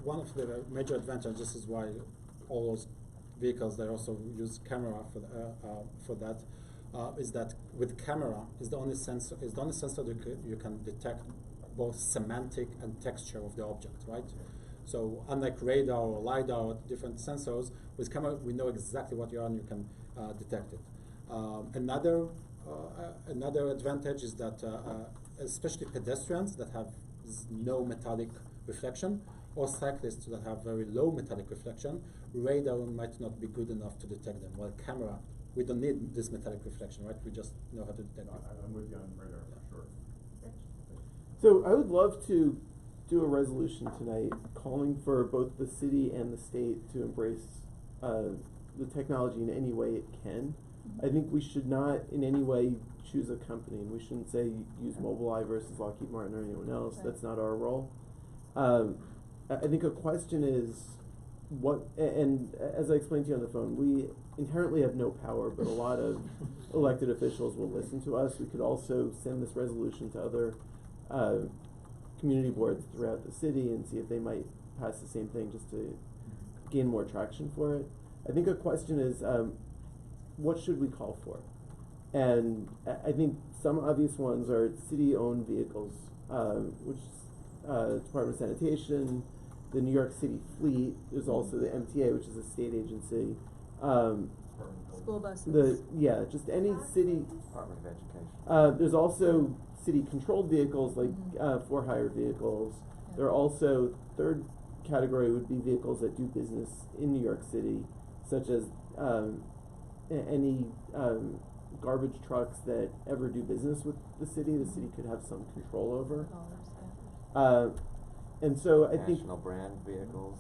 one of the major advantages is why all those vehicles they also use camera for that. Is that with camera is the only sensor that you can detect both semantic and texture of the object, right? So unlike radar or LiDAR, different sensors, with camera we know exactly what you're on, you can detect it. Another advantage is that especially pedestrians that have no metallic reflection, or cyclists that have very low metallic reflection, radar might not be good enough to detect them. While camera, we don't need this metallic reflection, right? We just know how to detect it. I'm with you on radar for sure. So I would love to do a resolution tonight calling for both the city and the state to embrace the technology in any way it can. I think we should not in any way choose a company, and we shouldn't say use Mobileye versus Lockheed Martin or anyone else. Right. That's not our role. I think a question is and as I explained to you on the phone, we inherently have no power, but a lot of elected officials will listen to us. We could also send this resolution to other community boards throughout the city and see if they might pass the same thing just to gain more traction for it. I think a question is, what should we call for? And I think some obvious ones are city-owned vehicles, which Department of Sanitation, the New York City Fleet. There's also the MTA, which is a state agency. School buses. Just any city. Department of Education. There's also city-controlled vehicles like for-hire vehicles. Yeah. There are also, third category would be vehicles that do business in New York City, such as any garbage trucks that ever do business with the city could have some control over. And so I think national brand vehicles.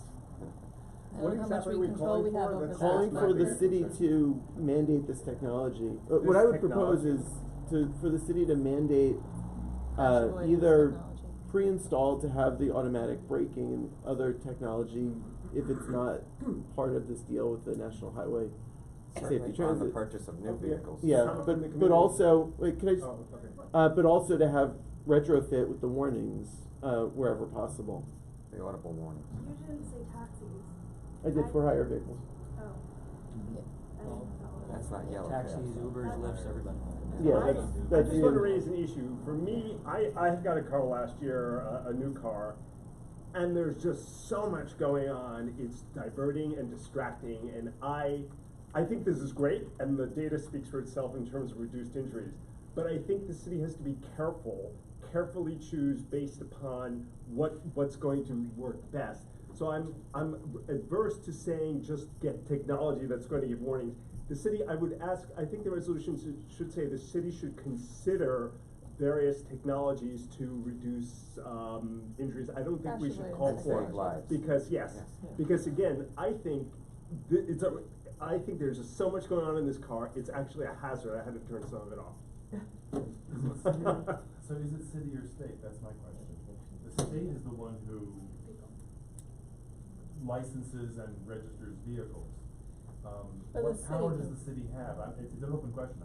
What exactly are we calling for? Calling for the city to mandate this technology. What I would propose is for the city to mandate either pre-installed to have the automatic braking and other technology if it's not part of this deal with the National Highway Safety Transit. On the purchase of new vehicles. Yeah, but also, wait, can I just, but also to have retrofit with the warnings wherever possible. The audible warnings. You didn't say taxis. I did for hire vehicles. Oh. Well, that's not yellow. Taxis, Ubers, Lyfts, everybody. Yeah, I just want to raise an issue. For me, I got a car last year, a new car, and there's just so much going on. It's diverting and distracting, and I think this is great, and the data speaks for itself in terms of reduced injuries. But I think the city has to be carefully choose based upon what's going to work best. So I'm adverse to saying just get technology that's going to give warnings. The city, I would ask, I think the resolution should say the city should consider various technologies to reduce injuries. I don't think we should call for it. Because because again, I think I think there's just so much going on in this car, it's actually a hazard. I had to turn some of it off. So is it city or state? That's my question. The state is the one who licenses and registers vehicles. What power does the city have? It's an open question.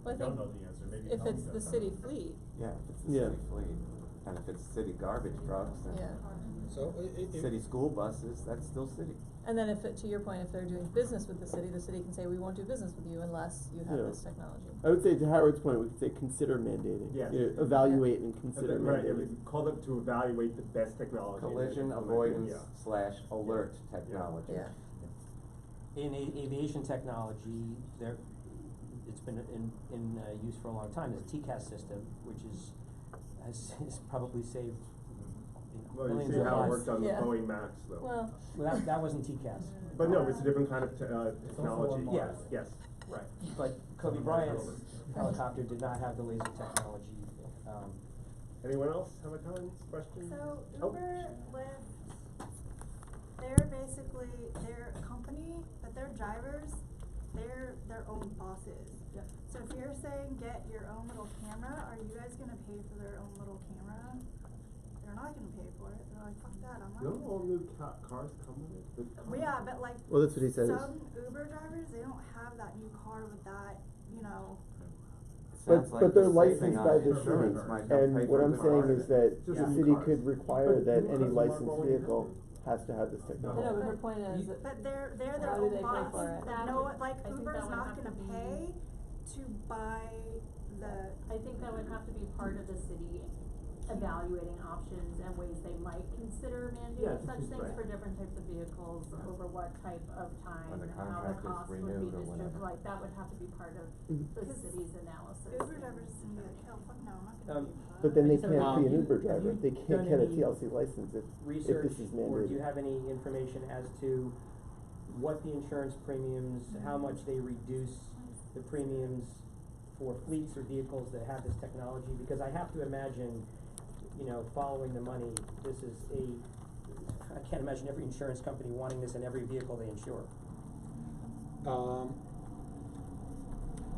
I don't know the answer. Maybe if it's the city fleet. Yeah, if it's the city fleet. And if it's city garbage trucks and city school buses, that's still city. And then to your point, if they're doing business with the city can say, we won't do business with you unless you have this technology. I would say, to Howard's point, we could say consider mandating. Yes. Evaluate and consider mandating. Right, call them to evaluate the best technology. Collision avoidance / alert technology. Yeah. In aviation technology, it's been in use for a long time. There's a TCAS system, which has probably saved well, millions you see of how lives. it worked on the Boeing Max, though. Well, that wasn't TCAS. But no, it's a different kind of technology. Yes, right. But Kobe Bryant's helicopter did not have the laser technology. Anyone else have a comment, question? So Uber, Lyft, they're a company, but their drivers, they're their own bosses. Yep. So if you're saying get your own little camera, are you guys gonna pay for their own little camera? they're not gonna pay for it, they're like, fuck that, I'm not. Don't all new cars come with it? Well, yeah, but like, Well, that's what he says. some Uber drivers, they don't have that new car with that, you know. But they're licensed by the city, and what I'm saying is that the city could require that any licensed vehicle has to have this technology. No, but her point is that. But they're their How do own they pay boss, for it? that no, like I think Uber's that would not have to gonna be- pay to buy the. I think that would have to be part of the city evaluating options and ways they might consider mandating such things right. for different types of vehicles over what type of time, When the how the contract is costs would be renewed or distributed, whatever. like, that would have to be part of Mhm. the city's analysis. Uber drivers is gonna be like, hell, fuck no, I'm not gonna pay for that. But then they I just can't have be an a- Uber driver, they have you can't done get a any TLC license if research, this is or do you mandated. have any information as to what the insurance premiums, how much they reduce the premiums for fleets or vehicles that have this technology? Because I have to imagine, you know, following the money, this is I can't imagine every insurance company wanting this in every vehicle they insure.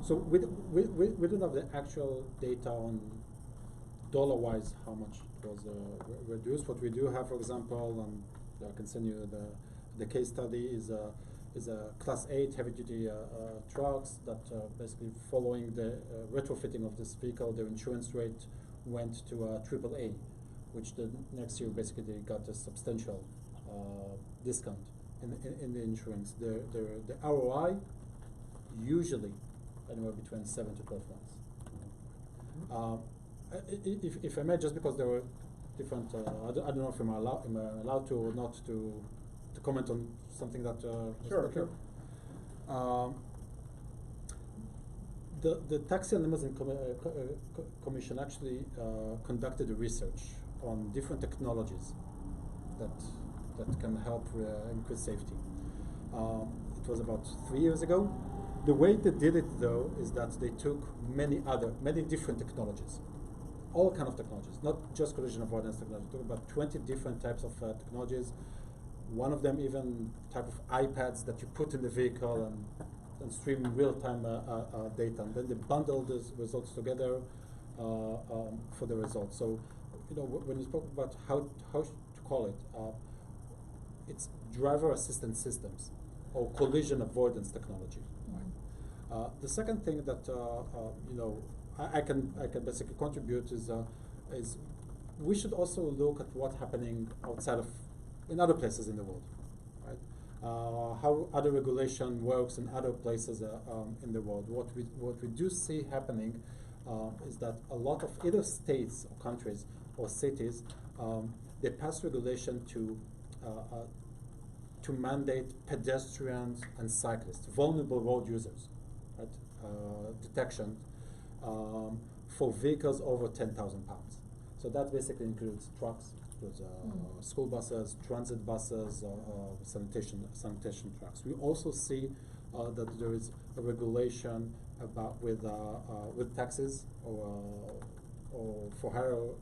So we don't have the actual data on dollar-wise how much it was reduced. What we do have, for example, I can send you the case study is a Class 8 heavy-duty trucks that basically following the retrofitting of this vehicle, their insurance rate went to AAA, which the next year basically they got a substantial discount in the insurance. The ROI usually anywhere between 7 to 12 months. If I may, just because there were different, I don't know if I'm allowed to or not to comment on something that Sure. The Taxi and Limousine Commission actually conducted a research on different technologies that can help increase safety. It was about 3 years ago. The way they did it, though, is that they took many different technologies, all kind of technologies, not just collision avoidance technology. Took about 20 different types of technologies. One of them even type of iPads that you put in the vehicle and stream real-time data, and then they bundle those results together for the results. So, you know, when you spoke about how to call it, it's driver assistance systems or collision avoidance technology. Right? The second thing that you know I can basically contribute is we should also look at what's happening outside of in other places in the world, right? How other regulation works in other places in the world. What we do see happening is that a lot of either states or countries or cities they pass regulation to mandate pedestrians and cyclists, vulnerable road users, right? Detection for vehicles over 10,000 pounds. So that basically includes trucks, includes school buses, transit buses, sanitation trucks. We also see that there is a regulation about with taxis or for hire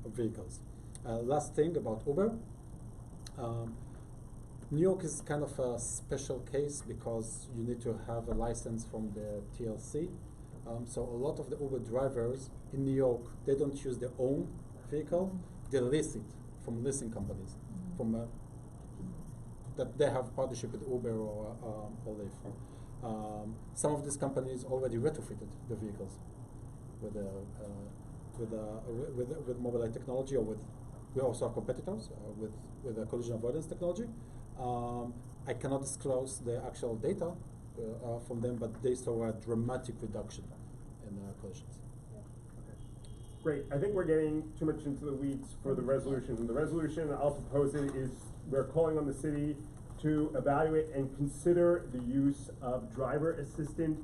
vehicles. Last thing about Uber. New York is kind of a special case because you need to have a license from the TLC. So a lot of the Uber drivers in New York, they don't use their own vehicle, they lease it from leasing companies, from that they have partnership with Uber or Lyft. Some of these companies already retrofitted the vehicles with Mobileye technology, or we also have competitors with a collision avoidance technology. I cannot disclose the actual data from them, but they saw a dramatic reduction in collisions. Great. I think we're getting too much into the weeds for the resolution. The resolution, I'll propose it, is we're calling on the city to evaluate and consider the use of driver assistant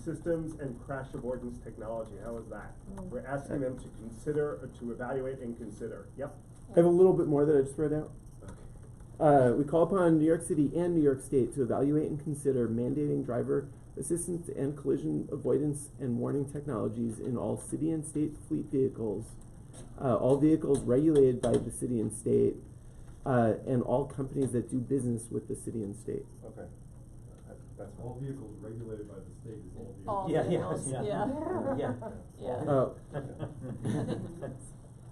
systems and crash avoidance technology. How is that? We're asking them to consider, to evaluate and consider. Yep. I have a little bit more that I just read out. We call upon New York City and New York State to evaluate and consider mandating driver assistance and collision avoidance and warning technologies in all city and state fleet vehicles, all vehicles regulated by the city and state, and all companies that do business with the city and state. Okay. That's all vehicles regulated by the state is all vehicles. All Yeah, vehicles, yeah. yeah. Yeah. Yeah.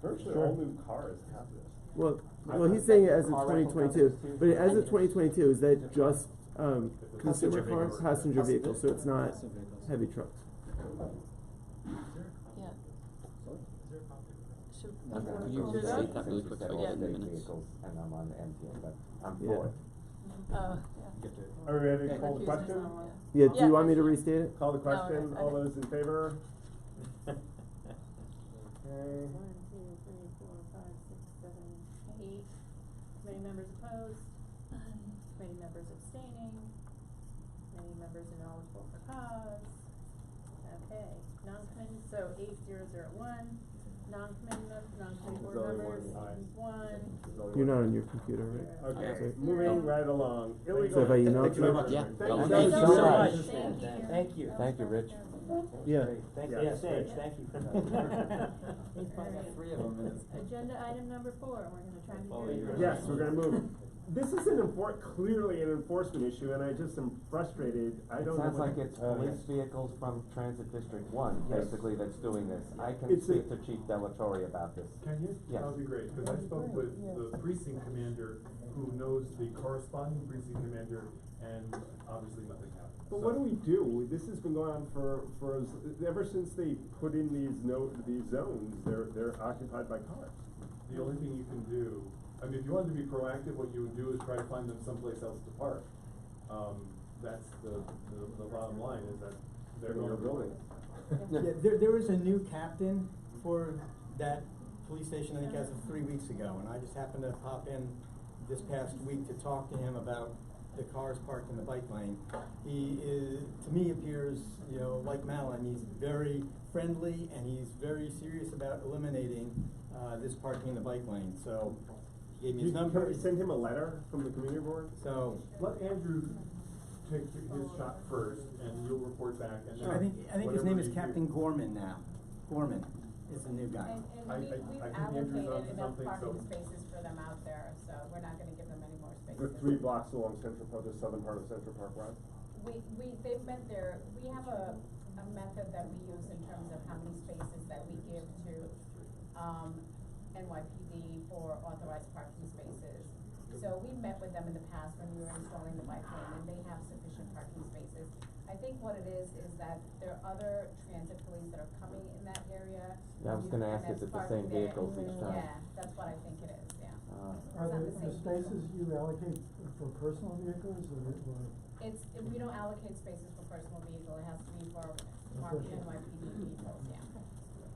Oh. Virtually Sure. all new cars have this. Well, I well, think he's saying it as of car twenty rental twenty-two, companies but too. as of 2022, is that just, consumer Passenger cars, vehicles. passenger vehicles, so it's not Passenger vehicles. heavy trucks? Yeah. Should, Okay. should You I? said that really quick, all state vehicles, and I'm on the MTA, but I'm Yeah. for it. Yeah. Are we ready to Okay. call the Confused question? someone. Yeah, do Yeah. you want me to restate it? Call the No, question, all okay. those in favor? Okay. 1, 2, 3, 4, 5, 6, 7, 8. Committee members opposed. Committee members abstaining. Committee members ineligible for cause. Okay, non-committee, so 8001. Non-committee board There's only members, one. Aye. 1. You're not on your computer, right? Okay, Sorry. moving right along. Illegal. So if I email Thank it you to very you? much. Yeah. Thank Well, you. thank you That was so great. much. Thank you. Thank you, Rich. Yeah. Thank Yeah. you, Sage, thank you for that. Agenda item number 4, we're gonna try to do it. Yes, we're gonna move. This is clearly an enforcement issue, and I just am frustrated. I It don't know. sounds what- like it's police vehicles from Transit District 1, Yes. basically, that's doing this. I can It's a- speak to Chief Delatorre about this. Can you? Yes. That would be great, because I spoke with the precinct commander who knows the corresponding precinct commander, and obviously nothing happened. But So- what do we do? This has been going on for ever since they put in these zones, they're occupied by cars. The only thing you can do, I mean, if you wanted to be proactive, what you would do is try to find them someplace else to park. That's the bottom line, is that they're going to building. Yeah, there was a new captain for that police station, I think as of 3 weeks ago, and I just happened to pop in this past week to talk to him about the cars parked in the bike lane. He is, to me, appears, like Malin, he's very friendly and he's very serious about eliminating, this parking in the bike lane, so he gave me his number. Can we send him a letter from the community board? So. Let Andrew take his shot first, and you'll report back, and then. I think his whatever name is you do- Captain Gorman now. Gorman is the new guy. I And think we've Andrew's onto allocated enough something, parking so- spaces for them out there, so we're not gonna give them any more The spaces. 3 blocks along Central Park, the southern part of Central Park Drive. They've met their, we have a method that we use in terms of how many spaces that we give to, NYPD for authorized parking spaces. So we met with them in the past when we were installing the bike lane, and they have sufficient parking spaces. I think what it is that there are other transit police that are coming in that area. Yeah, I was gonna ask, and is it the parking same there. vehicles each time? Yeah, that's what I think it is, yeah. Are It's not the same spaces vehicle. you allocate for personal vehicles or? We don't allocate spaces for personal vehicle, it has to be for marked NYPD vehicles, yeah.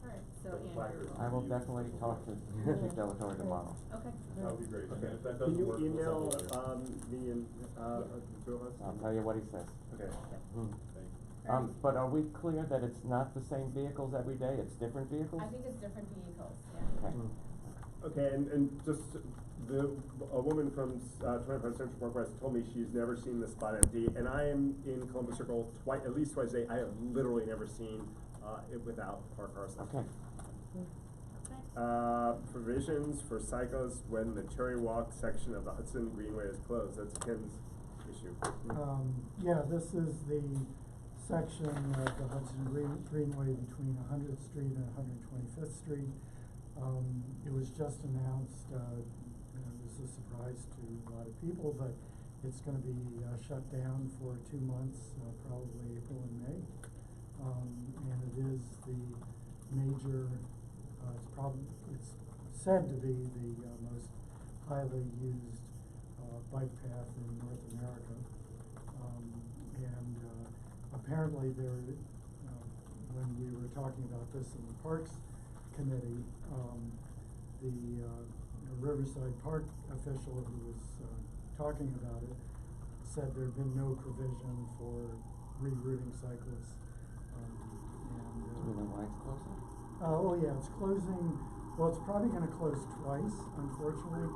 Alright, so Andrew. I will definitely talk to Chief Delatorre tomorrow. Okay. That would be great. Okay. And if that Can doesn't you work, we'll send a email, letter. me and, the two of us? I'll tell you what he says. Okay. But are we clear that it's not the same vehicles every day, it's different vehicles? I think it's different vehicles, yeah. Okay. Okay, and just, a woman from, 25 Central Park West told me she's never seen the spot empty, and I am in Columbus Circle at least twice a day. I have literally never seen, it without parked cars. Okay. Provisions for cyclists when the Cherry Walk section of the Hudson Greenway is closed. That's Ken's issue. Yeah, this is the section of the Hudson Greenway between 100th Street and 125th Street. It was just announced, this is a surprise to a lot of people, but it's gonna be, shut down for 2 months, probably April and May. And it is the major, it's said to be the, most highly used, bike path in North America. Apparently there, when we were talking about this in the Parks Committee, the Riverside Park official who was talking about it said there had been no provision for rerouting cyclists. Do we know why it's closing? Oh yeah, it's closing, well, it's probably gonna close twice, unfortunately.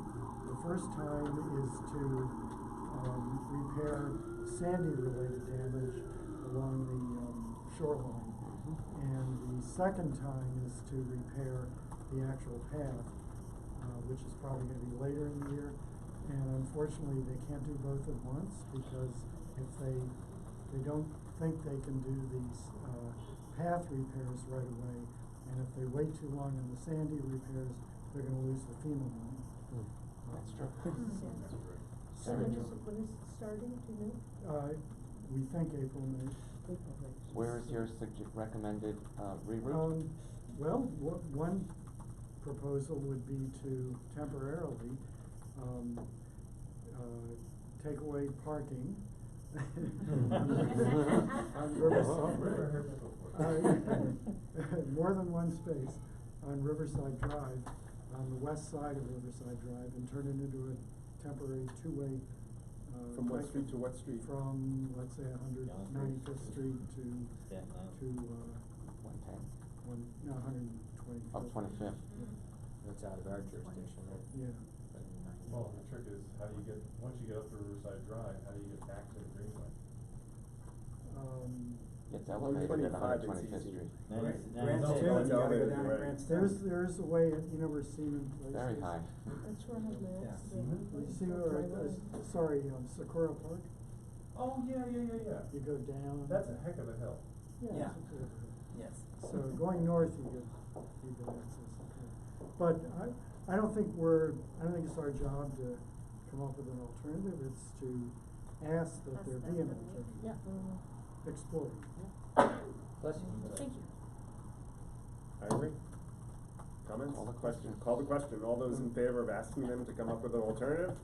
The first time is to repair Sandy-related damage along the shoreline. And the second time is to repair the actual path, which is probably gonna be later in the year. And unfortunately, they can't do both at once, because if they don't think they can do these path repairs right away, And if they wait too long in the Sandy repairs, they're gonna lose the FEMA money. That's true. So when is it starting, do you know? We think April, May. Where is your recommended, reroute? Well, one proposal would be to temporarily, take away parking on Riverside. More than one space on Riverside Drive, on the west side of Riverside Drive, and turn it into a temporary two-way. From what street to what street? From, let's say, 195th Street to, Yeah, no. to, 110. 125th. Up 25th. That's out of our jurisdiction, right? Yeah. Well, the trick is, how do you get, once you get up to Riverside Drive, how do you get back to the Greenway? It's elevated at 125th Street. There's a way, you know where Seaman Place is? Very high. That's where I live. Yeah. You see where, sorry, Sakura Park? Oh, yeah. You go down. That's a heck of a hill. Yeah. Yeah. Yes. So going north, you get access. But I don't think it's our job to come up with an alternative. It's to ask that there be an alternative. Yeah. Explore. Bless you. Thank you. I agree. Comments? Call the Question. Call the question. All those in favor of asking them to come up with an alternative?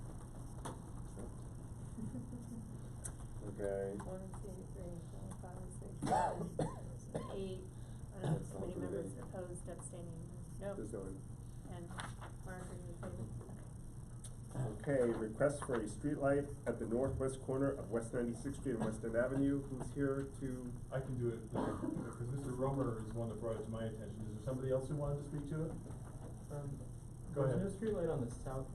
Okay. 1, 2, 3, 4, 5, 6, 7, 8. Committee members opposed, abstaining, no. There's no one. And Mark, are you in favor? Okay, request for a streetlight at the northwest corner of West 96th Street and West End Avenue. Who's here to? I can do it, because Mr. Romer is one that brought it to my attention. Is there somebody else who wanted to speak to it? Go ahead. There's no streetlight on the south.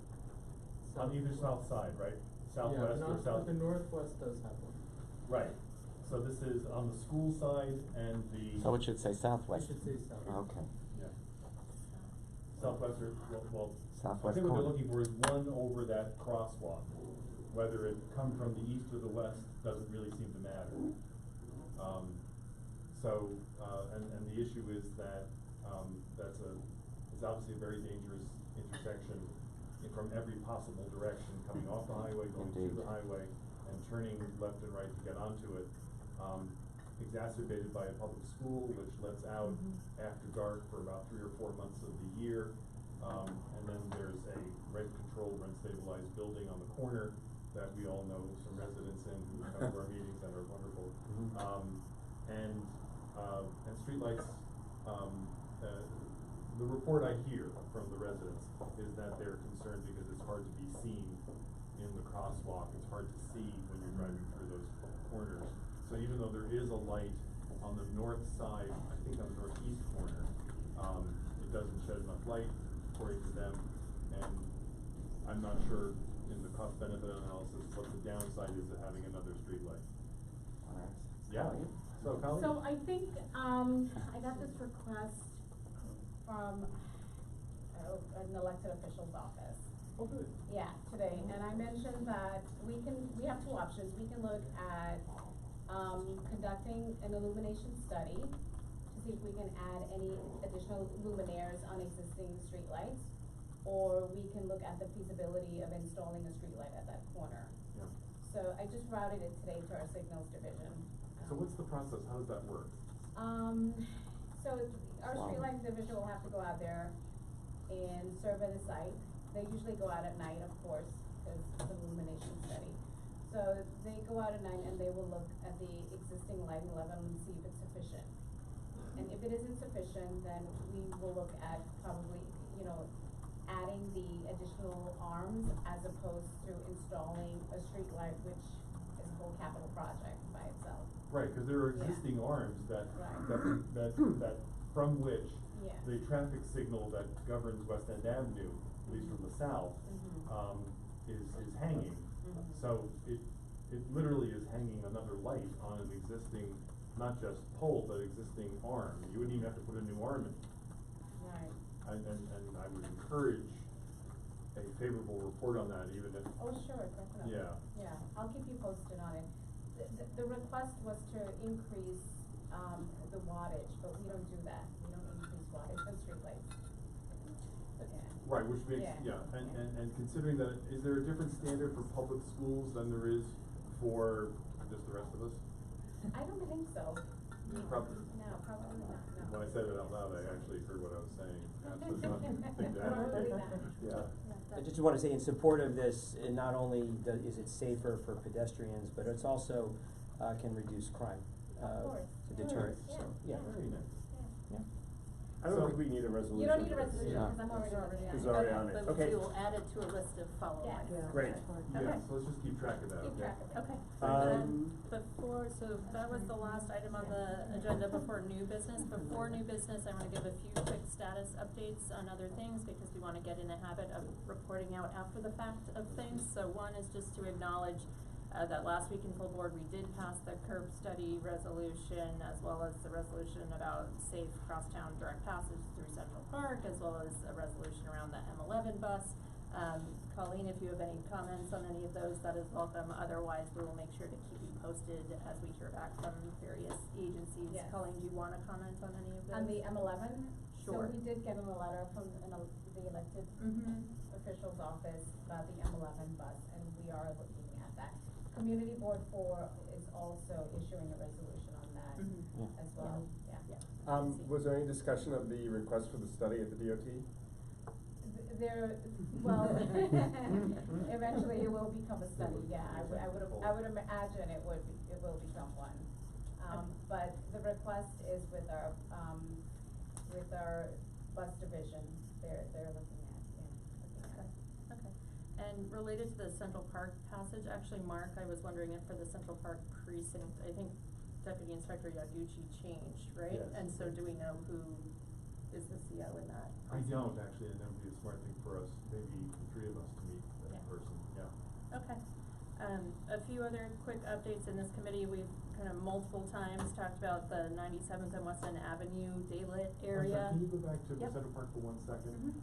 On either south side, right? Southwest or south? The northwest does have one. Right. So this is on the school side and the. So it should say southwest. It should say southwest. Okay. Yeah. Southwest or, well, Southwest I think what they're corner. looking for is one over that crosswalk. Whether it come from the east or the west doesn't really seem to matter. And the issue is that, it's obviously a very dangerous intersection from every possible direction, coming off the highway, going Indeed. to the highway, and turning left and right to get onto it. Exacerbated by a public school, which lets out after dark for about 3 or 4 months of the year. And then there's a rent-controlled, rent-stabilized building on the corner that we all know some residents in who come to our meetings and are wonderful. And streetlights, the report I hear from the residents is that they're concerned because it's hard to be seen in the crosswalk. It's hard to see when you're driving through those corners. So even though there is a light on the north side, I think on the northeast corner, it doesn't shed enough light according to them. And I'm not sure in the cost benefit analysis what the downside is of having another street light. Yeah. So Colleen? So I think, I got this request from an elected official's office. Oh, good. Yeah, today, and I mentioned that we have two options. We can look at, conducting an illumination study to see if we can add any additional luminaires on existing streetlights, or we can look at the feasibility of installing a streetlight at that corner. Yeah. So I just routed it today to our signals division. So what's the process? How does that work? So our streetlights division will have to go out there and survey the site. They usually go out at night, of course, because it's an illumination study. So they go out at night and they will look at the existing lighting level and see if it's sufficient. And if it isn't sufficient, then we will look at probably, adding the additional arms as opposed to installing a street light, which is a whole capital project by itself. Right, because there are existing arms that from which Yeah. the traffic signal that governs West End Avenue, at least from the south, is hanging. So it literally is hanging another light on an existing, not just pole, but existing arm. You wouldn't even have to put a new arm in. Right. And I would encourage a favorable report on that, even if. Oh, sure, definitely. Yeah. Yeah, I'll keep you posted on it. The request was to increase, the wattage, but we don't do that. We don't increase wattage. Right, which makes, and considering that, is there a different standard for public schools than there is for just the rest of us? I don't think so. Probably. No, probably not, no. When I said it out loud, I actually heard what I was saying. So it's not think that. Probably not. Yeah. I just wanna say in support of this, and not only is it safer for pedestrians, but it's also, can reduce crime, Of course. to deter it, Yeah. so, yeah. Very nice. I don't think we need a resolution. You don't need a for this. resolution, Yeah. because I'm already on it. It's already on it. But Okay. we will add it to a list of follow-up Yes. items. Great. Yeah, Okay. so let's just keep track of that, Keep okay? track of it. Okay. Um, So that was the last item on the agenda before new business. Before new business, I wanna give a few quick status updates on other things because we wanna get in the habit of reporting out after the fact of things. So one is just to acknowledge that last week in full board, we did pass the curb study resolution as well as the resolution about safe crosstown direct passage through Central Park, as well as a resolution around the M11 bus. Colleen, if you have any comments on any of those, that is welcome. Otherwise, we will make sure to keep you posted as we hear back from various agencies. Yes. Colleen, do you wanna comment on any of those? On the M11? Sure. So we did get a letter from the elected official's office about the M11 bus, and we are looking at that. Community Board 4 is also issuing a resolution on that as well, yeah. Was there any discussion of the request for the study at the DOT? There, well, eventually it will become a study, yeah, I would imagine it will become one. But the request is with our bus division, they're looking at. Okay. And related to the Central Park passage, actually, Mark, I was wondering if for the Central Park precinct, I think Deputy Inspector Yaguchi changed, right? Yes. And so do we know who is the CO in that? I don't actually, and that would be a smart thing for us, maybe the three of us to meet that person, yeah. Okay. A few other quick updates in this committee. We've kind of multiple times talked about the 97th and West End Avenue daylit area. Can you go back to Yep. Central Park for 1 second?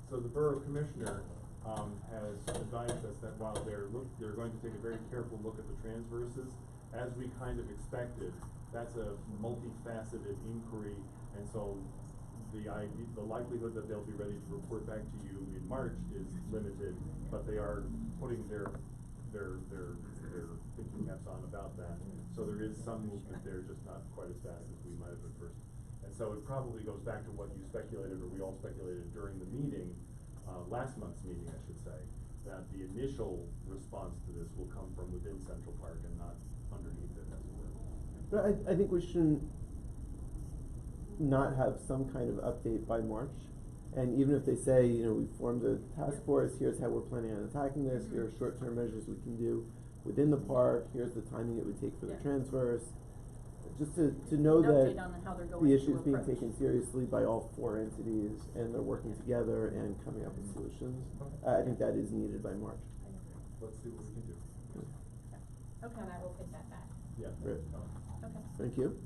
So the Borough Commissioner, has advised us that while they're going to take a very careful look at the transverses, as we kind of expected, that's a multifaceted inquiry, and so the likelihood that they'll be ready to report back to you in March is limited, but they are putting their thinking caps on about that. So there is some movement there, just not quite as fast as we might have at first. And so it probably goes back to what you speculated, or we all speculated during the meeting, last month's meeting, I should say, that the initial response to this will come from within Central Park and not underneath it, as it were. But I think we shouldn't not have some kind of update by March. And even if they say, you know, we formed a task force, here's how we're planning on attacking this, here are short-term measures we can do within the park, here's the timing it would take for the transverse. Just to know An that update on how they're going the to issue is being approach. taken seriously by all 4 entities, and they're working together and coming up with solutions. I think that is needed by March. Let's see what we can do. Okay. And I will take that back. Yeah. Great. Okay. Thank you.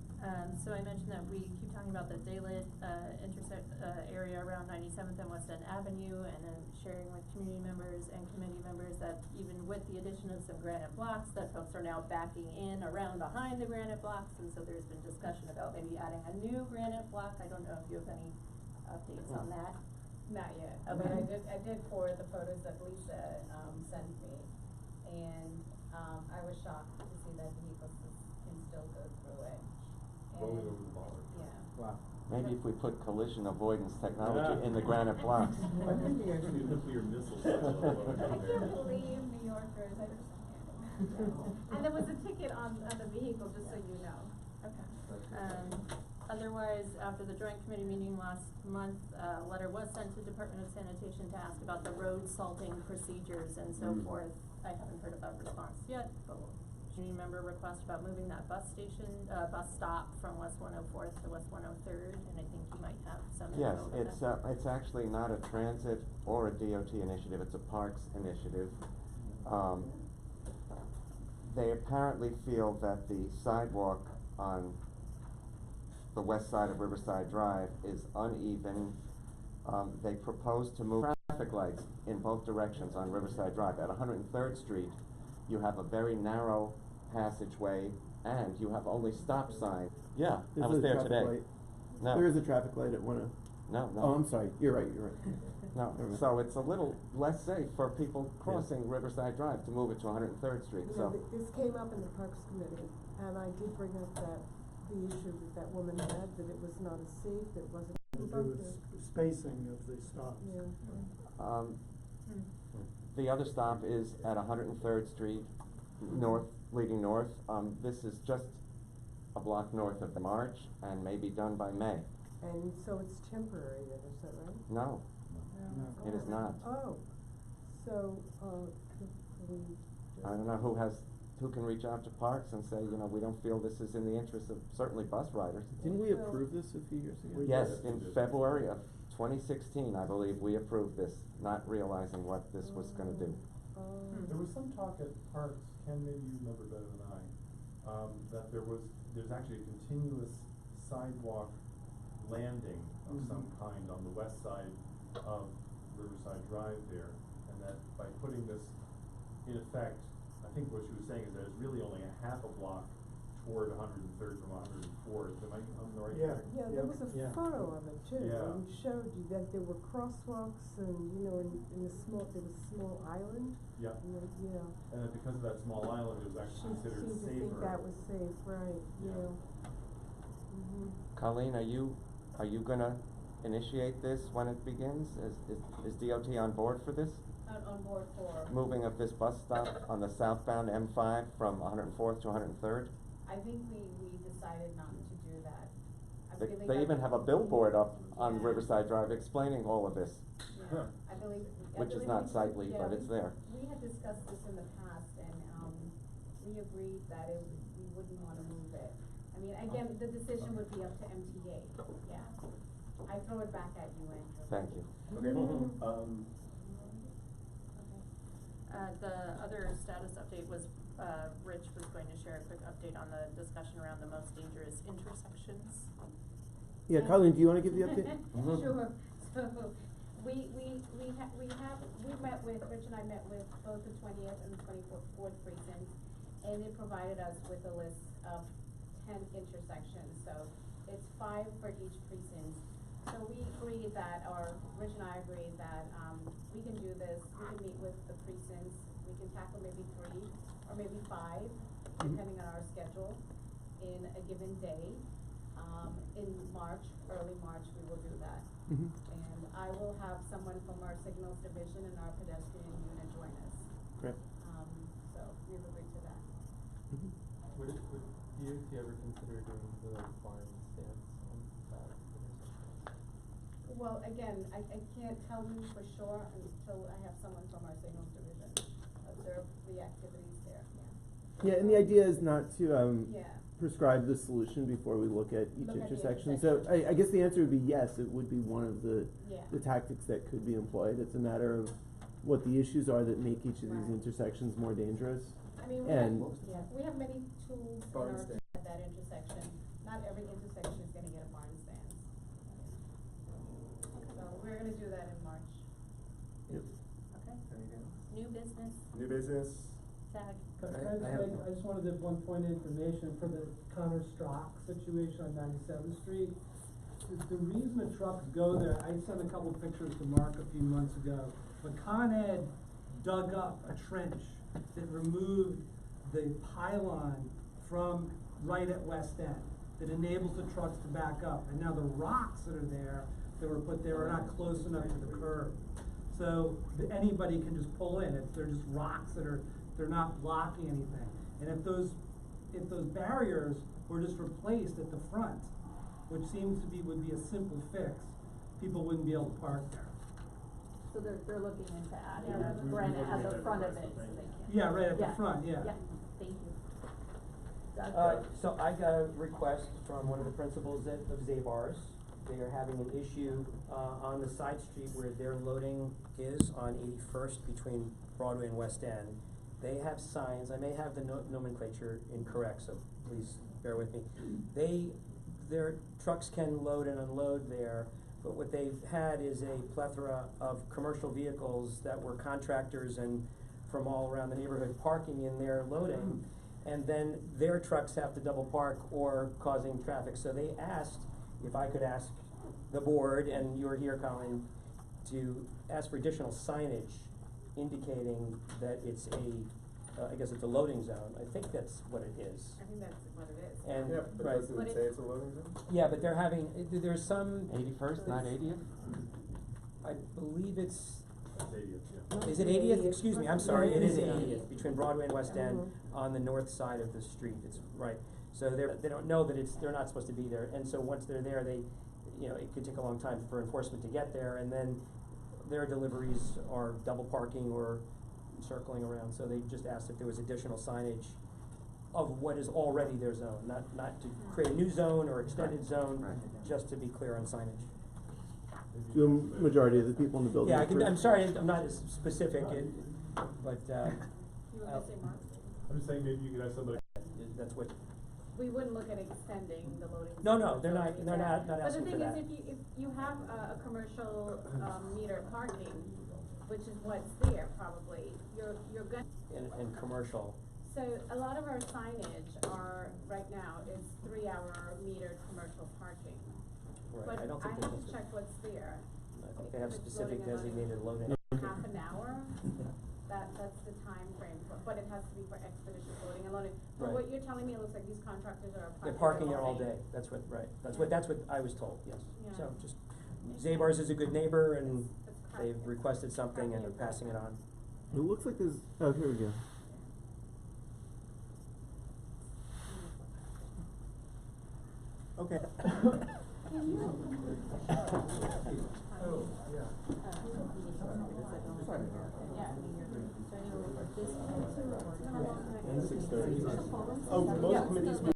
So I mentioned that we keep talking about the daylit, area around 97th and West End Avenue, and then sharing with community members and committee members that even with the addition of some granite blocks, that folks are now backing in around behind the granite blocks, and so there's been discussion about maybe adding a new granite block. I don't know if you have any updates on that. Not yet, Okay. but I did forward the photos that Lisa, sent me, and, I was shocked to see that vehicles can still go through it. Rolling And- over the bollard. Yeah. Wow. Maybe if we put collision avoidance technology in the granite blocks. I'm thinking actually nuclear missiles. I can't believe New Yorkers, I just can't. And there was a ticket on the vehicle, just so you know. Okay. Otherwise, after the joint committee meeting last month, a letter was sent to Department of Sanitation to ask about the road salting procedures and so forth. I haven't heard about response yet, but community member request about moving that bus stop from West 104th to West 103rd, and I think you might have some info Yes, about that. it's actually not a transit or a DOT initiative, it's a parks initiative. They apparently feel that the sidewalk on the west side of Riverside Drive is uneven. They propose to move traffic lights in both directions on Riverside Drive. At 103rd Street, you have a very narrow passageway, and you have only stop sign. Yeah, I was there today. Light. No. There is a traffic light at No, no. Oh, I'm sorry, you're right. No, Never mind. so it's a little less safe for people crossing Riverside Drive to move it to 103rd Street, You so. know, this came up in the Parks Committee, and I did bring up the issue that woman had, that it was not as safe, it wasn't. To do with spacing of the stops. Yeah. The other stop is at 103rd Street, north, leading north. This is just a block north of the March and may be done by May. And so it's temporary then, is that right? No, it is not. Oh, so, can we I don't know who can reach out to Parks and say, you know, we don't feel this is in the interest of certainly bus riders. Didn't we approve this a few years ago? Yes, in February of 2016, I believe, we approved this, not realizing what this was gonna do. There was some talk at Parks, Ken, maybe you remember better than I, that there's actually a continuous sidewalk landing of some kind on the west side of Riverside Drive there, and that by putting this in effect, I think what she was saying is that it's really only a half a block toward 103rd from 104th. Am I on the right track? Yeah, there was a photo of it too, Yeah. and it showed you that there were crosswalks and, you know, in the small, there was a small island. Yeah. And then, you know. And that because of that small island, it was actually considered She seemed to safer. think that was safe, right, you Yeah. know. Colleen, are you gonna initiate this when it begins? Is DOT on board for this? On board for. Moving of this bus stop on the southbound M5 from 104th to 103rd? I think we decided not to do that. I believe They even have a billboard up on Yeah. Riverside Drive explaining all of this. Yeah, I believe. Which is not sightly, but it's there. We had discussed this in the past, and, we agreed that we wouldn't wanna move it. I mean, again, the decision would be up to MTA, yeah. I throw it back at you, Andrew. Thank you. Okay, The other status update was, Rich was going to share a quick update on the discussion around the most dangerous intersections. Yeah, Colleen, do you wanna give the update? Sure, so, we met with, Rich and I met with both the 20th and the 24th precincts, and they provided us with a list of 10 intersections, so it's 5 for each precinct. So we agreed that, or Rich and I agreed that, we can do this, we can meet with the precincts, we can tackle maybe 3 or maybe 5, depending on our schedule, in a given day. In March, early March, we will do that. And I will have someone from our signals division and our pedestrian unit join us. Great. So we've agreed to that. Would DOT ever consider doing the barn stance on that intersection? Well, again, I can't tell you for sure until I have someone from our signals division observe the activities there, yeah. Yeah, and the idea is not to, Yeah. prescribe the solution before we look at each Look at the intersection. So I guess the answer would be yes, it would be one of the Yeah. tactics that could be employed. It's a matter of what the issues are that make each of these intersections more dangerous. I mean, we have many tools in our tool at that intersection. Not every intersection is gonna get a barn stand. So we're gonna do that in March. Yep. Okay. New business, New business? tag. I just wanted to give one point of information for the Connor Strock situation on 97th Street. The reason the trucks go there, I sent a couple pictures to Mark a few months ago, but Con Ed dug up a trench that removed the pylon from right at West End, that enables the trucks to back up, and now the rocks that are there, that were put there, are not close enough to the curb. So, anybody can just pull in, they're just rocks that are, they're not blocking anything. And if those barriers were just replaced at the front, which seems to be, would be a simple fix, people wouldn't be able to park there. So they're looking into adding a granite at the front of it, so they can. Yeah, right at the front, yeah. Yeah, thank you. So I got a request from one of the principals of Zabar's. They are having an issue, on the side street where their loading is on 81st between Broadway and West End. They have signs, I may have the nomenclature incorrect, so please bear with me. Their trucks can load and unload there, but what they've had is a plethora of commercial vehicles that were contractors and from all around the neighborhood parking in their loading, and then their trucks have to double park or causing traffic. So they asked if I could ask the board, and you're here, Colin, to ask for additional signage indicating that it's I guess it's a loading zone. I think that's what it is. I think that's what it is. And, Yeah, but right. doesn't it say it's a loading zone? Yeah, but they're having, there's some. 81st, not 80th? I believe it's, That's 80th, yeah. is it 80th? Excuse me, I'm sorry, it is Yeah. 80th, between Broadway and West End, on the north side of the street, it's, right. So they don't know that they're not supposed to be there, and so once they're there, it could take a long time for enforcement to get there, and then their deliveries are double parking or circling around, so they just asked if there was additional signage of what is already their zone, not to create a new zone or extended zone, just to be clear on signage. The majority of the people in the building. Yeah, I'm sorry, I'm not as specific, but, You were missing Mark? I'm just saying maybe you could have somebody. that's what, We wouldn't look at extending the loading. No, zone, they're not- so they're yeah. not asking for that. But the thing is, if you have a commercial, meter parking, which is what's there probably, you're gonna. in commercial. So a lot of our signage right now is 3-hour metered commercial parking. Right, But I don't think have that's to it. check what's there. I think they have If it's specific loading and designated loading. Half an hour, that's the time frame, but it has to be for expeditious loading and loading. But Right. what you're telling me, it looks like these contractors are They're parking parking there all day. day, that's what, right, that's what I was told, yes. Yeah. So just, Zabar's is a good neighbor, and It's they've cracking. requested something and Cracking they're passing it on. It looks like there's, oh, here we go. Okay. Oh, yeah. And 6:30. Oh, most committees meet